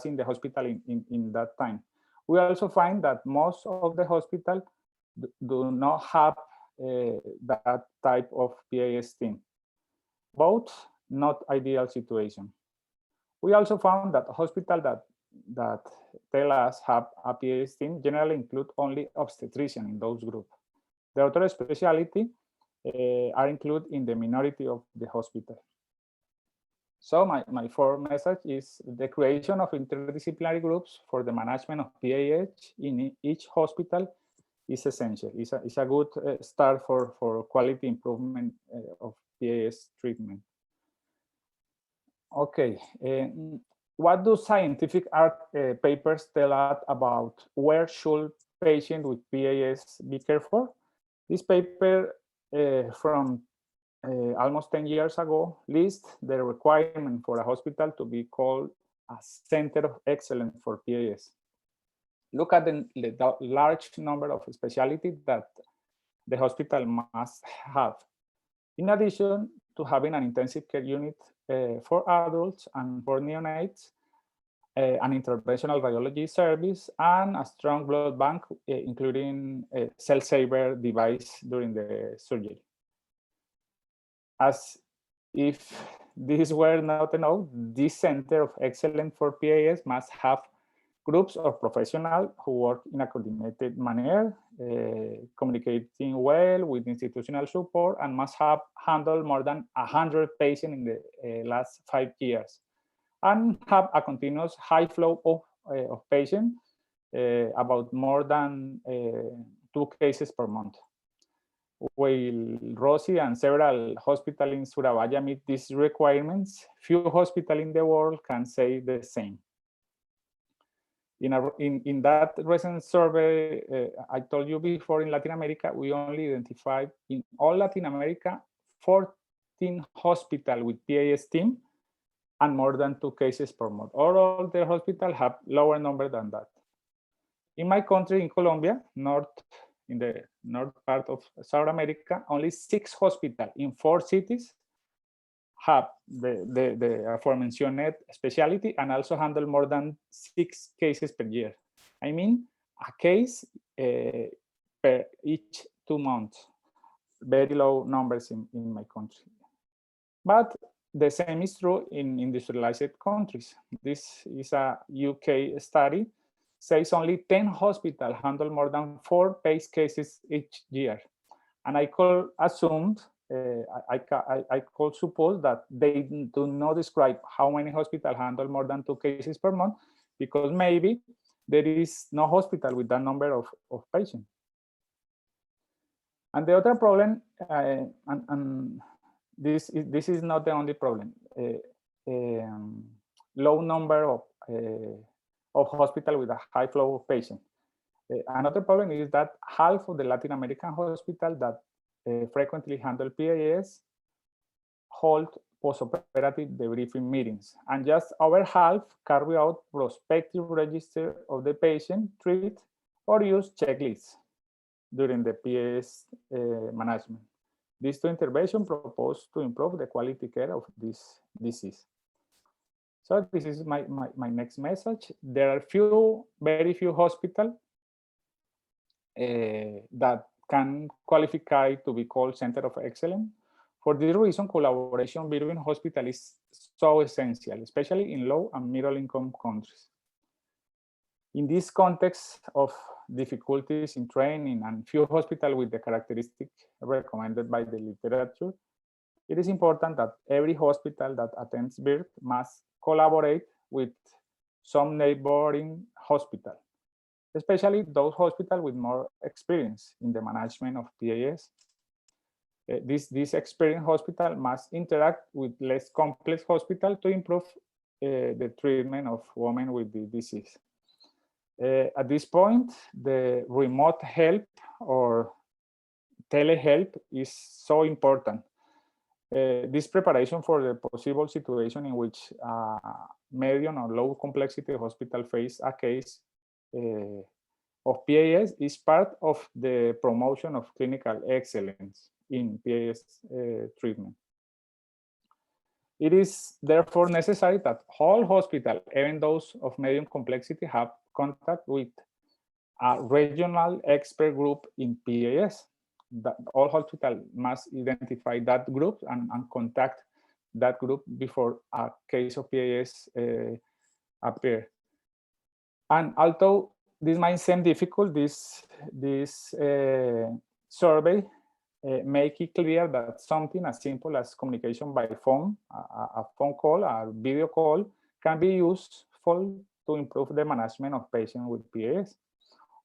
in the hospital in that time. We also find that most of the hospital do not have that type of PAS team. Both not ideal situation. We also found that hospitals that tell us have a PAS team generally include only obstetrician in those groups. The other specialty are included in the minority of the hospital. So my fourth message is the creation of interdisciplinary groups for the management of PAH in each hospital is essential. It's a good start for quality improvement of PAS treatment. Okay, what do scientific papers tell us about where should patients with PAS be cared for? This paper from almost 10 years ago lists the requirement for a hospital to be called a center of excellence for PAS. Look at the large number of specialties that the hospital must have. In addition to having an intensive care unit for adults and for neonates, an interventional radiology service, and a strong blood bank, including a cell saver device during the surgery. As if this were not enough, this center of excellence for PAS must have groups of professionals who work in a coordinated manner, communicating well with institutional support, and must have handled more than 100 patients in the last 5 years, and have a continuous high flow of patients, about more than 2 cases per month. While Rossi and several hospitals in Surabaya meet these requirements, few hospitals in the world can say the same. In that recent survey I told you before, in Latin America, we only identified in all Latin America 14 hospitals with PAS team and more than 2 cases per month. All the hospitals have lower number than that. In my country, in Colombia, in the north part of South America, only 6 hospitals in 4 cities have the aforementioned specialty and also handle more than 6 cases per year. I mean, a case per each 2 months. Very low numbers in my country. But the same is true in industrialized countries. This is a UK study, says only 10 hospitals handle more than 4 PAS cases each year. And I could assume, I could suppose that they do not describe how many hospitals handle more than 2 cases per month, because maybe there is no hospital with that number of patients. And the other problem, and this is not the only problem, low number of hospitals with a high flow of patients. Another problem is that half of the Latin American hospitals that frequently handle PAS hold postoperative debriefing meetings, and just over half carry out prospective register of the patient, treat, or use checklists during the PAS management. These 2 interventions propose to improve the quality care of this disease. So this is my next message. There are very few hospitals that can qualify to be called Center of Excellence. For this reason, collaboration between hospitals is so essential, especially in low and middle income countries. In this context of difficulties in training and few hospitals with the characteristics recommended by the literature, it is important that every hospital that attends birth must collaborate with some neighboring hospital. especially those hospitals with more experience in the management of PAS. This experienced hospital must interact with less complex hospital to improve the treatment of women with the disease. At this point, the remote help or telehelp is so important. This preparation for the possible situation in which medium or low complexity hospital face a case of PAS is part of the promotion of clinical excellence in PAS treatment. It is therefore necessary that all hospitals, even those of medium complexity, have contact with a regional expert group in PAS. That all hospitals must identify that group and contact that group before a case of PAS appear. And although this might seem difficult, this survey make it clear that something as simple as communication by phone, a phone call, a video call, can be useful to improve the management of patients with PAS.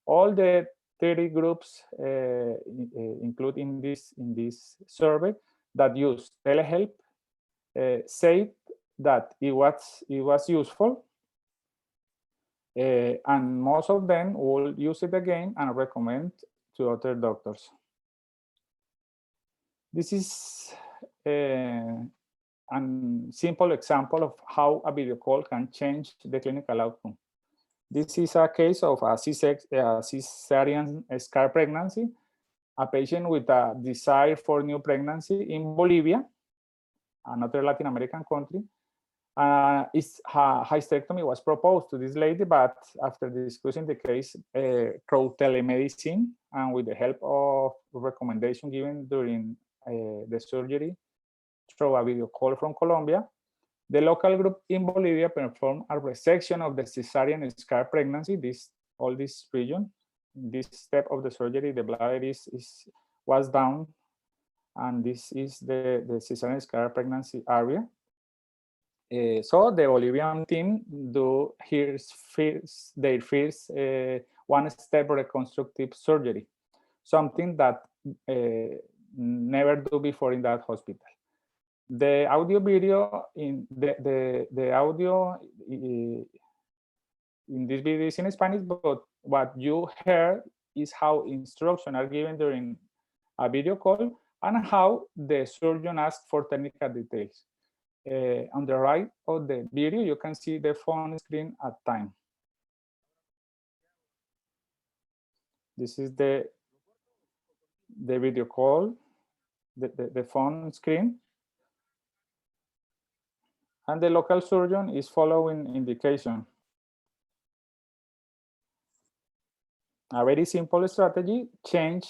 All the 30 groups included in this survey that use telehelp said that it was useful, and most of them will use it again and recommend to other doctors. This is a simple example of how a video call can change the clinical outcome. This is a case of a cesarean scar pregnancy, a patient with a desire for new pregnancy in Bolivia, another Latin American country. Hysterectomy was proposed to this lady, but after discussing the case through telemedicine and with the help of recommendation given during the surgery through a video call from Colombia, the local group in Bolivia performed a resection of the cesarean scar pregnancy. All this region, this step of the surgery, the bladder was down, and this is the cesarean scar pregnancy area. So the Bolivian team do their first one-step reconstructive surgery, something that never do before in that hospital. The audio video in the audio in this video is in Spanish, but what you hear is how instructions are given during a video call and how the surgeon asks for technical details. On the right of the video, you can see the phone screen at time. This is the video call, the phone screen. And the local surgeon is following indication. A very simple strategy, change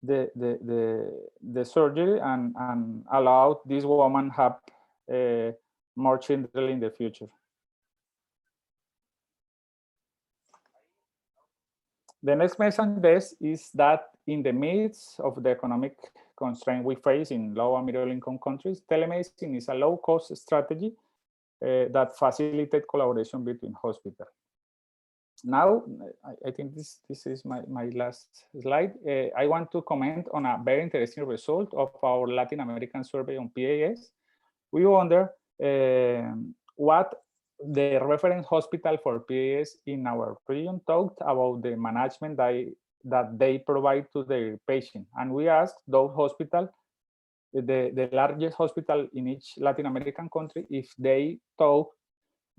the surgery and allow this woman have more children in the future. The next message is that in the midst of the economic constraint we face in low and middle income countries, telemedicine is a low-cost strategy that facilitates collaboration between hospitals. Now, I think this is my last slide. I want to comment on a very interesting result of our Latin American survey on PAS. We wonder what the reference hospital for PAS in our region talked about the management that they provide to their patient. And we asked those hospitals, the largest hospital in each Latin American country, if they thought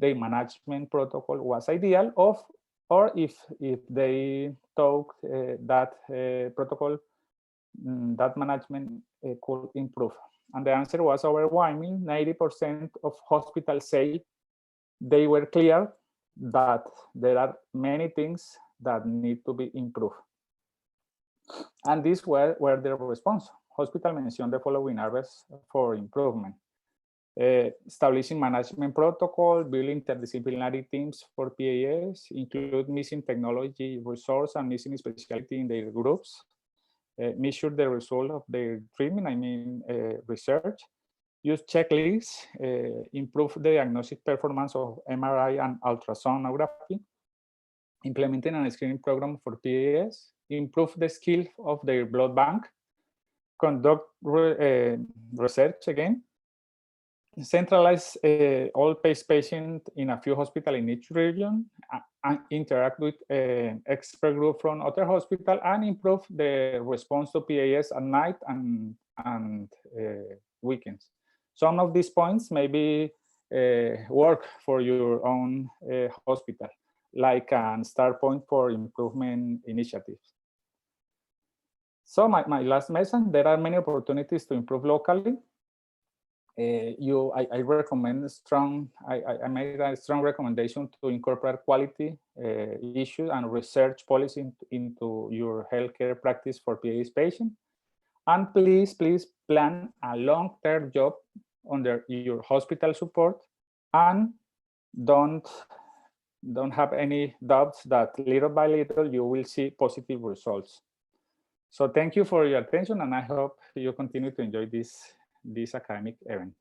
the management protocol was ideal or if they thought that protocol, that management could improve. And the answer was overwhelming. 90% of hospitals say they were clear that there are many things that need to be improved. And these were their response. Hospital mentioned the following areas for improvement. Establishing management protocol, building interdisciplinary teams for PAS, include missing technology resource and missing specialty in their groups, measure the result of their treatment, research, use checklists, improve the diagnostic performance of MRI and ultrasonography, implementing a screening program for PAS, improve the skill of their blood bank, conduct research again, centralize all patients in a few hospitals in each region, and interact with expert group from other hospitals, and improve the response to PAS at night and weekends. Some of these points maybe work for your own hospital, like a start point for improvement initiatives. So my last message, there are many opportunities to improve locally. I recommend I made a strong recommendation to incorporate quality issues and research policy into your healthcare practice for PAS patients. And please plan a long-term job under your hospital support, and don't have any doubts that little by little you will see positive results. So thank you for your attention, and I hope you continue to enjoy this academic event.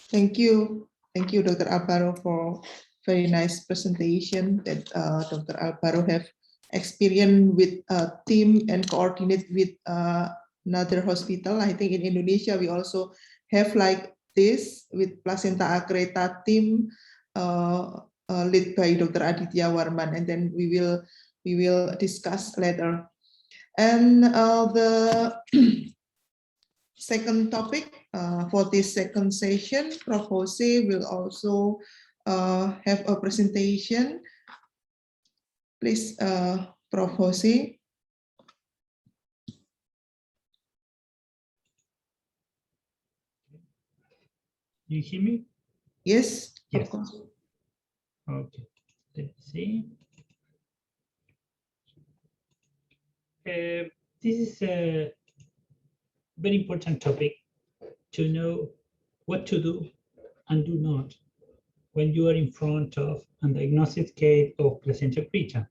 Thank you, Dr. Alvaro, for very nice presentation that Dr. Alvaro have experience with a team and coordinate with another hospital. I think in Indonesia we also have like this with placenta accreta team led by Dr. Aditya Warman, and then we will discuss later. And the second topic for this second session, Prof. Jose will also have a presentation. Please, Prof. Jose. You hear me? Yes, yes. Of course. Okay, let's see. This is a very important topic to know what to do and do not when you are in front of a diagnosis case of placenta preta.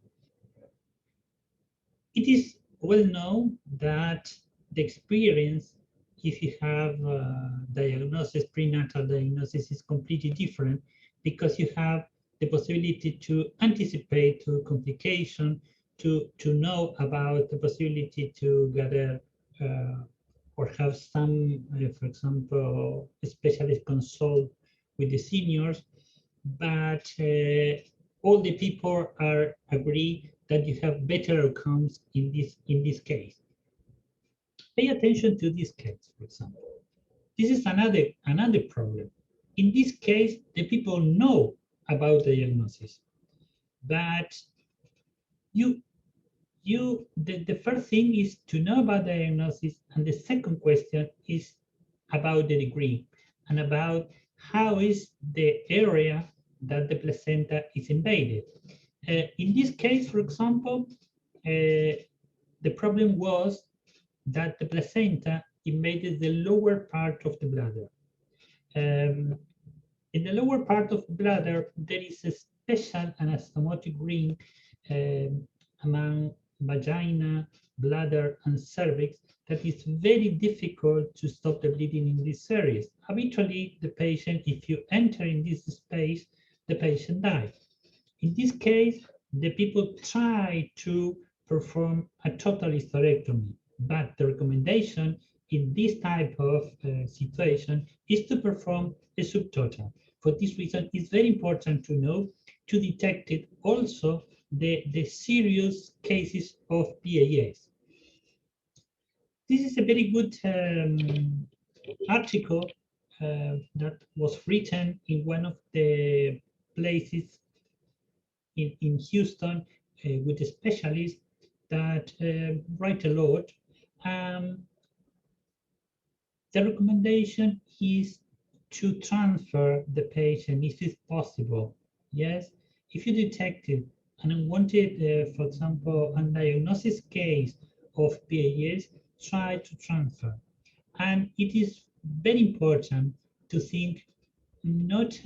It is well known that the experience, if you have diagnosis, prenatal diagnosis, is completely different, because you have the possibility to anticipate to complication, to know about the possibility to gather or have some, for example, specialist consult with the seniors, but all the people are agree that you have better outcomes in this case. Pay attention to this case, for example. This is another problem. In this case, the people know about the diagnosis, but the first thing is to know about the diagnosis, and the second question is about the degree and about how is the area that the placenta is invaded. In this case, for example, the problem was that the placenta invaded the lower part of the bladder. In the lower part of the bladder, there is a special anastomotic ring among vagina, bladder, and cervix that is very difficult to stop the bleeding in these areas. Habitually, the patient, if you enter in this space, the patient dies. In this case, the people try to perform a total hysterectomy, but the recommendation in this type of situation is to perform a subtotal. For this reason, it's very important to know to detect it also the serious cases of PAS. This is a very good article that was written in one of the places in Houston with a specialist that write a lot. The recommendation is to transfer the patient if it's possible. Yes, if you detected an unwanted, for example, undiagnosed case of PAS, try to transfer. And it is very important to think not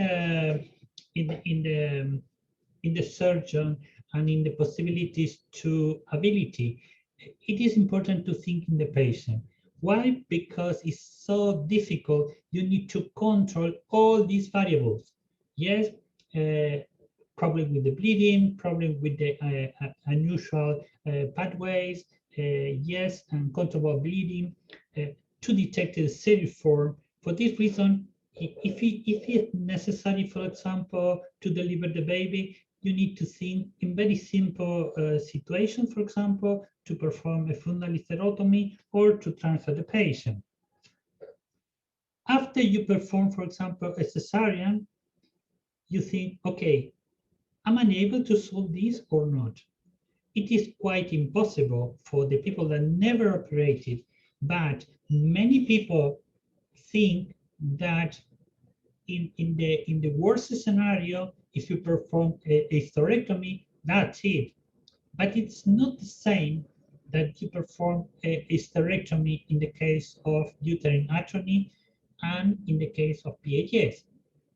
in the surgeon and in the possibilities to ability. It is important to think in the patient. Why? Because it's so difficult. You need to control all these variables. Yes, problem with the bleeding, problem with the unusual pathways, yes, uncontrollable bleeding, to detect the seriform. For this reason, if it's necessary, for example, to deliver the baby, you need to think in very simple situations, for example, to perform a fundal hysterectomy or to transfer the patient. After you perform, for example, a cesarean, you think, okay, am I able to solve this or not? It is quite impossible for the people that never operated, but many people think that in the worst scenario, if you perform a hysterectomy, that's it. But it's not the same that you perform a hysterectomy in the case of uterine atony and in the case of PHS.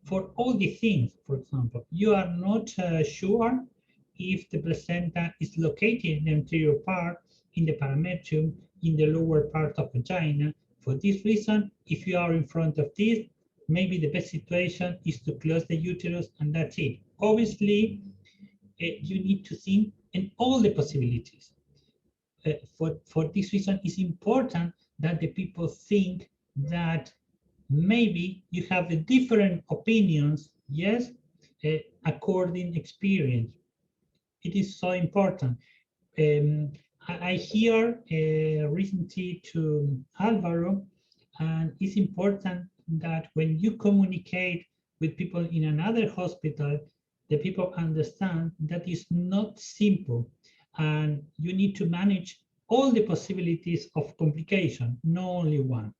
For all these things, for example, you are not sure if the placenta is located in the anterior part, in the parametrium, in the lower part of vagina. For this reason, if you are in front of this, maybe the best situation is to close the uterus and that's it. Obviously, you need to think in all the possibilities. For this reason, it's important that the people think that maybe you have a different opinions, yes, according experience. It is so important. I hear recently to Alvaro, and it's important that when you communicate with people in another hospital, the people understand that it's not simple, and you need to manage all the possibilities of complication, not only one.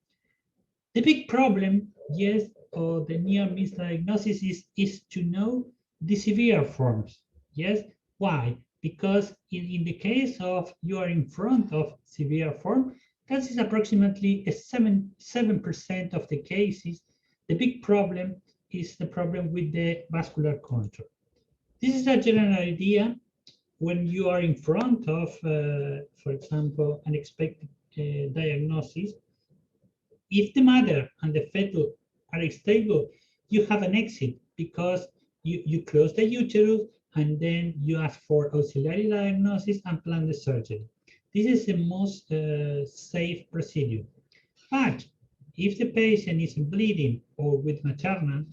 The big problem, yes, or the near misdiagnosis is to know the severe forms. Yes, why? Because in the case of you are in front of severe form, that is approximately 7% of the cases. The big problem is the problem with the vascular contour. This is a general idea when you are in front of, for example, unexpected diagnosis. If the mother and the fetus are stable, you have an exit because you close the uterus and then you ask for auxiliary diagnosis and plan the surgery. This is the most safe procedure. But if the patient is bleeding or with maternal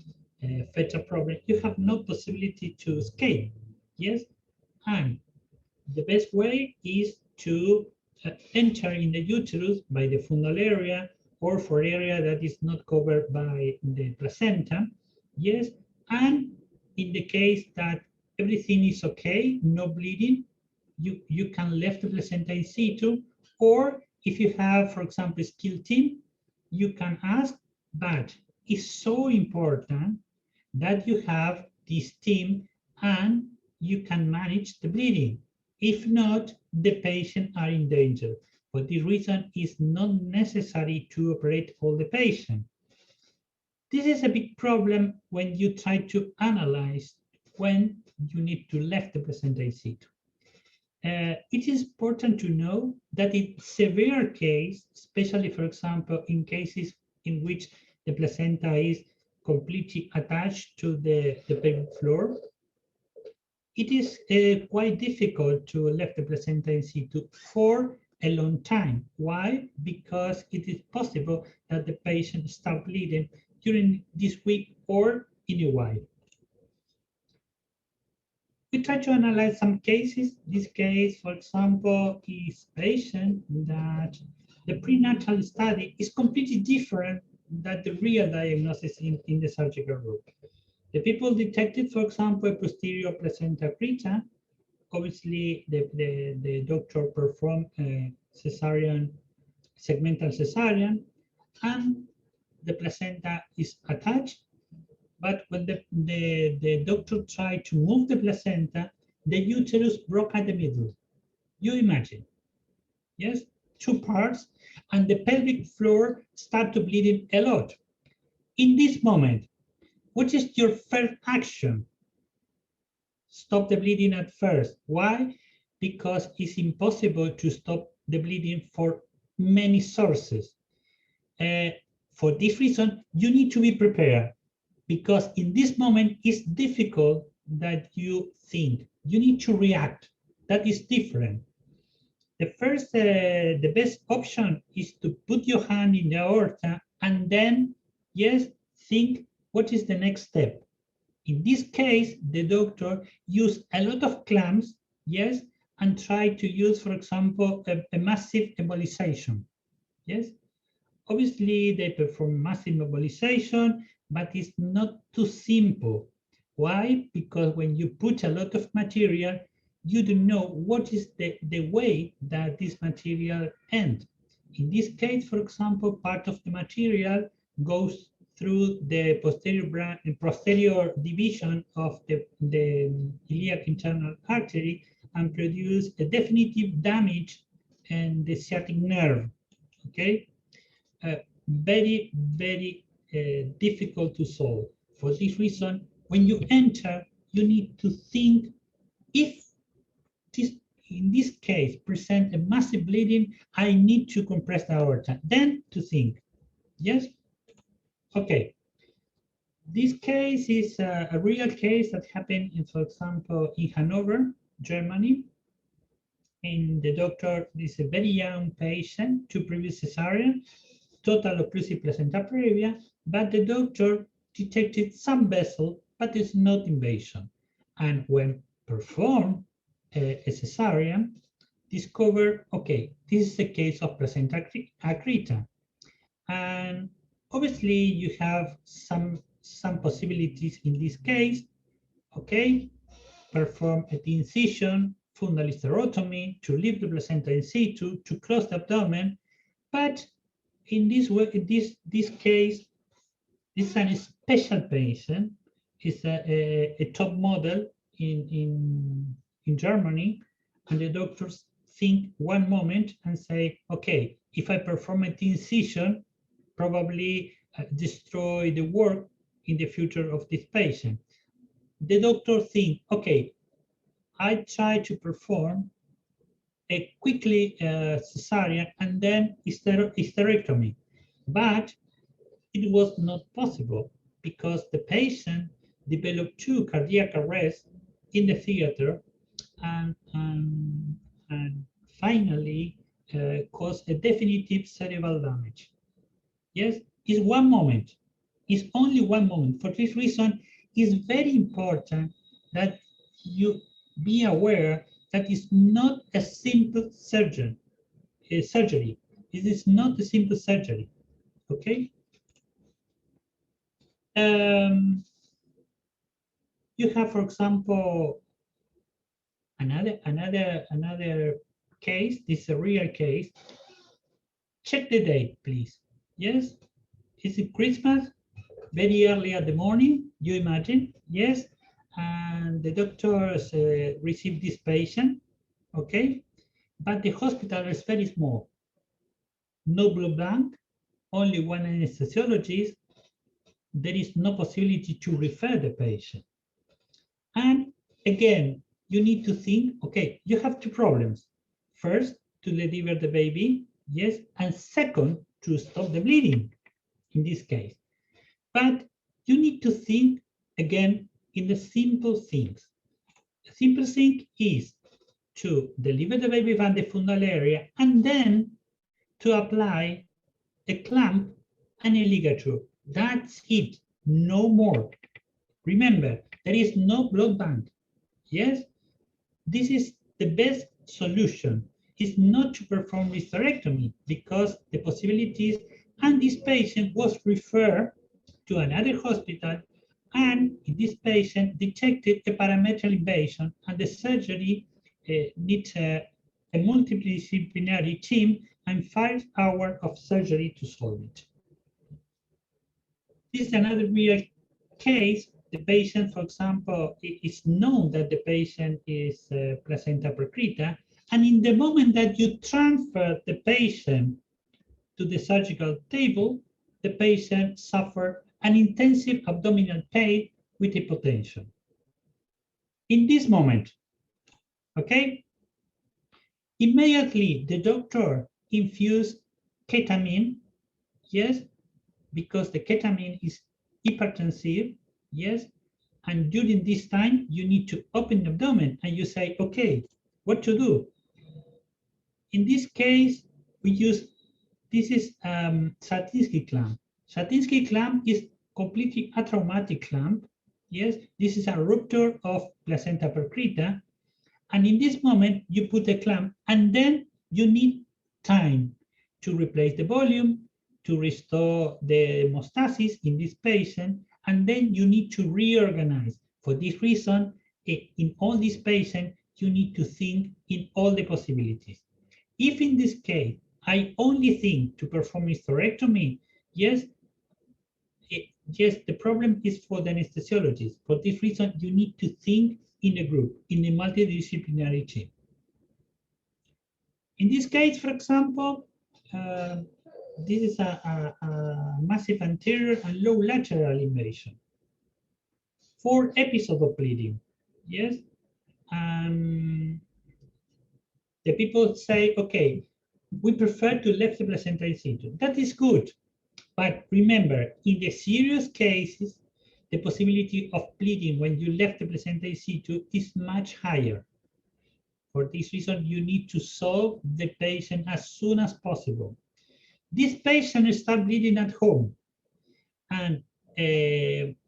fetal problem, you have no possibility to escape. Yes, and the best way is to enter in the uterus by the fundal area or for area that is not covered by the placenta. Yes, and in the case that everything is okay, no bleeding, you can leave the placenta in situ, or if you have, for example, a skilled team, you can ask, but it's so important that you have this team and you can manage the bleeding. If not, the patient are in danger. For this reason, it's not necessary to operate all the patient. This is a big problem when you try to analyze when you need to leave the placenta in situ. It is important to know that in severe case, especially, for example, in cases in which the placenta is completely attached to the pelvic floor, it is quite difficult to leave the placenta in situ for a long time. Why? Because it is possible that the patient start bleeding during this week or in a while. We try to analyze some cases. This case, for example, is a patient that the prenatal study is completely different than the real diagnosis in the surgical room. The people detected, for example, a posterior placenta preta. Obviously, the doctor performed a cesarean, segmental cesarean, and the placenta is attached. But when the doctor tried to move the placenta, the uterus broke at the middle. You imagine, yes, two parts, and the pelvic floor start to bleeding a lot. In this moment, what is your first action? Stop the bleeding at first. Why? Because it's impossible to stop the bleeding for many sources. For this reason, you need to be prepared. because in this moment it's difficult that you think. You need to react. That is different. The first, the best option is to put your hand in the aorta and then, yes, think what is the next step. In this case, the doctor used a lot of clamps, yes, and tried to use, for example, a massive embolization, yes. Obviously, they perform massive embolization, but it's not too simple. Why? Because when you put a lot of material, you don't know what is the way that this material ends. In this case, for example, part of the material goes through the posterior division of the iliac internal artery and produce a definitive damage in the sciatic nerve, okay? Very, very difficult to solve. For this reason, when you enter, you need to think if this, in this case, present a massive bleeding, I need to compress the aorta. Then to think, yes? Okay. This case is a real case that happened, in, for example, in Hanover, Germany. And the doctor is a very young patient, 2 previous cesarean, total occlusive placenta previa, but the doctor detected some vessel, but it's not invasion. And when performed a cesarean, discovered, okay, this is a case of placenta accreta. And obviously you have some possibilities in this case, okay, perform a incision, fundal hysterotomy to leave the placenta in situ, to close the abdomen, but in this way, this case, this is a special patient. It's a top model in Germany, and the doctors think one moment and say, okay, if I perform an incision, probably destroy the work in the future of this patient. The doctor think, okay, I try to perform a quickly cesarean and then hysterectomy, but it was not possible because the patient developed 2 cardiac arrests in the theater and finally caused a definitive cerebral damage. Yes, it's one moment. It's only one moment. For this reason, it's very important that you be aware that it's not a simple surgery. It is not a simple surgery. Okay. You have, for example, another case. This is a real case. Check the date, please. Yes, is it Christmas? Very early at the morning. You imagine? Yes. And the doctors receive this patient, okay? But the hospital is very small. No blood bank, only one anesthesiologist. There is no possibility to refer the patient. And again, you need to think, okay, you have 2 problems. First, to deliver the baby, yes, and second, to stop the bleeding, in this case. But you need to think, again, in the simple things. The simple thing is to deliver the baby from the fundal area and then to apply a clamp and a ligature. That's it, no more. Remember, there is no blood bank. Yes, this is the best solution. Is not to perform hysterectomy because the possibilities, and this patient was referred to another hospital, and this patient detected a parametrial invasion, and the surgery needs a multidisciplinary team and 5 hours of surgery to solve it. This is another real case. The patient, for example, it's known that the patient is placenta precreta, and in the moment that you transfer the patient to the surgical table, the patient suffered an intensive abdominal pain with hypotension. In this moment, okay, immediately the doctor infused ketamine, yes, because the ketamine is hypertensive, yes? And during this time, you need to open the abdomen and you say, okay, what to do? In this case, we use, this is Satinsky clamp. Satinsky clamp is completely atraumatic clamp. Yes, this is a rupture of placenta percreta. And in this moment, you put the clamp and then you need time to replace the volume, to restore the hemostasis in this patient, and then you need to reorganize. For this reason, in all these patients, you need to think in all the possibilities. If in this case, I only think to perform hysterectomy, yes, yes, the problem is for the anesthesiologist. For this reason, you need to think in a group, in a multidisciplinary team. In this case, for example, this is a massive anterior and low lateral invasion. 4 episodes of bleeding, yes? The people say, okay, we prefer to leave the placenta in situ. That is good. But remember, in the serious cases, the possibility of bleeding when you left the placenta in situ is much higher. For this reason, you need to solve the patient as soon as possible. This patient started bleeding at home, and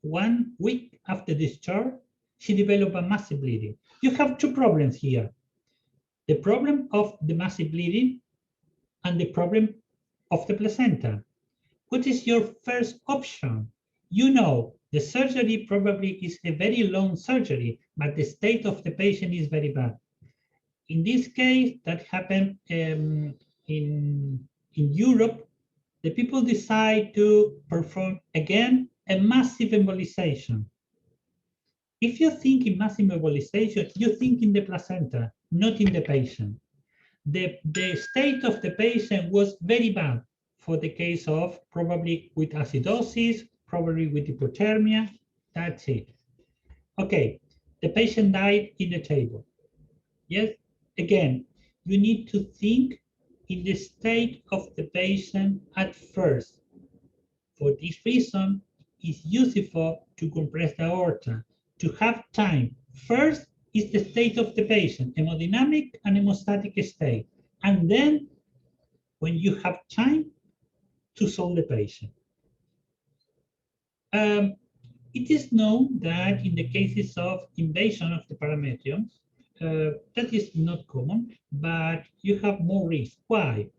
1 week after discharge, she developed a massive bleeding. You have 2 problems here. The problem of the massive bleeding and the problem of the placenta. What is your first option? You know, the surgery probably is a very long surgery, but the state of the patient is very bad. In this case, that happened in Europe. The people decide to perform again a massive embolization. If you think in massive embolization, you think in the placenta, not in the patient. The state of the patient was very bad for the case of probably with acidosis, probably with hypothermia. That's it. Okay, the patient died in the table. Yes, again, you need to think in the state of the patient at first. For this reason, it's useful to compress the aorta, to have time. First is the state of the patient, hemodynamic and hemostatic state. And then, when you have time, to solve the patient. It is known that in the cases of invasion of the parametrium, that is not common, but you have more risk. Why?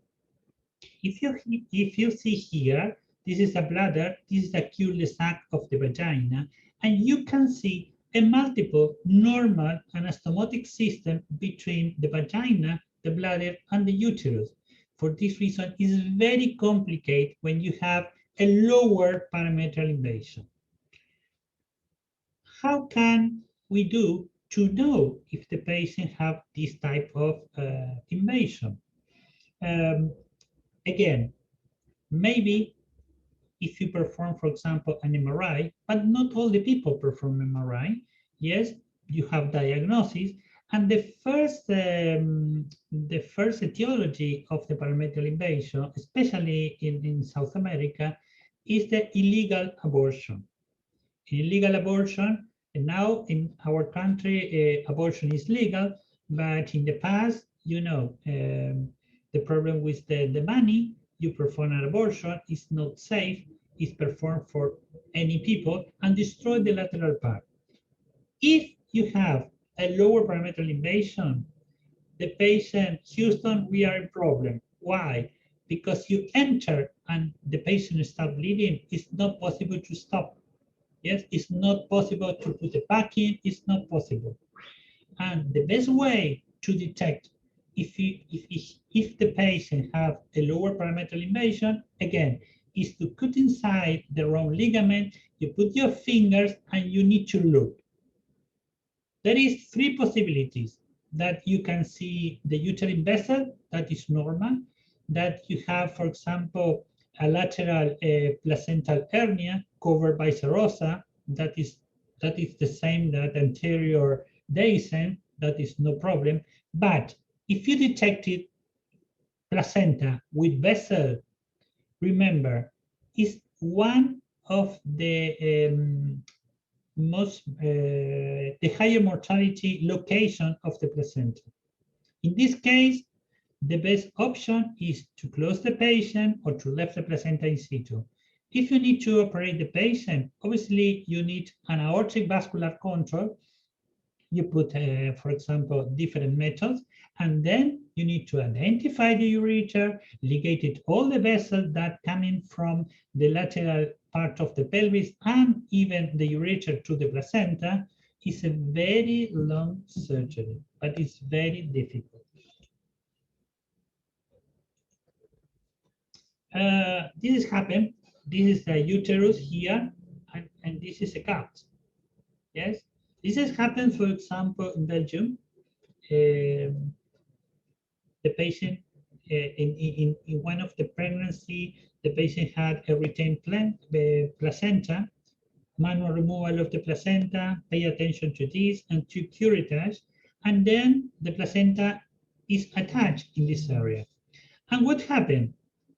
If you see here, this is a bladder, this is a cul-de-sac of the vagina, and you can see a multiple normal anastomotic system between the vagina, the bladder, and the uterus. For this reason, it's very complicated when you have a lower parametrial invasion. How can we do to know if the patient have this type of invasion? Again, maybe if you perform, for example, an MRI, but not all the people perform MRI, yes, you have diagnosis, and the first etiology of the parametrial invasion, especially in South America, is the illegal abortion. Illegal abortion, and now in our country, abortion is legal, but in the past, you know, the problem with the money, you perform an abortion, is not safe, is performed for any people, and destroy the lateral part. If you have a lower parametrial invasion, the patient, Houston, we are in problem. Why? Because you enter and the patient starts bleeding, it's not possible to stop. Yes, it's not possible to put a back in, it's not possible. And the best way to detect if the patient have a lower parametrial invasion, again, is to cut inside the wrong ligament, you put your fingers and you need to look. There is 3 possibilities: that you can see the uterine vessel, that is normal, that you have, for example, a lateral placental hernia covered by serosa, that is the same that anterior descent, that is no problem. But if you detected placenta with vessel, remember, is one of the the higher mortality location of the placenta. In this case, the best option is to close the patient or to leave the placenta in situ. If you need to operate the patient, obviously you need an aortic vascular control. You put, for example, different methods, and then you need to identify the ureter, ligate all the vessels that come in from the lateral part of the pelvis and even the ureter to the placenta. It's a very long surgery, but it's very difficult. This has happened. This is the uterus here, and this is a gut. Yes, this has happened, for example, in Belgium. The patient, in one of the pregnancy, the patient had a retained placenta, manual removal of the placenta, pay attention to this, and to curettage, and then the placenta is attached in this area. And what happened?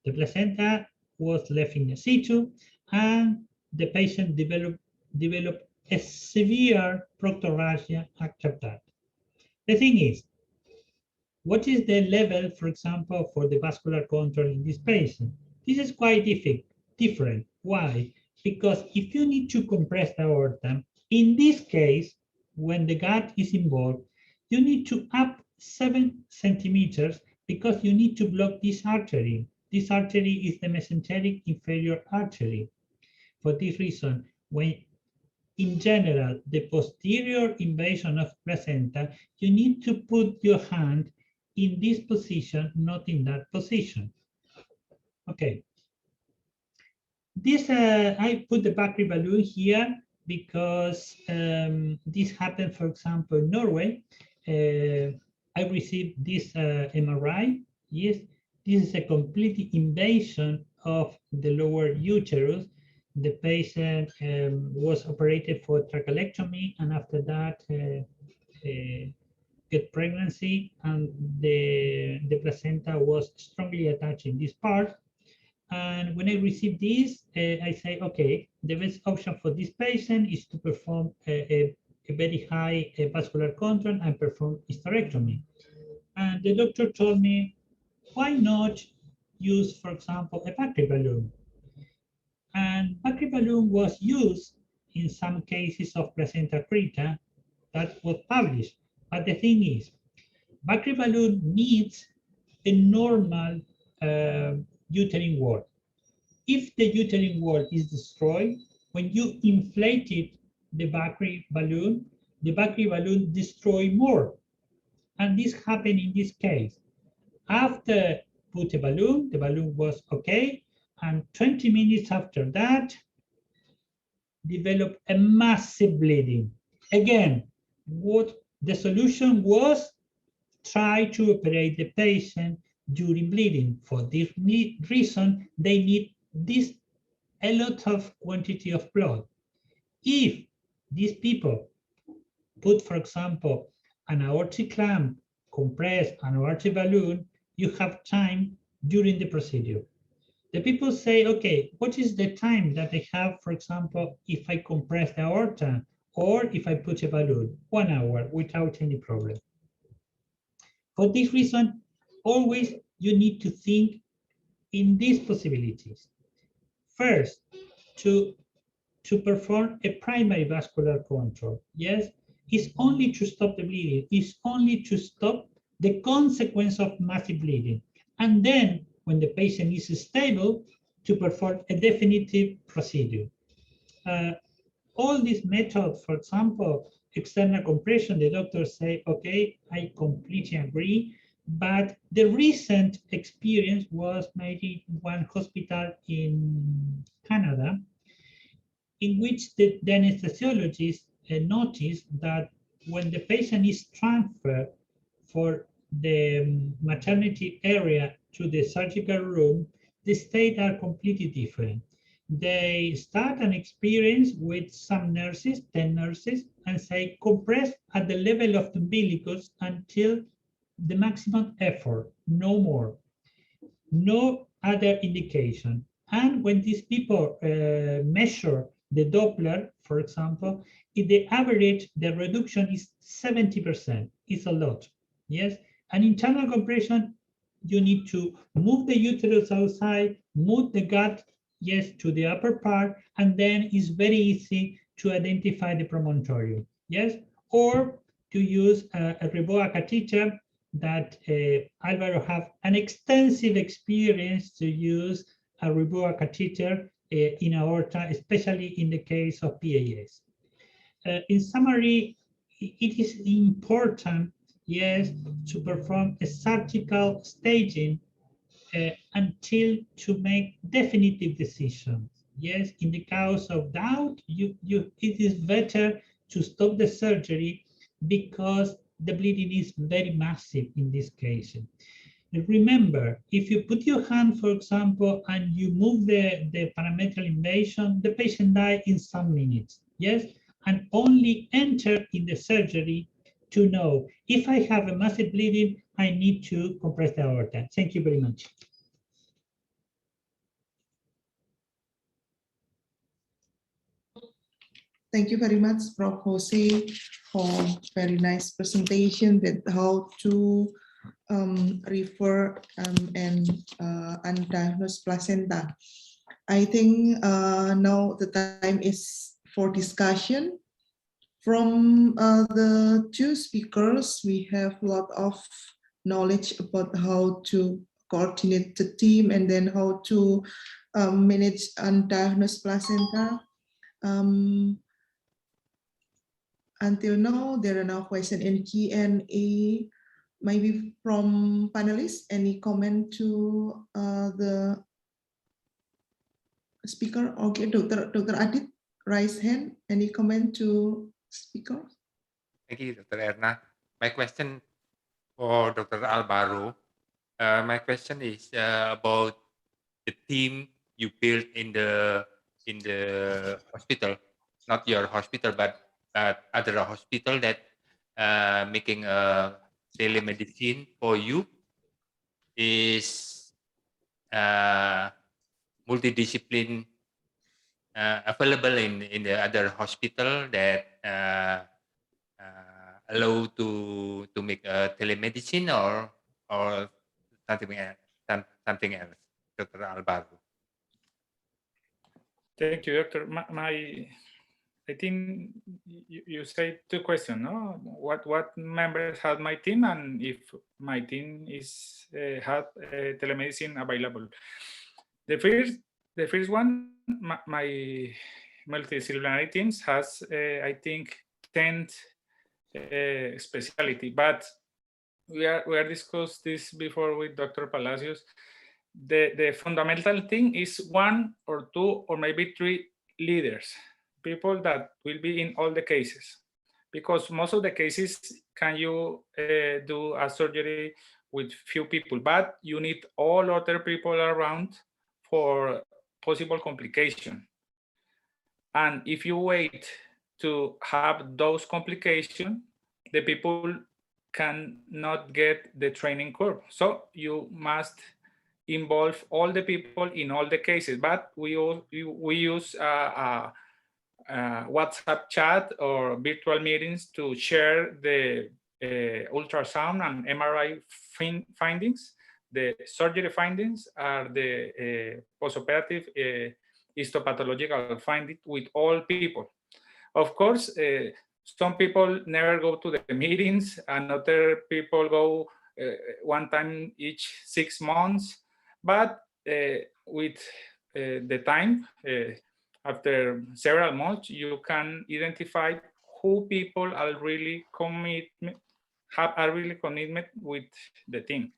The placenta was left in situ, and the patient developed a severe proctorrhagia after that. The thing is, what is the level, for example, for the vascular control in this patient? This is quite different. Why? Because if you need to compress the aorta, in this case, when the gut is involved, you need to up 7 centimeters because you need to block this artery. This artery is the mesenteric inferior artery. For this reason, when in general, the posterior invasion of placenta, you need to put your hand in this position, not in that position. Okay. This, I put the Bakri balloon here because this happened, for example, in Norway. I received this MRI. Yes, this is a complete invasion of the lower uterus. The patient was operated for trachelectomy, and after that, get pregnancy, and the placenta was strongly attached in this part. And when I received this, I say, okay, the best option for this patient is to perform a very high vascular control and perform hysterectomy. And the doctor told me, why not use, for example, a Bakri balloon? And Bakri balloon was used in some cases of placenta preta that was published. But the thing is, Bakri balloon needs a normal uterine wall. If the uterine wall is destroyed, when you inflated the Bakri balloon destroys more. And this happened in this case. After put a balloon, the balloon was okay, and 20 minutes after that, developed a massive bleeding. Again, what the solution was, try to operate the patient during bleeding. For this reason, they need a lot of quantity of blood. If these people put, for example, an aortic clamp, compress an aortic balloon, you have time during the procedure. The people say, okay, what is the time that I have, for example, if I compress the aorta or if I put a balloon? 1 hour without any problem. For this reason, always you need to think in these possibilities. First, to perform a primary vascular control. Yes, it's only to stop the bleeding. It's only to stop the consequence of massive bleeding. And then, when the patient is stable, to perform a definitive procedure. All these methods, for example, external compression, the doctors say, okay, I completely agree, but the recent experience was maybe one hospital in Canada, in which the anesthesiologist noticed that when the patient is transferred for the maternity area to the surgical room, the states are completely different. They start an experience with some nurses, 10 nurses, and say compress at the level of the umbilicus until the maximum effort, no more, no other indication. And when these people measure the Doppler, for example, if the average, the reduction is 70%. It's a lot, yes? And internal compression, you need to move the uterus outside, move the gut, yes, to the upper part, and then it's very easy to identify the promontorium, yes? Or to use a Reboa catheter that Alvaro have an extensive experience to use a Reboa catheter in aorta, especially in the case of PAS. In summary, it is important, yes, to perform a surgical staging until to make definitive decisions. Yes, in the case of doubt, it is better to stop the surgery because the bleeding is very massive in this case. Remember, if you put your hand, for example, and you move the parametrial invasion, the patient dies in some minutes, yes? And only enter in the surgery to know if I have a massive bleeding, I need to compress the aorta. Thank you very much. Thank you very much, Prof. Jose, for very nice presentation that how to refer and undiagnosed placenta. I think now the time is for discussion. From the two speakers, we have a lot of knowledge about how to coordinate the team and then how to manage undiagnosed placenta. Until now, there are no questions in Q&A. Maybe from panelists, any comment to the speaker? Okay, Dr. Adit, raise hand. Any comment to speaker? Thank you, Dr. Erna. My question for Dr. Alvaro. My question is about the team you built in the hospital, not your hospital, but other hospital that making a telemedicine for you is multidiscipline available in the other hospital that allow to make a telemedicine or something else, Dr. Alvaro. Thank you, Doctor. I think you say two questions, no? What members have my team and if my team is have telemedicine available. The first one, my multidisciplinary teams has I think 10 specialty, but we are discussed this before with Dr. Palacios. The fundamental thing is 1 or 2 or maybe 3 leaders, people that will be in all the cases, because most of the cases can you do a surgery with few people, but you need all other people around for possible complication. And if you wait to have those complications, the people cannot get the training curve. So you must involve all the people in all the cases, but we use WhatsApp chat or virtual meetings to share the ultrasound and MRI findings. The surgery findings are the postoperative histopathological findings with all people. Of course, some people never go to the meetings and other people go one time each 6 months. But with the time, after several months, you can identify who people are really committed with the team.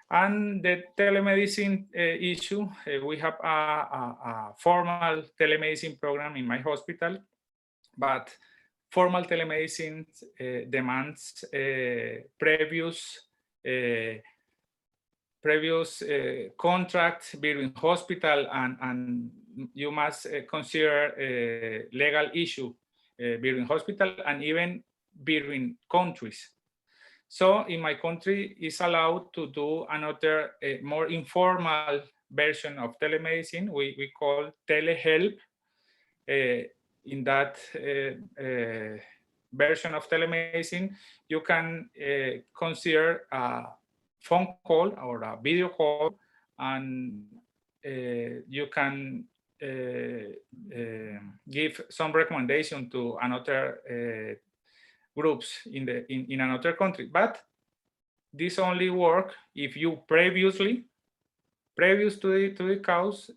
And the telemedicine issue, we have a formal telemedicine program in my hospital, but formal telemedicine demands previous contract between hospital and you must consider legal issue between hospital and even between countries. So in my country, it's allowed to do another more informal version of telemedicine we call telehealth. in that version of telemedicine, you can consider a phone call or a video call, and you can give some recommendation to another groups in another country. But this only work if you previous to the cause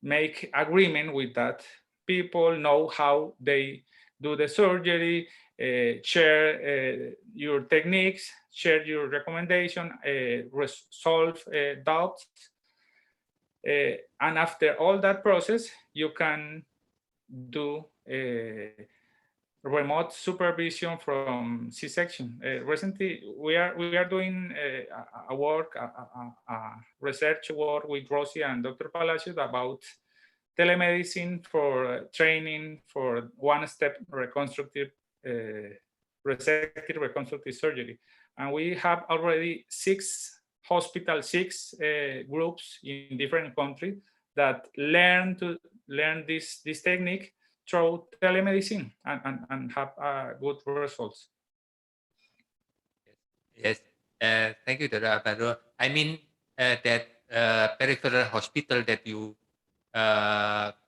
make agreement with that people, know how they do the surgery, share your techniques, share your recommendation, resolve doubts. And after all that process, you can do remote supervision from C-section. Recently, we are doing a work, a research work with Rosie and Dr. Palacios about telemedicine for training for one-step reconstructive, resective reconstructive surgery. And we have already 6 groups in different countries that learn this technique through telemedicine and have good results. Yes, thank you, Dr. Alvaro. I mean that peripheral hospital that you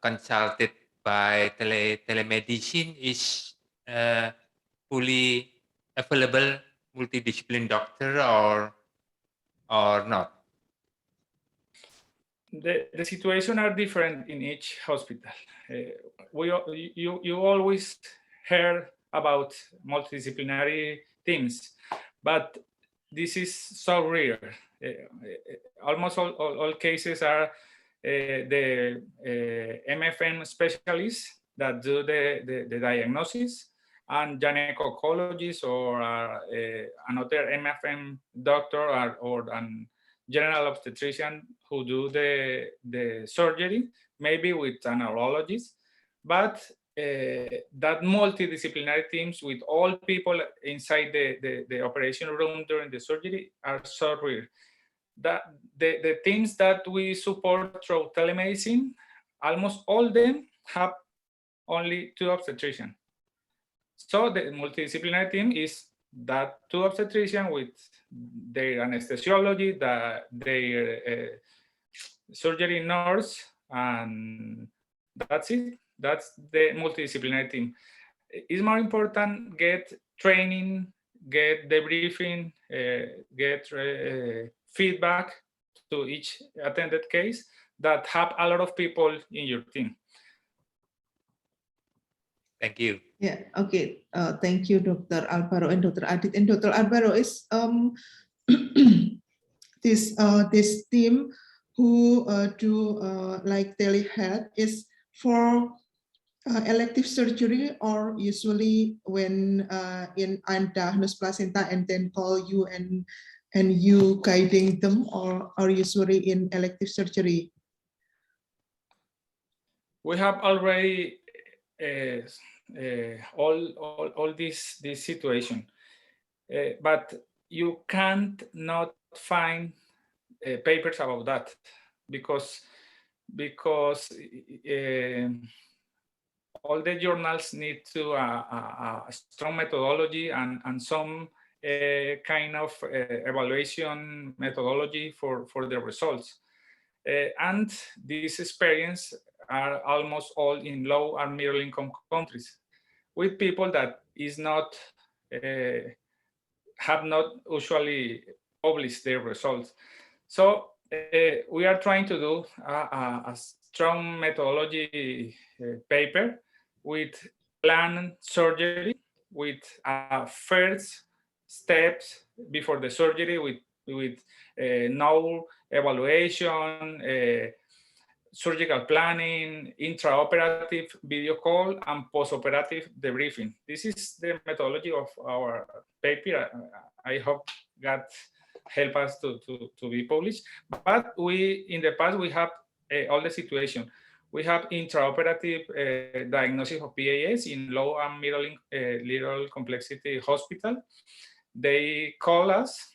consulted by telemedicine is fully available multidiscipline doctor or not? The situation are different in each hospital. You always hear about multidisciplinary teams, but this is so rare. Almost all cases are the MFM specialists that do the diagnosis, and gynecologists or another MFM doctor or an general obstetrician who do the surgery, maybe with an urologist, but that multidisciplinary teams with all people inside the operation room during the surgery are so rare. That the teams that we support through telemedicine, almost all of them have only 2 obstetricians. So the multidisciplinary team is that 2 obstetricians with their anesthesiology, their surgery nurse, and that's it. That's the multidisciplinary team. It's more important get training, get debriefing, get feedback to each attended case that have a lot of people in your team. Thank you. Yeah, okay. Thank you, Dr. Alvaro and Dr. Adit. And Dr. Alvaro is this team who do like telehealth is for elective surgery, or usually when in undiagnosed placenta and then call you and you guiding them, or usually in elective surgery? We have already all this situation, but you can't not find papers about that because all the journals need to a strong methodology and some kind of evaluation methodology for the results. And this experience are almost all in low and middle income countries with people that is not have not usually published their results. So we are trying to do a strong methodology paper with planned surgery, with first steps before the surgery, with no evaluation, surgical planning, intraoperative video call, and postoperative debriefing. This is the methodology of our paper. I hope God help us to be published. But we, in the past, we have all the situation. We have intraoperative diagnosis of PAS in low and middle complexity hospital. They call us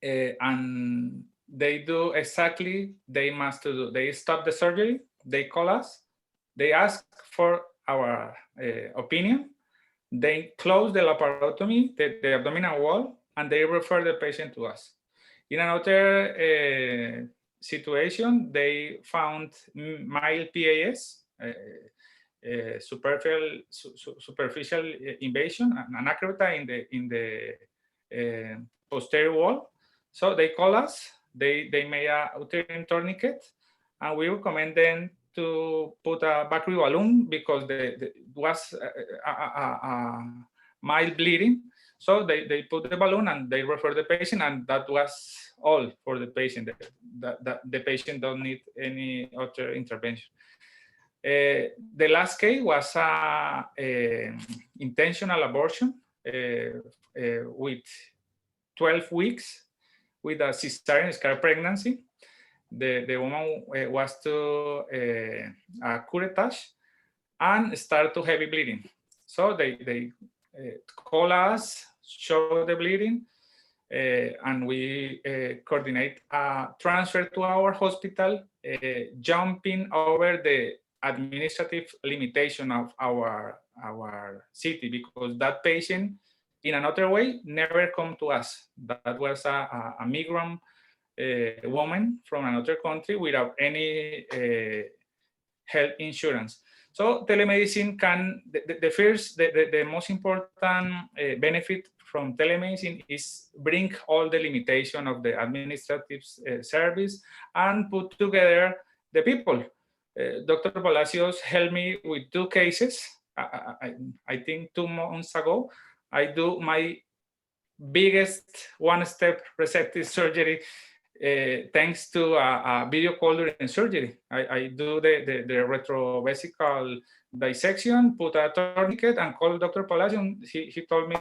and they do exactly they must do. They stop the surgery, they call us, They ask for our opinion. They close the laparotomy, the abdominal wall, and they refer the patient to us. In another situation, they found mild PAS, superficial invasion, an acreta in the posterior wall. So they call us. They made a uterine tourniquet, and we recommend them to put a Vaginal balloon because there was a mild bleeding. So they put the balloon and they refer the patient, and that was all for the patient. The patient don't need any other intervention. The last case was intentional abortion with 12 weeks with a cesarean scar pregnancy. The woman was to a curettage and start to heavy bleeding. So they call us, show the bleeding, and we coordinate a transfer to our hospital, jumping over the administrative limitation of our city, because that patient in another way never come to us. That was a migrant woman from another country without any health insurance. So telemedicine can, the most important benefit from telemedicine is bring all the limitation of the administrative service and put together the people. Dr. Palacios helped me with 2 cases. I think 2 months ago, I do my biggest one-step resective surgery thanks to a video call during surgery. I do the retrovesical dissection, put a tourniquet, and call Dr. Palacios. He told me,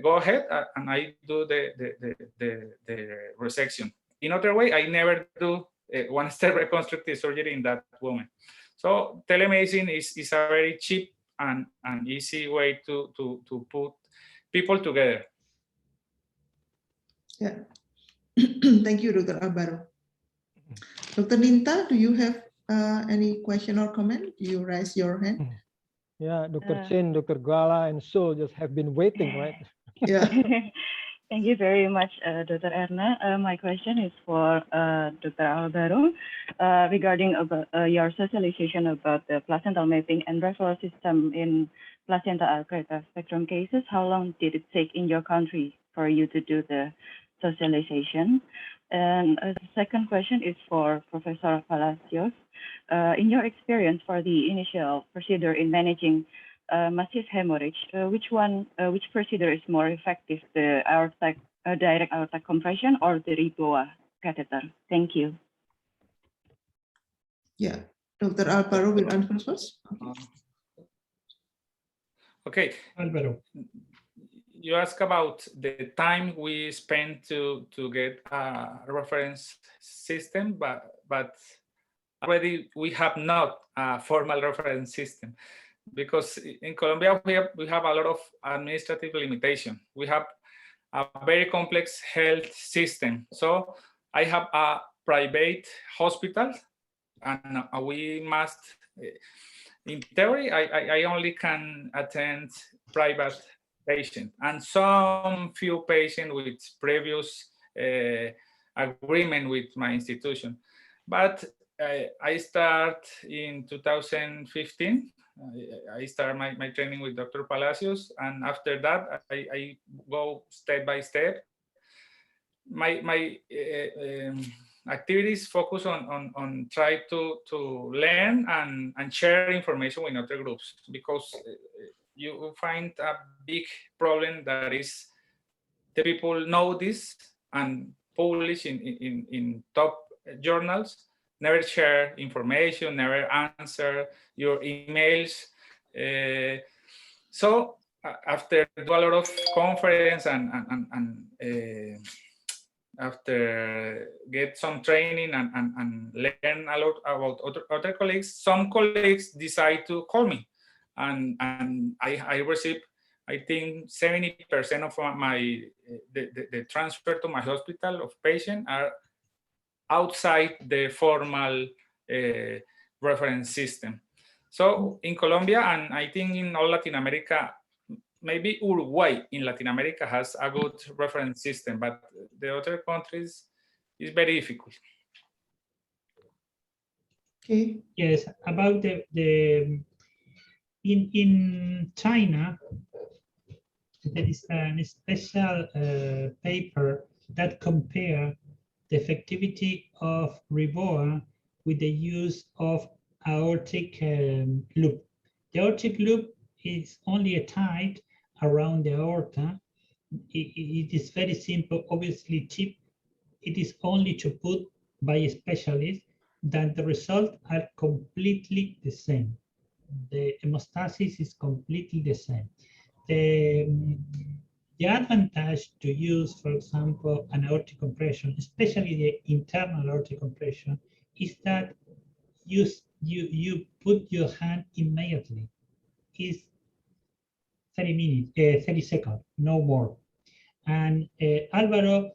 go ahead, and I do the resection. In other way, I never do one-step reconstructive surgery in that woman. So telemedicine is a very cheap and easy way to put people together. Yeah. Thank you, Dr. Alvaro. Dr. Ninta, do you have any question or comment? You raise your hand. Yeah, Dr. Chen, Dr. Gala, and Sol just have been waiting, right? Yeah. Thank you very much, Dr. Erna. My question is for Dr. Alvaro regarding about, your socialization about the placental mapping and referral system in placenta arcata spectrum cases. How long did it take in your country for you to do the socialization? And the second question is for Professor Palacios. In your experience for the initial procedure in managing massive hemorrhage, which procedure is more effective, the aortic, direct aortic compression or the RIBOA catheter? Thank you. Yeah, Dr. Alvaro will answer first. Okay. Alvaro. You ask about the time we spend to get a reference system, but already we have not a formal reference system, because in Colombia we have a lot of administrative limitation. We have a very complex health system. So I have a private hospital, and we must, in theory, I only can attend private patient and some few patients with previous agreement with my institution. But I start in 2015. I start my training with Dr. Palacios, and after that I go step by step. My activities focus on try to learn and share information with other groups, because you find a big problem that is the people know this and publish in top journals, never share information, never answer your emails. So after do a lot of conference and after get some training and learn a lot about other colleagues, some colleagues decide to call me. And I receive, I think 70% of my the transfer to my hospital of patients are outside the formal reference system. So in Colombia, and I think in all Latin America, maybe Uruguay in Latin America has a good reference system, but the other countries is very difficult. Okay. Yes, about in China, there is a special paper that compare the effectivity of Riboa with the use of aortic loop. The aortic loop is only a tight around the aorta. It is very simple, obviously cheap. It is only to put by a specialist, that the results are completely the same. The hemostasis is completely the same. The advantage to use, for example, an aortic compression, especially the internal aortic compression, is that you put your hand immediately. It's 30 seconds, no more. And Alvaro,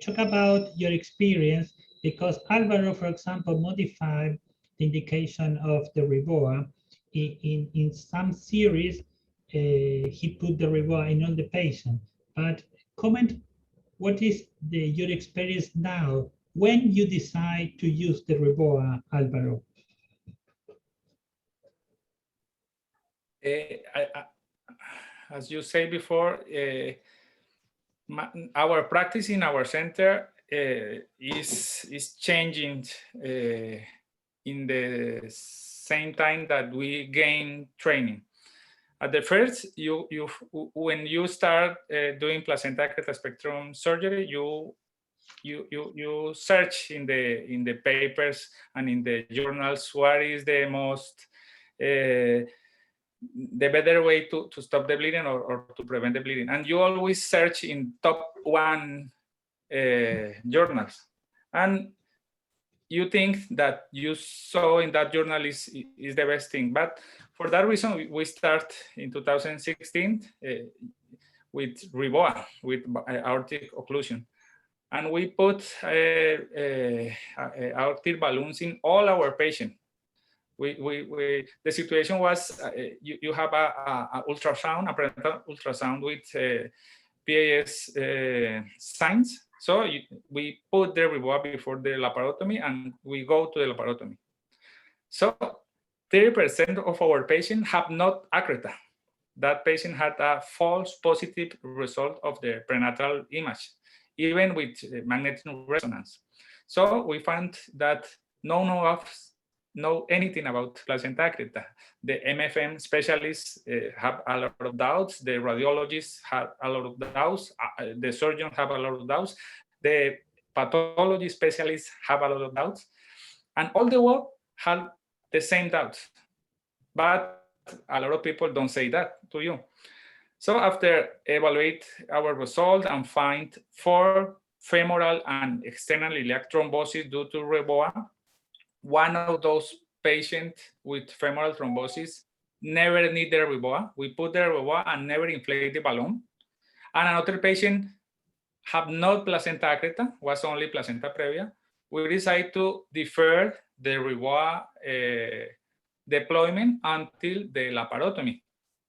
talk about your experience, because Alvaro, for example, modified the indication of the Riboa. In some series, he put the Riboa in all the patient. But comment, what is your experience now when you decide to use the Riboa, Alvaro? As you say before, our practice in our center is changing in the same time that we gain training. At the first, when you start doing placenta accreta spectrum surgery, you search in the papers and in the journals what is the most the better way to stop the bleeding or to prevent the bleeding. And you always search in top 1 journals. And you think that you saw in that journal is the best thing. But for that reason, we start in 2016 with Riboa, with aortic occlusion. And we put aortic balloons in all our patients. The situation was you have a ultrasound, a prenatal ultrasound with PAS signs. So we put the Riboa before the laparotomy and we go to the laparotomy. So 30% of our patients have not accreta. That patient had a false positive result of the prenatal image, even with magnetic resonance. So we found that no one of us know anything about placenta accreta. The MFM specialists have a lot of doubts. The radiologists have a lot of doubts. The surgeons have a lot of doubts. The pathology specialists have a lot of doubts. And all the world have the same doubts. But a lot of people don't say that to you. So after evaluate our result and find 4 femoral and external iliac thrombosis due to Riboa, one of those patients with femoral thrombosis never need the Riboa. We put the Riboa and never inflate the balloon. And another patient have not placenta accreta, was only placenta previa. We decided to defer the Riboa deployment until the laparotomy.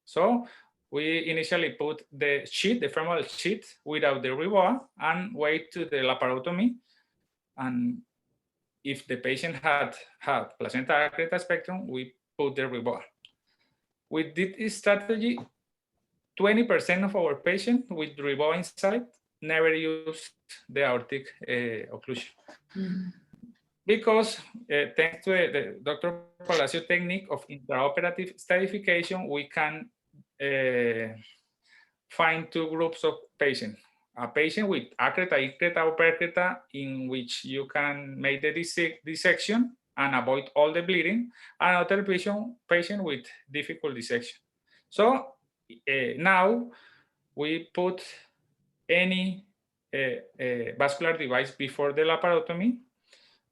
So we initially put the sheet, the femoral sheet, without the Riboa and wait to the laparotomy. And if the patient had placenta accreta spectrum, we put the Riboa. With this strategy, 20% of our patients with Riboa inside never use the aortic occlusion. Because thanks to the Dr. Palacio technique of intraoperative stratification, we can find 2 groups of patients. A patient with accreta, icreta, or percreta, in which you can make the dissection and avoid all the bleeding, and another patient with difficult dissection. So now we put any vascular device before the laparotomy.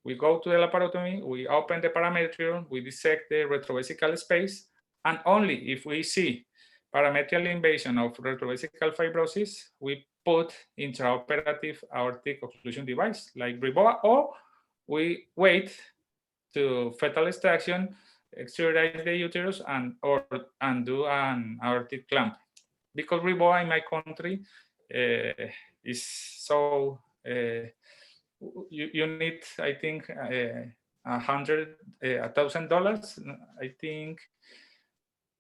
We go to the laparotomy, we open the parametrium, we dissect the retrovesical space, and only if we see parametrial invasion of retrovesical fibrosis, we put intraoperative aortic occlusion device like Riboa, or we wait to fetal extraction extrude the uterus and do an aortic clamp. Because Riboa in my country is so you need, I think, $1,000. I think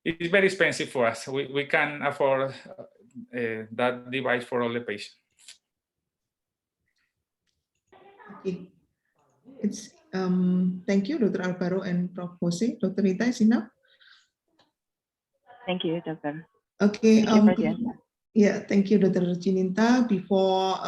it's very expensive for us. We can afford that device for all the patients. Okay. It's thank you, Dr. Alvaro and Prof. Jose. Dr. Rita, is enough? Thank you, Doctor. Okay. Thank you for the answer. Yeah, thank you, Dr. Jininta. Before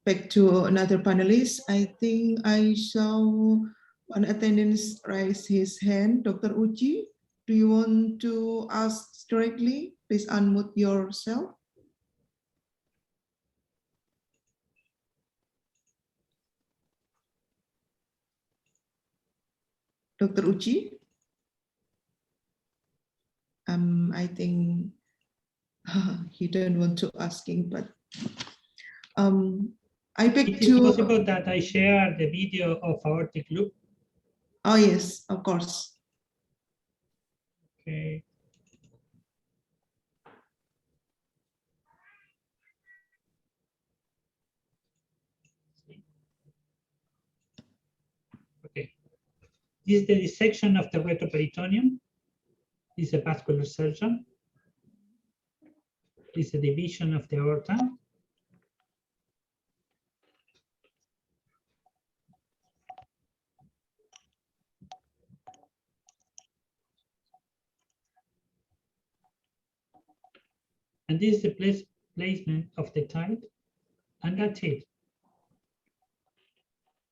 back to another panelist, I think I saw one attendance raise his hand. Dr. Uji, do you want to ask directly? Please unmute yourself. Dr. Uji? I think he don't want to asking, but I beg Is to. it possible that I share the video of aortic loop? Oh yes, of course. Okay. Okay. This is the dissection of the retroperitoneum. This is a vascular surgeon. This is a division of the aorta. And this is the placement of the tide, and that's it.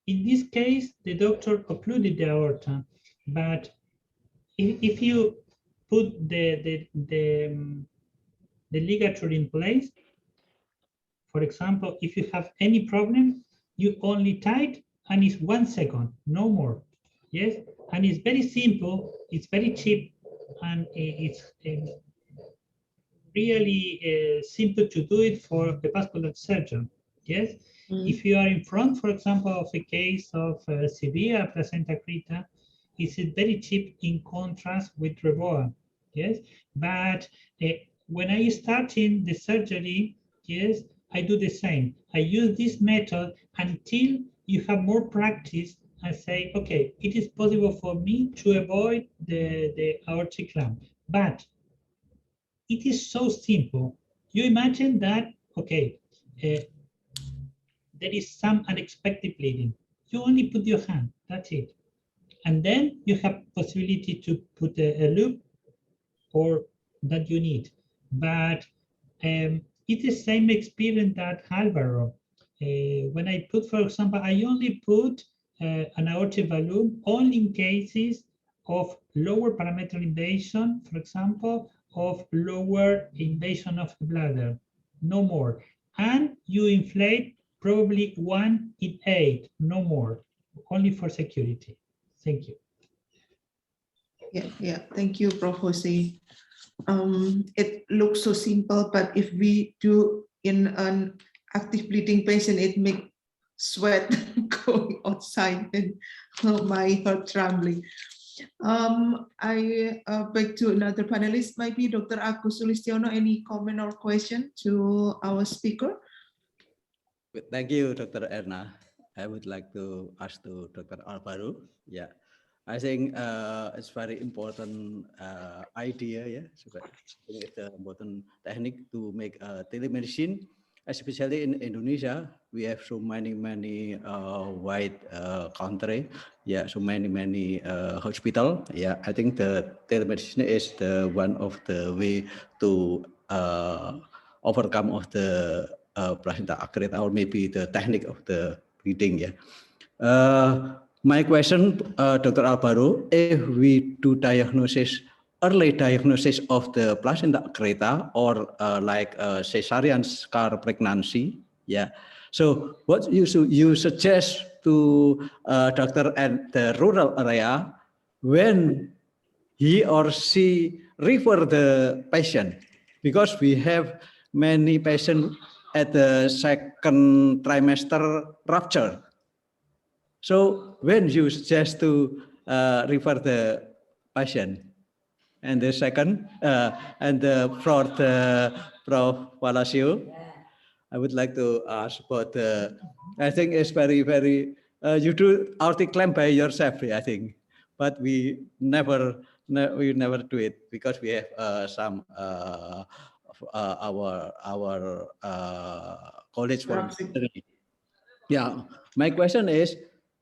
In this case, the doctor occluded the aorta, but if you put the ligature in place, for example, if you have any problem, you only tight and it's 1 second, no more. Yes, and it's very simple, it's very cheap, and it's really simple to do it for the vascular surgeon. Yes, if you are in front, for example, of a case of severe placenta creta, it's very cheap in contrast with Reboa. Yes, but when I start in the surgery, yes, I do the same. I use this method until you have more practice and say, okay, it is possible for me to avoid the aortic clamp. But it is so simple. You imagine that, okay, there is some unexpected bleeding. You only put your hand, that's it. And then you have possibility to put a loop or that you need. But it's the same experience that Alvaro. When I put, for example, I only put an aortic balloon only in cases of lower parametric invasion, for example, of lower invasion of the bladder, no more. And you inflate probably 1 in 8, no more, only for security. Thank you. Yeah, thank you, Prof. Jose. It looks so simple, but if we do in an active bleeding patient, it makes sweat going outside and my heart trembling. I back to another panelist, maybe Dr. Agus Sulistiono. Any comment or question to our speaker? Thank you, Dr. Erna. I would like to ask to Dr. Alvaro. Yeah, I think it's very important idea. Yeah, so it's an important technique to make telemedicine, especially in Indonesia. We have so many wide country. Yeah, so many hospital. Yeah, I think the telemedicine is the one of the way to overcome of the placenta accurate, or maybe the technique of the bleeding. Yeah. My question, Dr. Alvaro, if we do early diagnosis of the placenta accreta or like cesarean scar pregnancy, yeah. So what you suggest to doctor at the rural area when he or she refer the patient, because we have many patients at the second trimester rupture. So when you suggest to refer the patient. And the second, and the fourth, Prof. Palacio, I would like to ask about, I think it's very, very, you do claim by yourself, I think, but we never do it because we have some our college from. Yeah, my question is,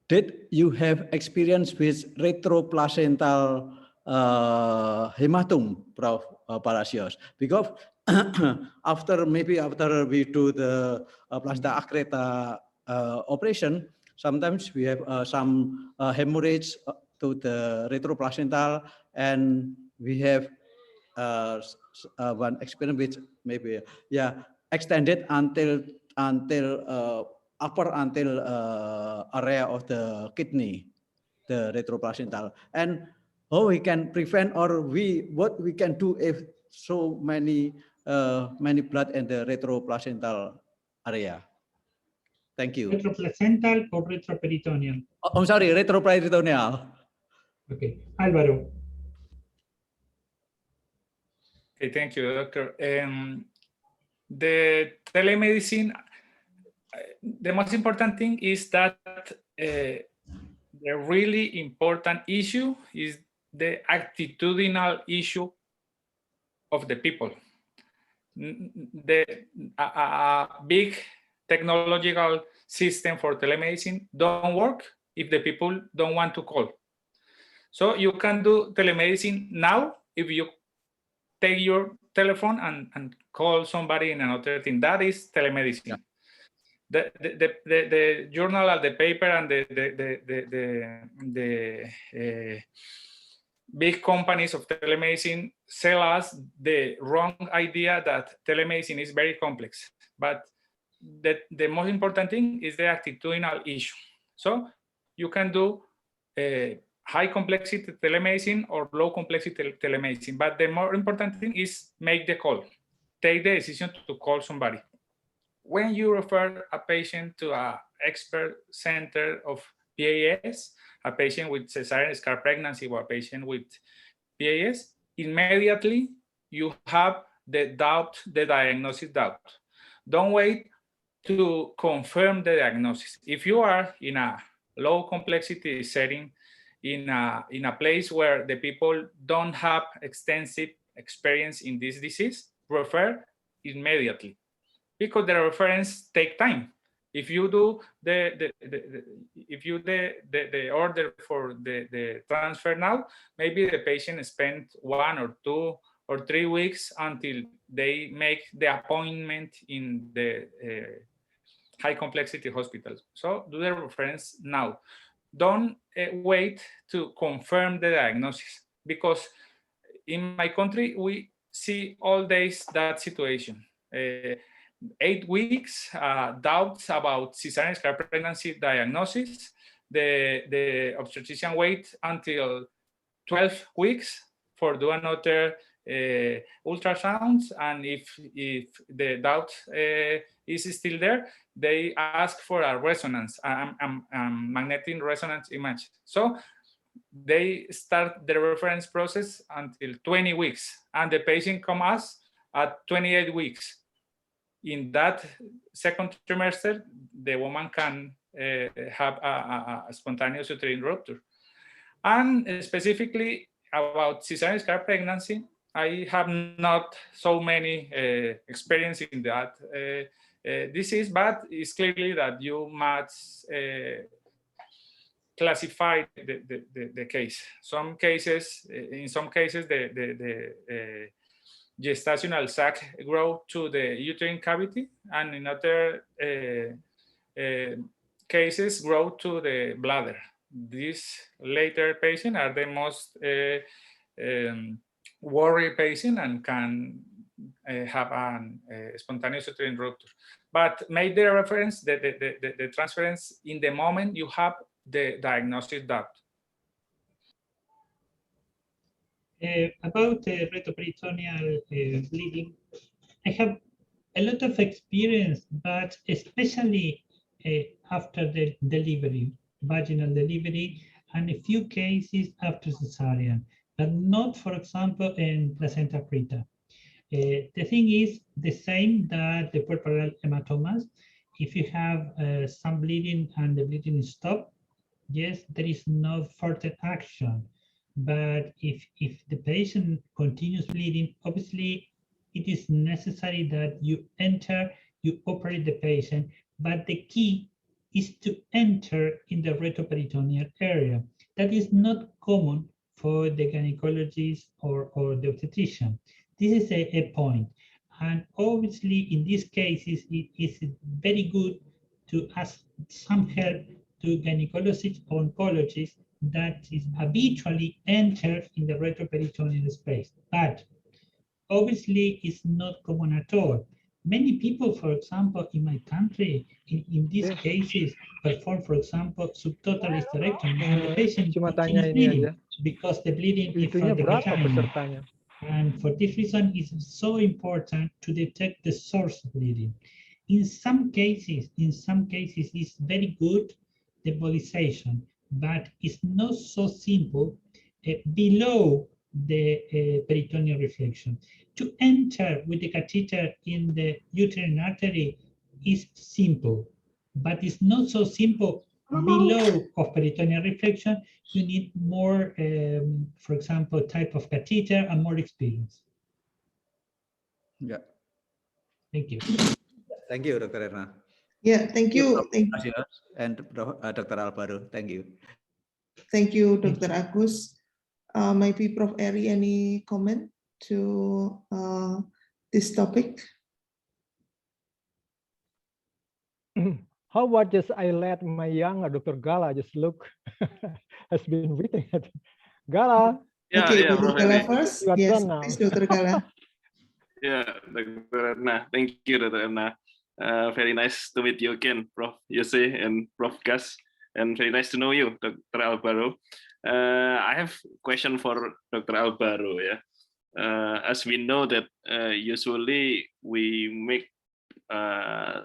did you have experience with retroplacental hematum, Prof. Palacios? Because after we do the placenta accreta operation, sometimes we have some hemorrhage to the retroplacental, and we have one experience which maybe extended until upper area of the kidney, the retroplacental, and how we can prevent, or what we can do if so many blood in the retroplacental area. Thank you. Retroplacental or retroperitoneal? Oh, I'm sorry, retroperitoneal. Okay, Álvaro. Okay, thank you, Doctor. The telemedicine, the most important thing is that the really important issue is the attitudinal issue of the people. A big technological system for telemedicine don't work if the people don't want to call. So you can do telemedicine now if you take your telephone and call somebody in another thing. That is telemedicine. Yeah. The journal and the paper and the big companies of telemedicine sell us the wrong idea that telemedicine is very complex. But the most important thing is the attitudinal issue. So you can do high complexity telemedicine or low complexity telemedicine. But the more important thing is make the call. Take the decision to call somebody. When you refer a patient to an expert center of PAS, a patient with cesarean scar pregnancy or a patient with PAS, immediately you have the doubt, the diagnosis doubt. Don't wait to confirm the diagnosis. If you are in a low complexity setting, in a place where the people don't have extensive experience in this disease, refer immediately, because the reference take time. If you do the order for the transfer now, maybe the patient spent 1 or 2 or 3 weeks until they make the appointment in the high complexity hospitals. So do the reference now. Don't wait to confirm the diagnosis, because in my country, we see all days that situation. 8 weeks, doubts about cesarean scar pregnancy diagnosis. The obstetrician wait until 12 weeks for do another ultrasounds, and if the doubt is still there, they ask for a resonance, magnetic resonance image. So they start the reference process until 20 weeks, and the patient comes at 28 weeks. In that second trimester, the woman can have a spontaneous uterine rupture. And specifically about cesarean scar pregnancy, I have not so many experience in that disease, but it's clearly that you must classify the case. In some cases, the gestational sac grow to the uterine cavity, and in other cases grow to the bladder. These later patients are the most worried patient and can have a spontaneous uterine rupture. But make the reference, the transference in the moment you have the diagnosis doubt. About retroperitoneal bleeding, I have a lot of experience, but especially after the delivery, vaginal delivery, and a few cases after cesarean, but not, for example, in placenta preta. The thing is the same that the puerperal hematomas. If you have some bleeding and the bleeding is stopped, yes, there is no further action. But if the patient continues bleeding, obviously it is necessary that you operate the patient, but the key is to enter in the retroperitoneal area. That is not common for the gynecologist or the obstetrician. This is a point. And obviously in these cases, it is very good to ask some help to gynecologists or oncologists that is habitually enter in the retroperitoneal space. But obviously it's not common at all. Many people, for example, in my country, in these cases, perform, for example, subtotal hysterectomy, and the patient continues bleeding because the bleeding is from the vagina. And for this reason, it's so important to detect the source of bleeding. In some cases, it's very good embolization, but it's not so simple below the peritoneal reflection. To enter with the catheter in the uterine artery is simple, but it's not so simple below of peritoneal reflection. You need more, for example, type of catheter and more experience. Yeah. Thank you. Thank you, Dr. Erna. Yeah, thank you. And Dr. Alvaro, thank you. Thank you, Dr. Agus. Maybe Prof. Eri, any comment to this topic? How about just I let my younger Dr. Gala just look, has been waiting at Gala. Yeah, okay, yeah, Dr. Gala first. Yes, please, Dr. Gala. Yeah, Dr. Erna. Thank you, Dr. Erna. Very nice to meet you again, Prof. Yose and Prof. Gas, and very nice to know you, Dr. Alvaro. I have a question for Dr. Alvaro. Yeah, as we know that usually we make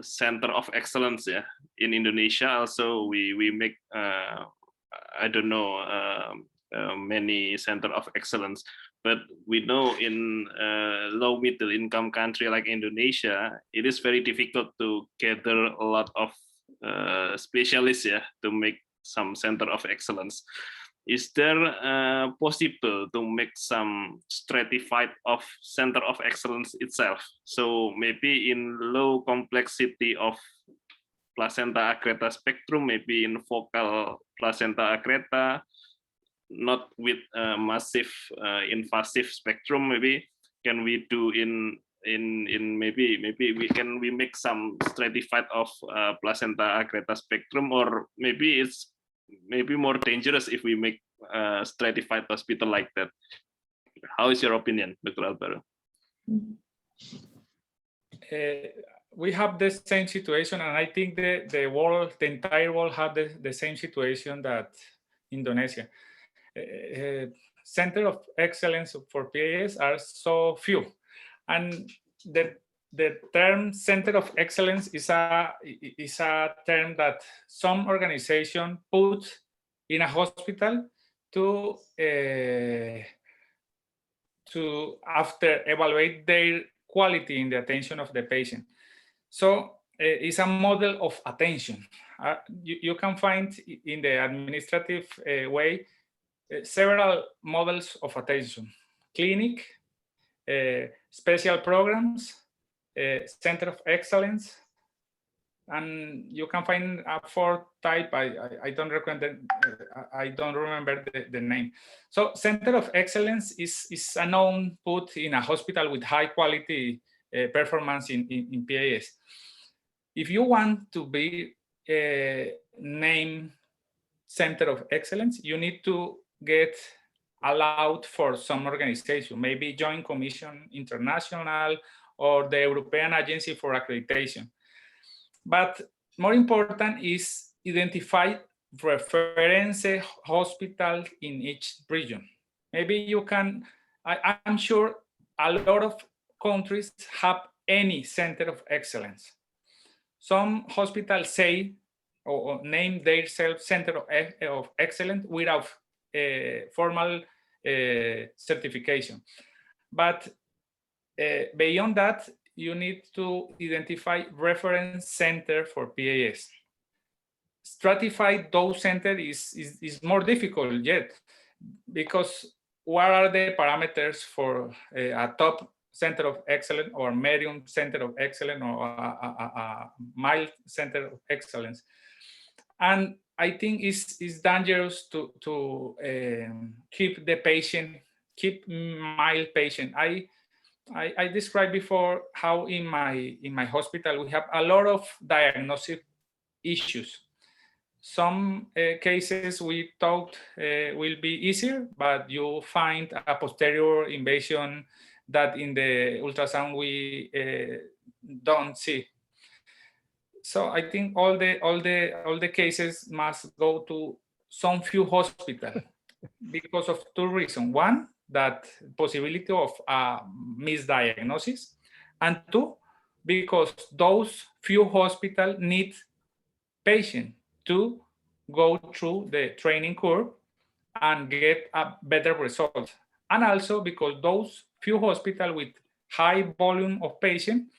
center of excellence, yeah, in Indonesia. Also, we make I don't know many center of excellence. But we know in low middle income country like Indonesia, it is very difficult to gather a lot of specialists, yeah, to make some center of excellence. Is there possible to make some stratified of center of excellence itself? So maybe in low complexity of placenta accreta spectrum, maybe in focal placenta accreta, not with massive invasive spectrum. Maybe can we do in maybe we make some stratified of placenta accreta spectrum, or maybe it's more dangerous if we make stratified hospital like that. How is your opinion, Dr. Alvaro? We have the same situation, and I think the entire world have the same situation that Indonesia. Center of excellence for PAS are so few, and the term center of excellence is a term that some organization put in a hospital to after evaluate their quality in the attention of the patient. So it's a model of attention. You can find in the administrative way several models of attention: clinic, special programs, center of excellence, and you can find a fourth type. I don't remember the name. So center of excellence is a known put in a hospital with high quality performance in PAS. If you want to be named center of excellence, you need to get allowed for some organization, maybe Joint Commission International or the European Agency for Accreditation. But more important is identify reference hospital in each region. Maybe you can, I'm sure a lot of countries have any center of excellence. Some hospitals say or name themselves center of excellence without formal certification. But beyond that, you need to identify reference center for PAS. Stratify those centers is more difficult yet, because what are the parameters for a top center of excellence or medium center of excellence or a mild center of excellence? And I think it's dangerous to keep the patient, keep mild patient. I described before how in my hospital we have a lot of diagnostic issues. Some cases we thought will be easier, but you find a posterior invasion that in the ultrasound we don't see. So I think all the cases must go to some few hospitals because of two reasons. One, that possibility of misdiagnosis, and two, because those few hospitals need patients to go through the training curve and get a better result. And also because those few hospitals with high volume of patients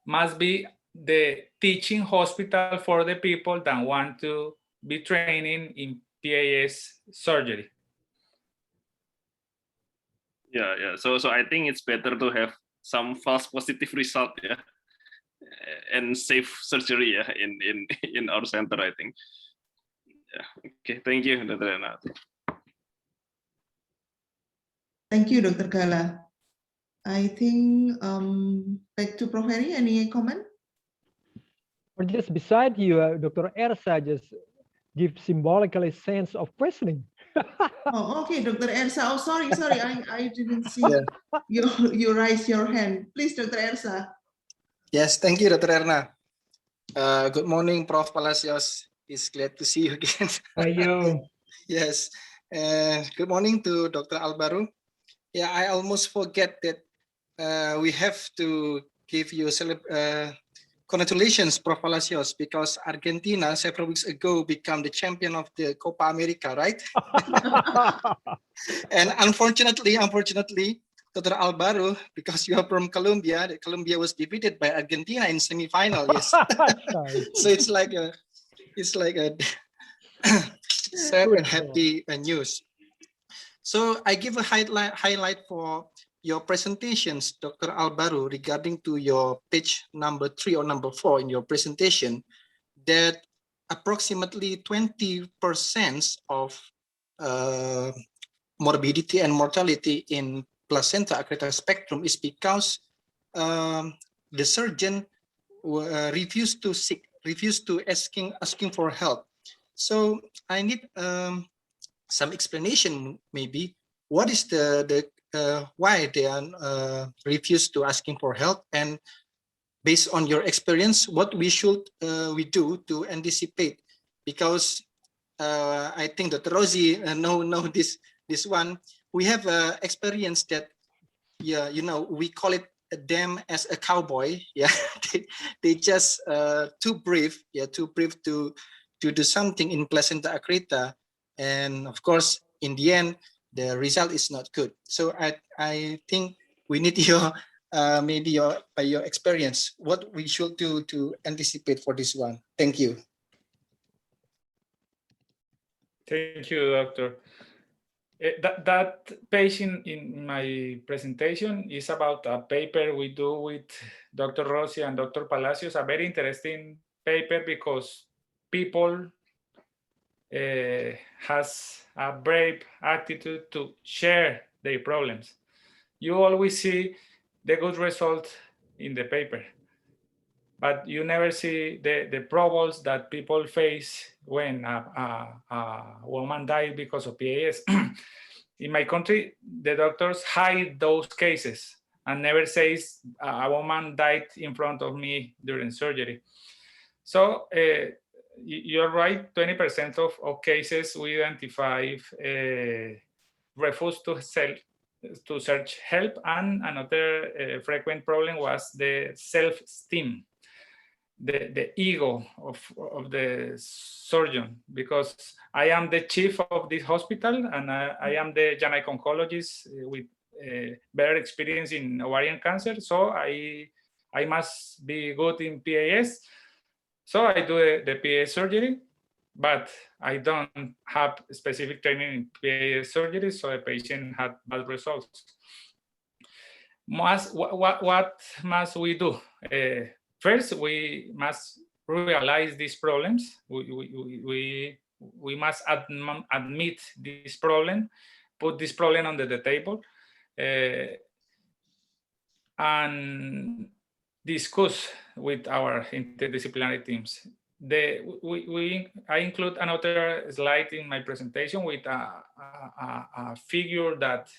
must be the teaching hospital for the people that want to be training in PAS surgery. Yeah. So I think it's better to have some false positive result, yeah, and safe surgery, yeah, in our center, I think. Yeah. Okay. Thank you, Dr. Erna. Thank you, Dr. Gala. I think back to Prof. Heri, any comment? Or just beside you, Dr. Ersa just give symbolically sense of questioning. Oh, okay, Dr. Ersa. Oh, sorry, I didn't see you raise your hand. Please, Dr. Ersa. Yes, thank you, Dr. Erna. Good morning, Prof. Palacios. It's glad to see you again. How are you? Yes. Good morning to Dr. Albaru. Yeah, I almost forget that we have to give you congratulations, Prof. Palacios, because Argentina several weeks ago became the champion of the Copa America, right? And unfortunately, Dr. Albaru, because you are from Colombia, Colombia was defeated by Argentina in semi-final. Yes. So it's like a sad and happy news. So I give a highlight for your presentations, Dr. Albaru, regarding to your page number 3 or number 4 in your presentation, that approximately 20% of morbidity and mortality in placenta accreta spectrum is because the surgeon refused to asking for help. So I need some explanation, maybe what is the why they are refused to asking for help, and based on your experience, what we should we do to anticipate, because I think that Rosie know this one. We have experience that, yeah, you know, we call it them as a cowboy. Yeah, they just too brave. Yeah, too brave to do something in placenta accreta, and of course, in the end, the result is not good. So I think we need your maybe by your experience, what we should do to anticipate for this one. Thank you. Thank you, doctor. That page in my presentation is about a paper we do with Dr. Rossi and Dr. Palacios, a very interesting paper because people has a brave attitude to share their problems. You always see the good result in the paper, but you never see the problems that people face when a woman died because of PAS. In my country, the doctors hide those cases and never says a woman died in front of me during surgery. So you're right, 20% of cases we identify refuse to search help, and another frequent problem was the self-esteem. the ego of the surgeon, because I am the chief of this hospital and I am the gynecologist with better experience in ovarian cancer. So I must be good in PAS. So I do the PAS surgery, but I don't have specific training in PAS surgery, so the patient had bad results. What must we do? First, we must realize these problems. We must admit this problem, put this problem on the table, and discuss with our interdisciplinary teams. I include another slide in my presentation with a figure that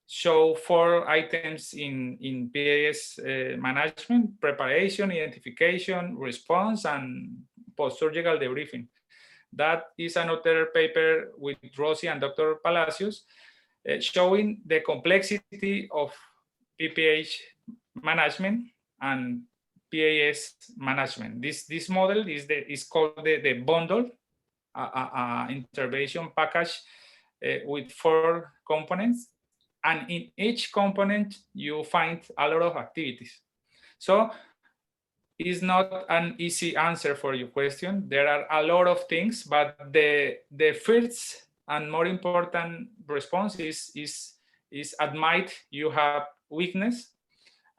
show 4 items in PAS management: preparation, identification, response, and post-surgical debriefing. That is another paper with Rosie and Dr. Palacios showing the complexity of PPH management and PAS management. This model is called the bundle, intervention package with 4 components. And in each component, you find a lot of activities. So it's not an easy answer for your question. There are a lot of things, but the first and more important response is admit you have weakness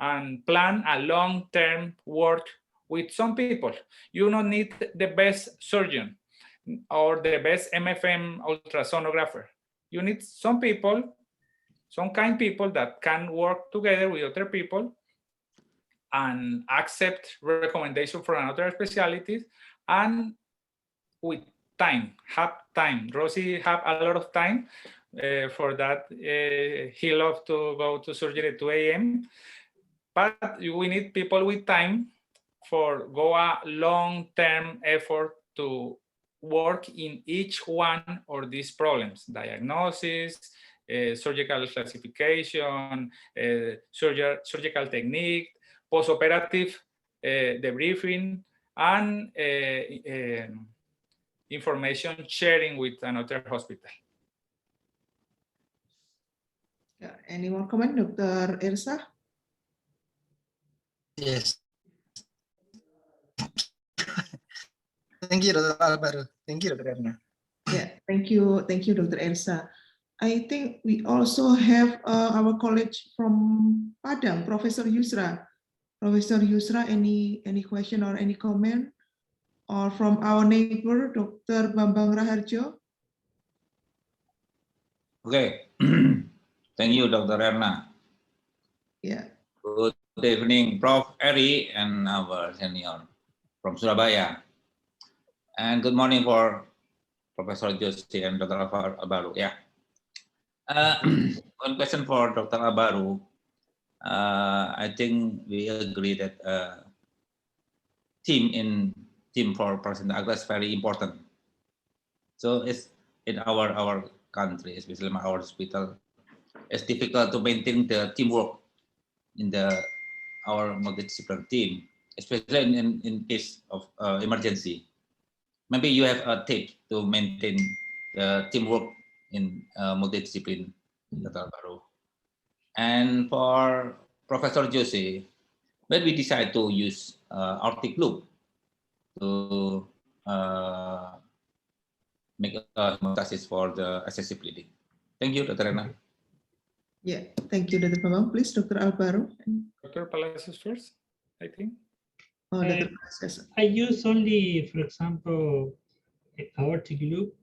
and plan a long-term work with some people. You don't need the best surgeon or the best MFM ultrasonographer. You need some people, some kind people that can work together with other people and accept recommendation from another specialties, and with time, have time. Rosie have a lot of time for that. He loves to go to surgery at 2 a.m. But we need people with time for go a long-term effort to work in each one of these problems: diagnosis, surgical classification, surgical technique, postoperative debriefing, and information sharing with another hospital. Yeah, any more comment, Dr. Irsa? Yes. Thank you, Dr. Alvaro. Thank you, Dr. Erna. Yeah, thank you, Dr. Elsa. I think we also have our colleague from Padang, Professor Yusra. Professor Yusra, any question or any comment? Or from our neighbor, Dr. Bambang Raharjo? Okay, thank you, Dr. Erna. Yeah. Good evening, Prof. Eri and our senior from Surabaya. And good morning for Professor Josie and Dr. Alvaro. Yeah. One question for Dr. Alvaro. I think we agree that team for placenta agra is very important. So it's in our country, especially our hospital, it's difficult to maintain the teamwork in our multidisciplinary team, especially in case of emergency. Maybe you have a tip to maintain the teamwork in multidiscipline, Dr. Alvaro. And for Professor Jose, when we decide to use Arctic loop to make a hemostasis for the excessive bleeding. Thank you, Dr. Erna. Yeah, thank you, Dr. Bambang. Please, Dr. Alvaro. Dr. Palacios first, I think. Oh, Dr. Palacios. I use only, for example, aortic loop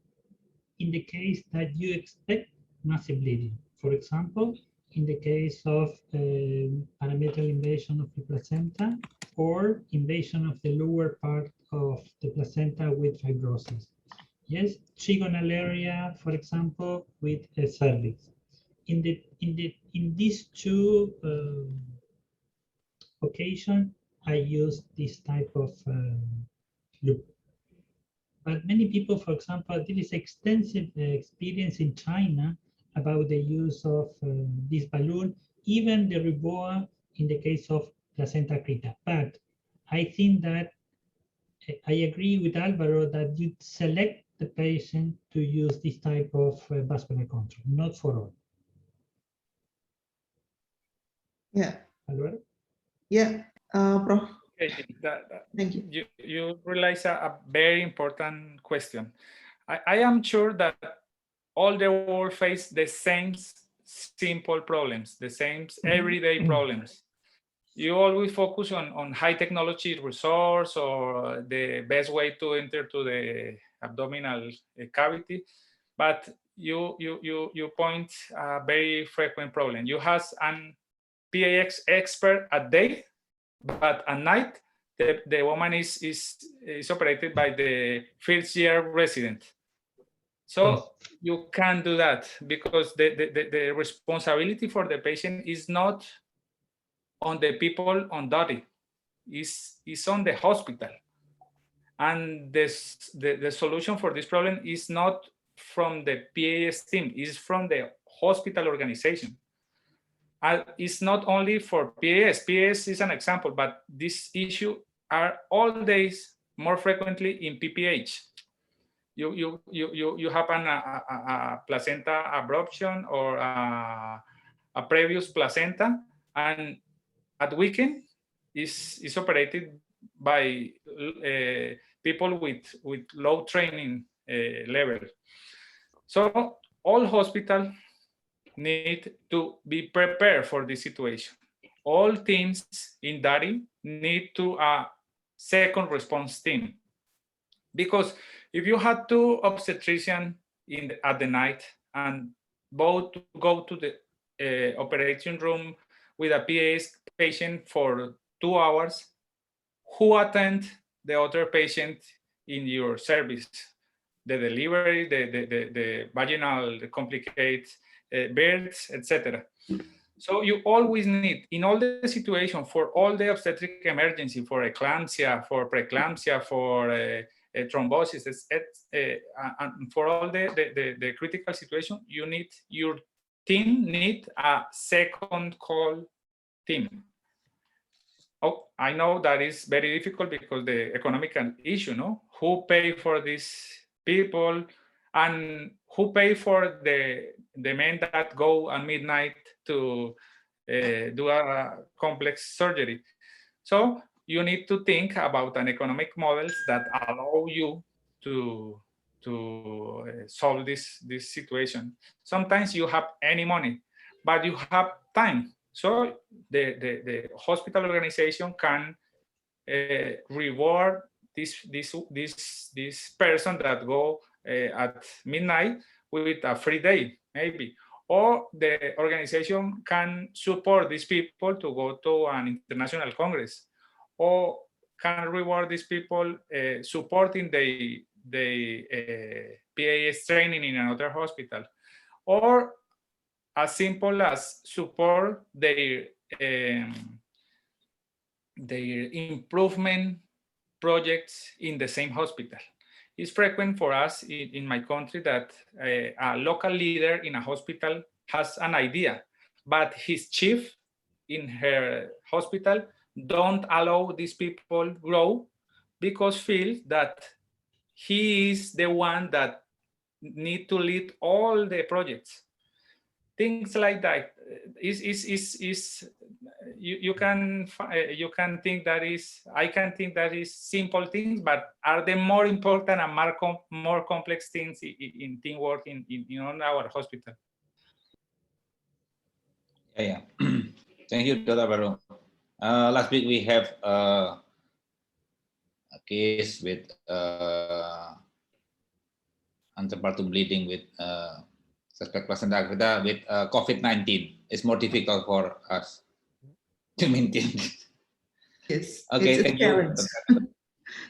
in the case that you expect massive bleeding. For example, in the case of parametrial invasion of the placenta or invasion of the lower part of the placenta with fibrosis. Yes, trigonal area, for example, with a cervix. In these two occasions, I use this type of loop. But many people, for example, there is extensive experience in China about the use of this balloon, even the Riboa in the case of placenta creta. But I think that I agree with Alvaro that you select the patient to use this type of vascular control, not for all. Yeah. Alvaro? Yeah, Prof. Okay, Thank you. You realize a very important question. I am sure that all the world face the same simple problems, the same everyday problems. You always focus on high technology resource or the best way to enter to the abdominal cavity, but you point a very frequent problem. You have an PAX expert at day, but at night the woman is operated by the first year resident. So you can't do that because the responsibility for the patient is not on the people on duty, is on the hospital. And the solution for this problem is not from the PAS team, it's from the hospital organization. It's not only for PAS. PAS is an example, but this issue are all days more frequently in PPH. You have a placenta abruption or a previous placenta, and at weekend is operated by people with low training level. So all hospitals need to be prepared for this situation. All teams in DARI need to a second response team. Because if you had two obstetricians at the night and both go to the operating room with a PAS patient for 2 hours, who attend the other patient in your service? The delivery, the vaginal complicated births, etc. So you always need, in all the situations, for all the obstetric emergency, for eclampsia, for preeclampsia, for thrombosis, and for all the critical situation, you need, your team need a second call team. Oh, I know that is very difficult because the economic issue, no? Who pay for these people, and who pay for the men that go at midnight to do a complex surgery? So you need to think about an economic models that allow you to solve this situation. Sometimes you have any money, but you have time. So the hospital organization can reward this person that go at midnight with a free day, maybe. Or the organization can support these people to go to an international congress, or can reward these people supporting the PAS training in another hospital, or as simple as support their improvement projects in the same hospital. It's frequent for us in my country that a local leader in a hospital has an idea, but his chief in her hospital don't allow these people grow because feel that he is the one that need to lead all the projects. Things like that you can think that is, I can think that is simple things, but are the more important and more complex things in teamwork in our hospital. Yeah. Thank you, Dr. Baru. Last week we have a case with antepartum bleeding with suspect placenta acrita with COVID-19. It's more difficult for us to maintain. Yes. Okay, thank you.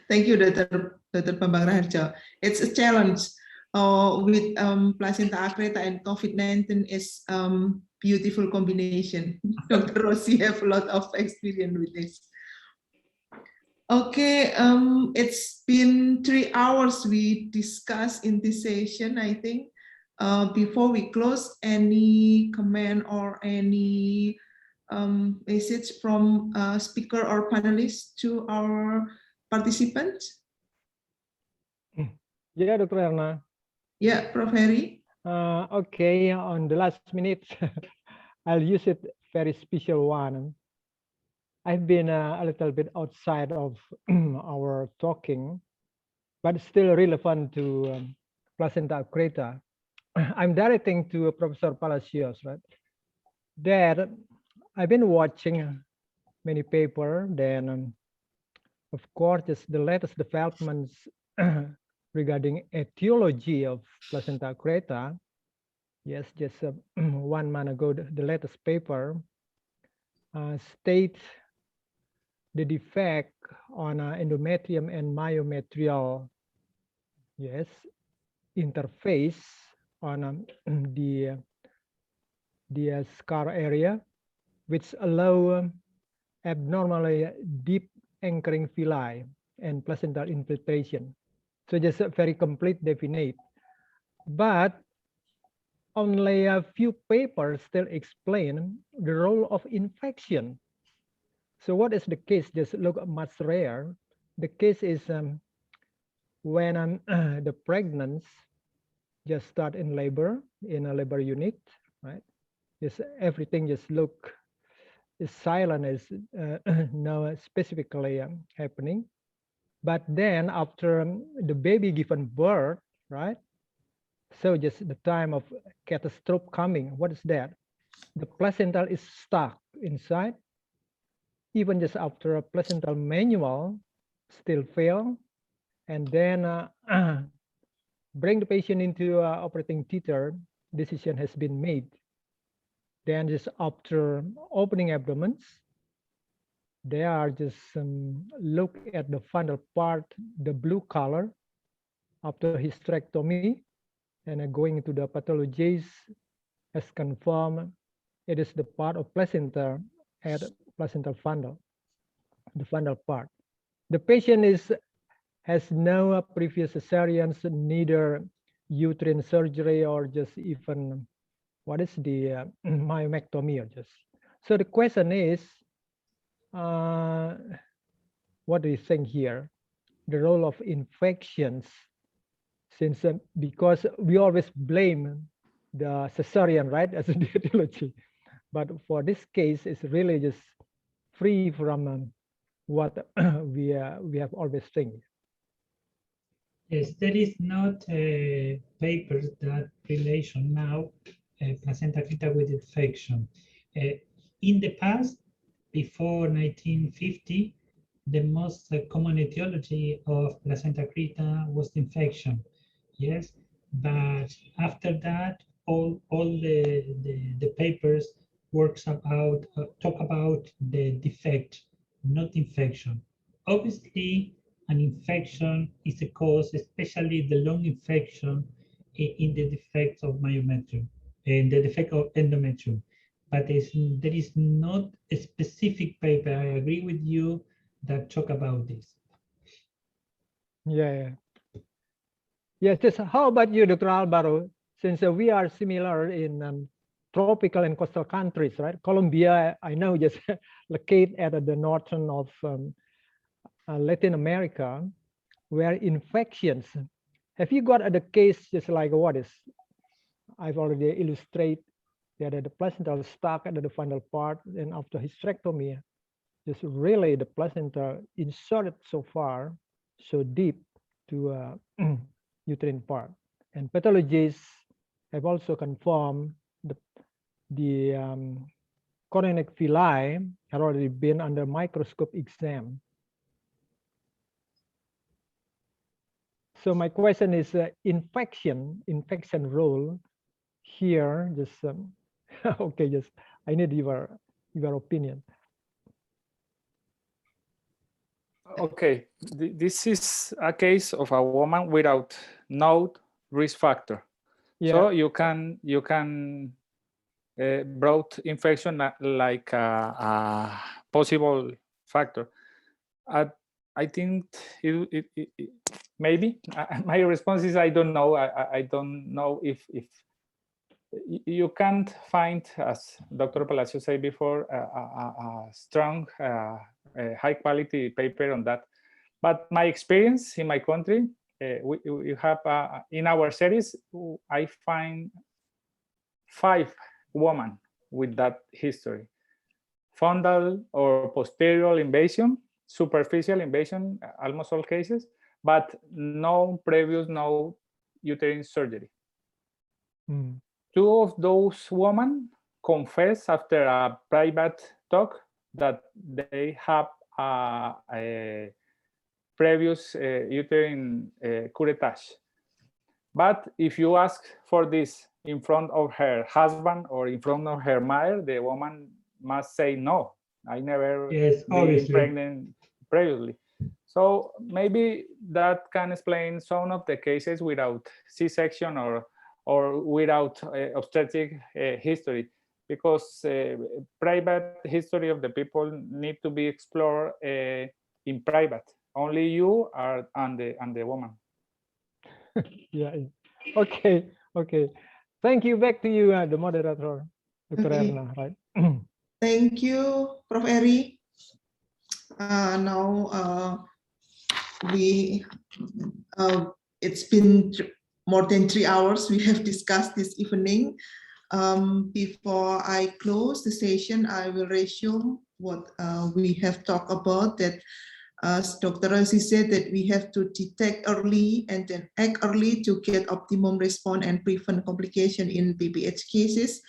Thank you, Dr. Bambang Raharjo. It's a challenge with placenta acrita and COVID-19 is beautiful combination. Dr. Rossi have a lot of experience with this. Okay, it's been 3 hours we discussed in this session, I think. Before we close, any comment or any message from speaker or panelists to our participants? Yeah, Dr. Erna. Yeah, Prof. Heri. Okay, on the last minute, I'll use it very special one. I've been a little bit outside of our talking, but still relevant to placenta accreta. I'm directing to Professor Palacios, right? That I've been watching many papers, then of course, just the latest developments regarding etiology of placenta accreta. Yes, just 1 month ago, the latest paper states the defect on endometrium and myometrial, yes, interface on the scar area, which allow abnormally deep anchoring villi and placental infiltration. So just a very complete definite. But only a few papers still explain the role of infection. So what is the case? Just look much rare. The case is when the pregnant just start in labor, in a labor unit, right? Just everything just look is silent, is no specifically happening. But then after the baby given birth, right? So just the time of catastrophe coming, what is that? The placental is stuck inside. Even just after a placental manual still fail, and then bring the patient into operating theater, decision has been made. Then just after opening abdomens, they are just look at the fundal part, the blue color after hysterectomy, and going into the pathologies has confirmed it is the part of placenta at placental fundal, the fundal part. The patient has no previous cesareans, neither uterine surgery or just even what is the myomectomy or just. So the question is, what do you think here? The role of infections, since because we always blame the cesarean, right, as a etiology, but for this case, it's really just free from what we have always think. Yes, there is not a paper that relation now placenta accreta with infection. In the past, before 1950, the most common etiology of placenta accreta was infection. Yes, but after that, all the papers talk about the defect, not infection. Obviously, an infection is a cause, especially the long infection in the defect of myometrium and the defect of endometrium. But there is not a specific paper, I agree with you, that talk about this. Yeah. Yes, just how about you, Dr. Alvaro? Since we are similar in tropical and coastal countries, right? Colombia, I know, just located at the northern of Latin America, where infections. Have you got the case just like what is? I've already illustrated that the placental stuck at the fundal part, and after hysterectomy, just really the placenta inserted so far, so deep to uterine part. And pathologists have also confirmed the chorionic villi had already been under microscope exam. So my question is infection role here. Just okay, just I need your opinion. Okay, this is a case of a woman without no risk factor. Yeah. So you can brought infection like a possible factor. I think it maybe my response is I don't know. I don't know if you can't find, as Dr. Palacio said before, a strong, high quality paper on that. But my experience in my country, we have in our series, I find 5 women with that history: frontal or posterior invasion, superficial invasion, almost all cases, but no uterine surgery. 2 of those women confess after a private talk that they have a previous uterine curettage. But if you ask for this in front of her husband or in front of her mother, the woman must say, no, I never been pregnant previously. So maybe that can explain some of the cases without C-section or without obstetric history, because private history of the people need to be explored in private. Only you are and the woman. Yeah. Okay. Okay. Thank you. Back to you, the moderator, Dr. Erna. Right. Thank you, Prof. Eri. Now it's been more than 3 hours we have discussed this evening. Before I close the session, I will resume what we have talked about, that as Dr. Rossi said, that we have to detect early and then act early to get optimum response and prevent complication in PPH cases.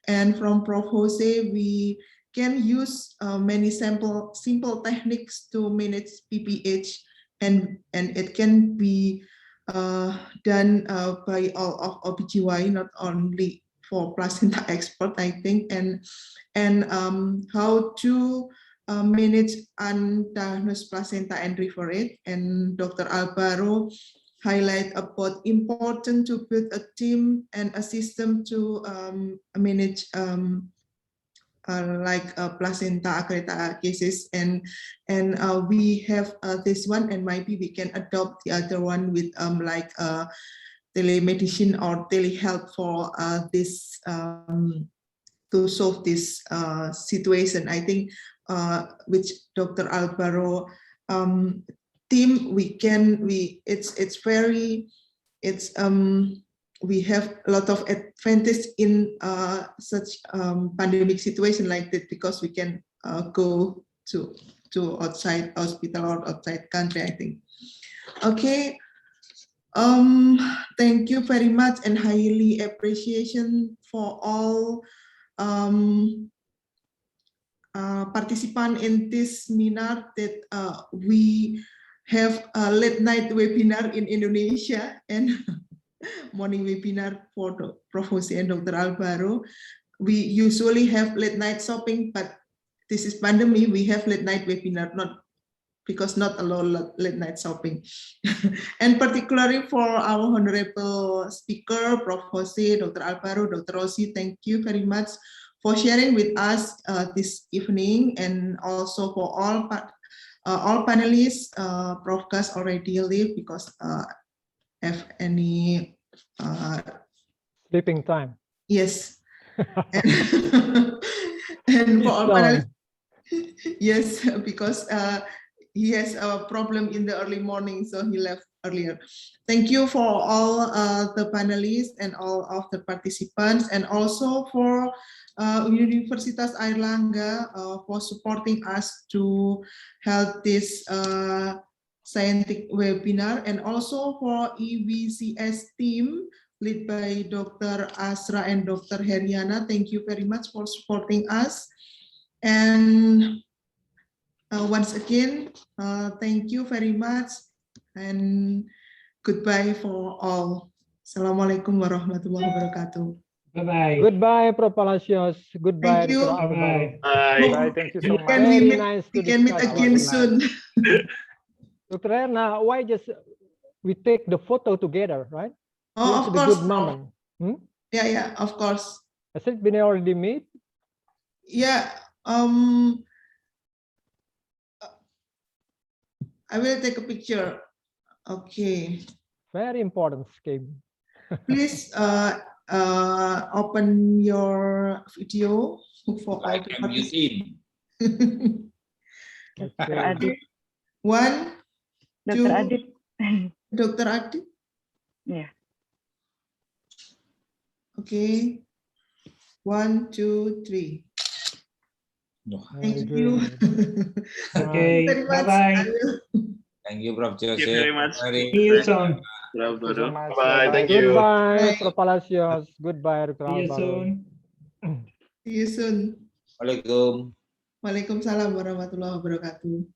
And from Prof. Jose, we can use many simple techniques to manage PPH, and it can be done by all of OBGYN, not only for placenta expert, I think, and how to manage undiagnosed placenta and refer it. And Dr. Alvaro highlight about important to build a team and a system to manage like placenta accreta cases, and we have this one, and maybe we can adopt the other one with like telemedicine or telehealth for this to solve this situation. I think which Dr. Alvaro team we have a lot of advantage in such pandemic situation like that, because we can go to outside hospital or outside country, I think. Okay. Thank you very much, and highly appreciation for all participants in this seminar, that we have a late night webinar in Indonesia and morning webinar for Prof. Jose and Dr. Alvaro. We usually have late night shopping, but this is pandemic, we have late night webinar, not a lot late night shopping. And particularly for our honorable speaker, Prof. Jose, Dr. Alvaro, Dr. Rossi, thank you very much for sharing with us this evening, and also for all panelists. Prof. Gus already leave because have any sleeping time. Yes. And for all panelists, yes, because he has a problem in the early morning, so he left earlier. Thank you for all the panelists and all of the participants, and also for Universitas Airlangga for supporting us to hold this scientific webinar, and also for AWCS team led by Dr. Asra and Dr. Heriana. Thank you very much for supporting us. And once again, thank you very much, and goodbye for all. Assalamualaikum warahmatullahi wabarakatuh. Bye-bye. Goodbye, Prof. Palacios. Goodbye, Thank you. Dr. Alvaro. Bye. Thank you so much. Very nice to we can meet again soon. Dr. Erna, why just we take the photo together, right? Oh, of course. Good moment. Yeah, of course. Has it been already made? Yeah. I will take a picture. Okay. Very important scheme. Please open your video for all the participants. Dr. Adit. 1, 2, Dr. Adi? Yeah. Okay. 1, 2, 3. Thank Very you. good. Okay, Very much. bye-bye. Thank you, Prof. Thank you Joseph. very much. See you soon. Thank you so much. Bye. Thank you. Goodbye, Bye. Prof. Palacios. Goodbye, Dr. See you Alvaro. soon. See you soon. Waalaikumsalam. Waalaikumsalam warahmatullahi wabarakatuh.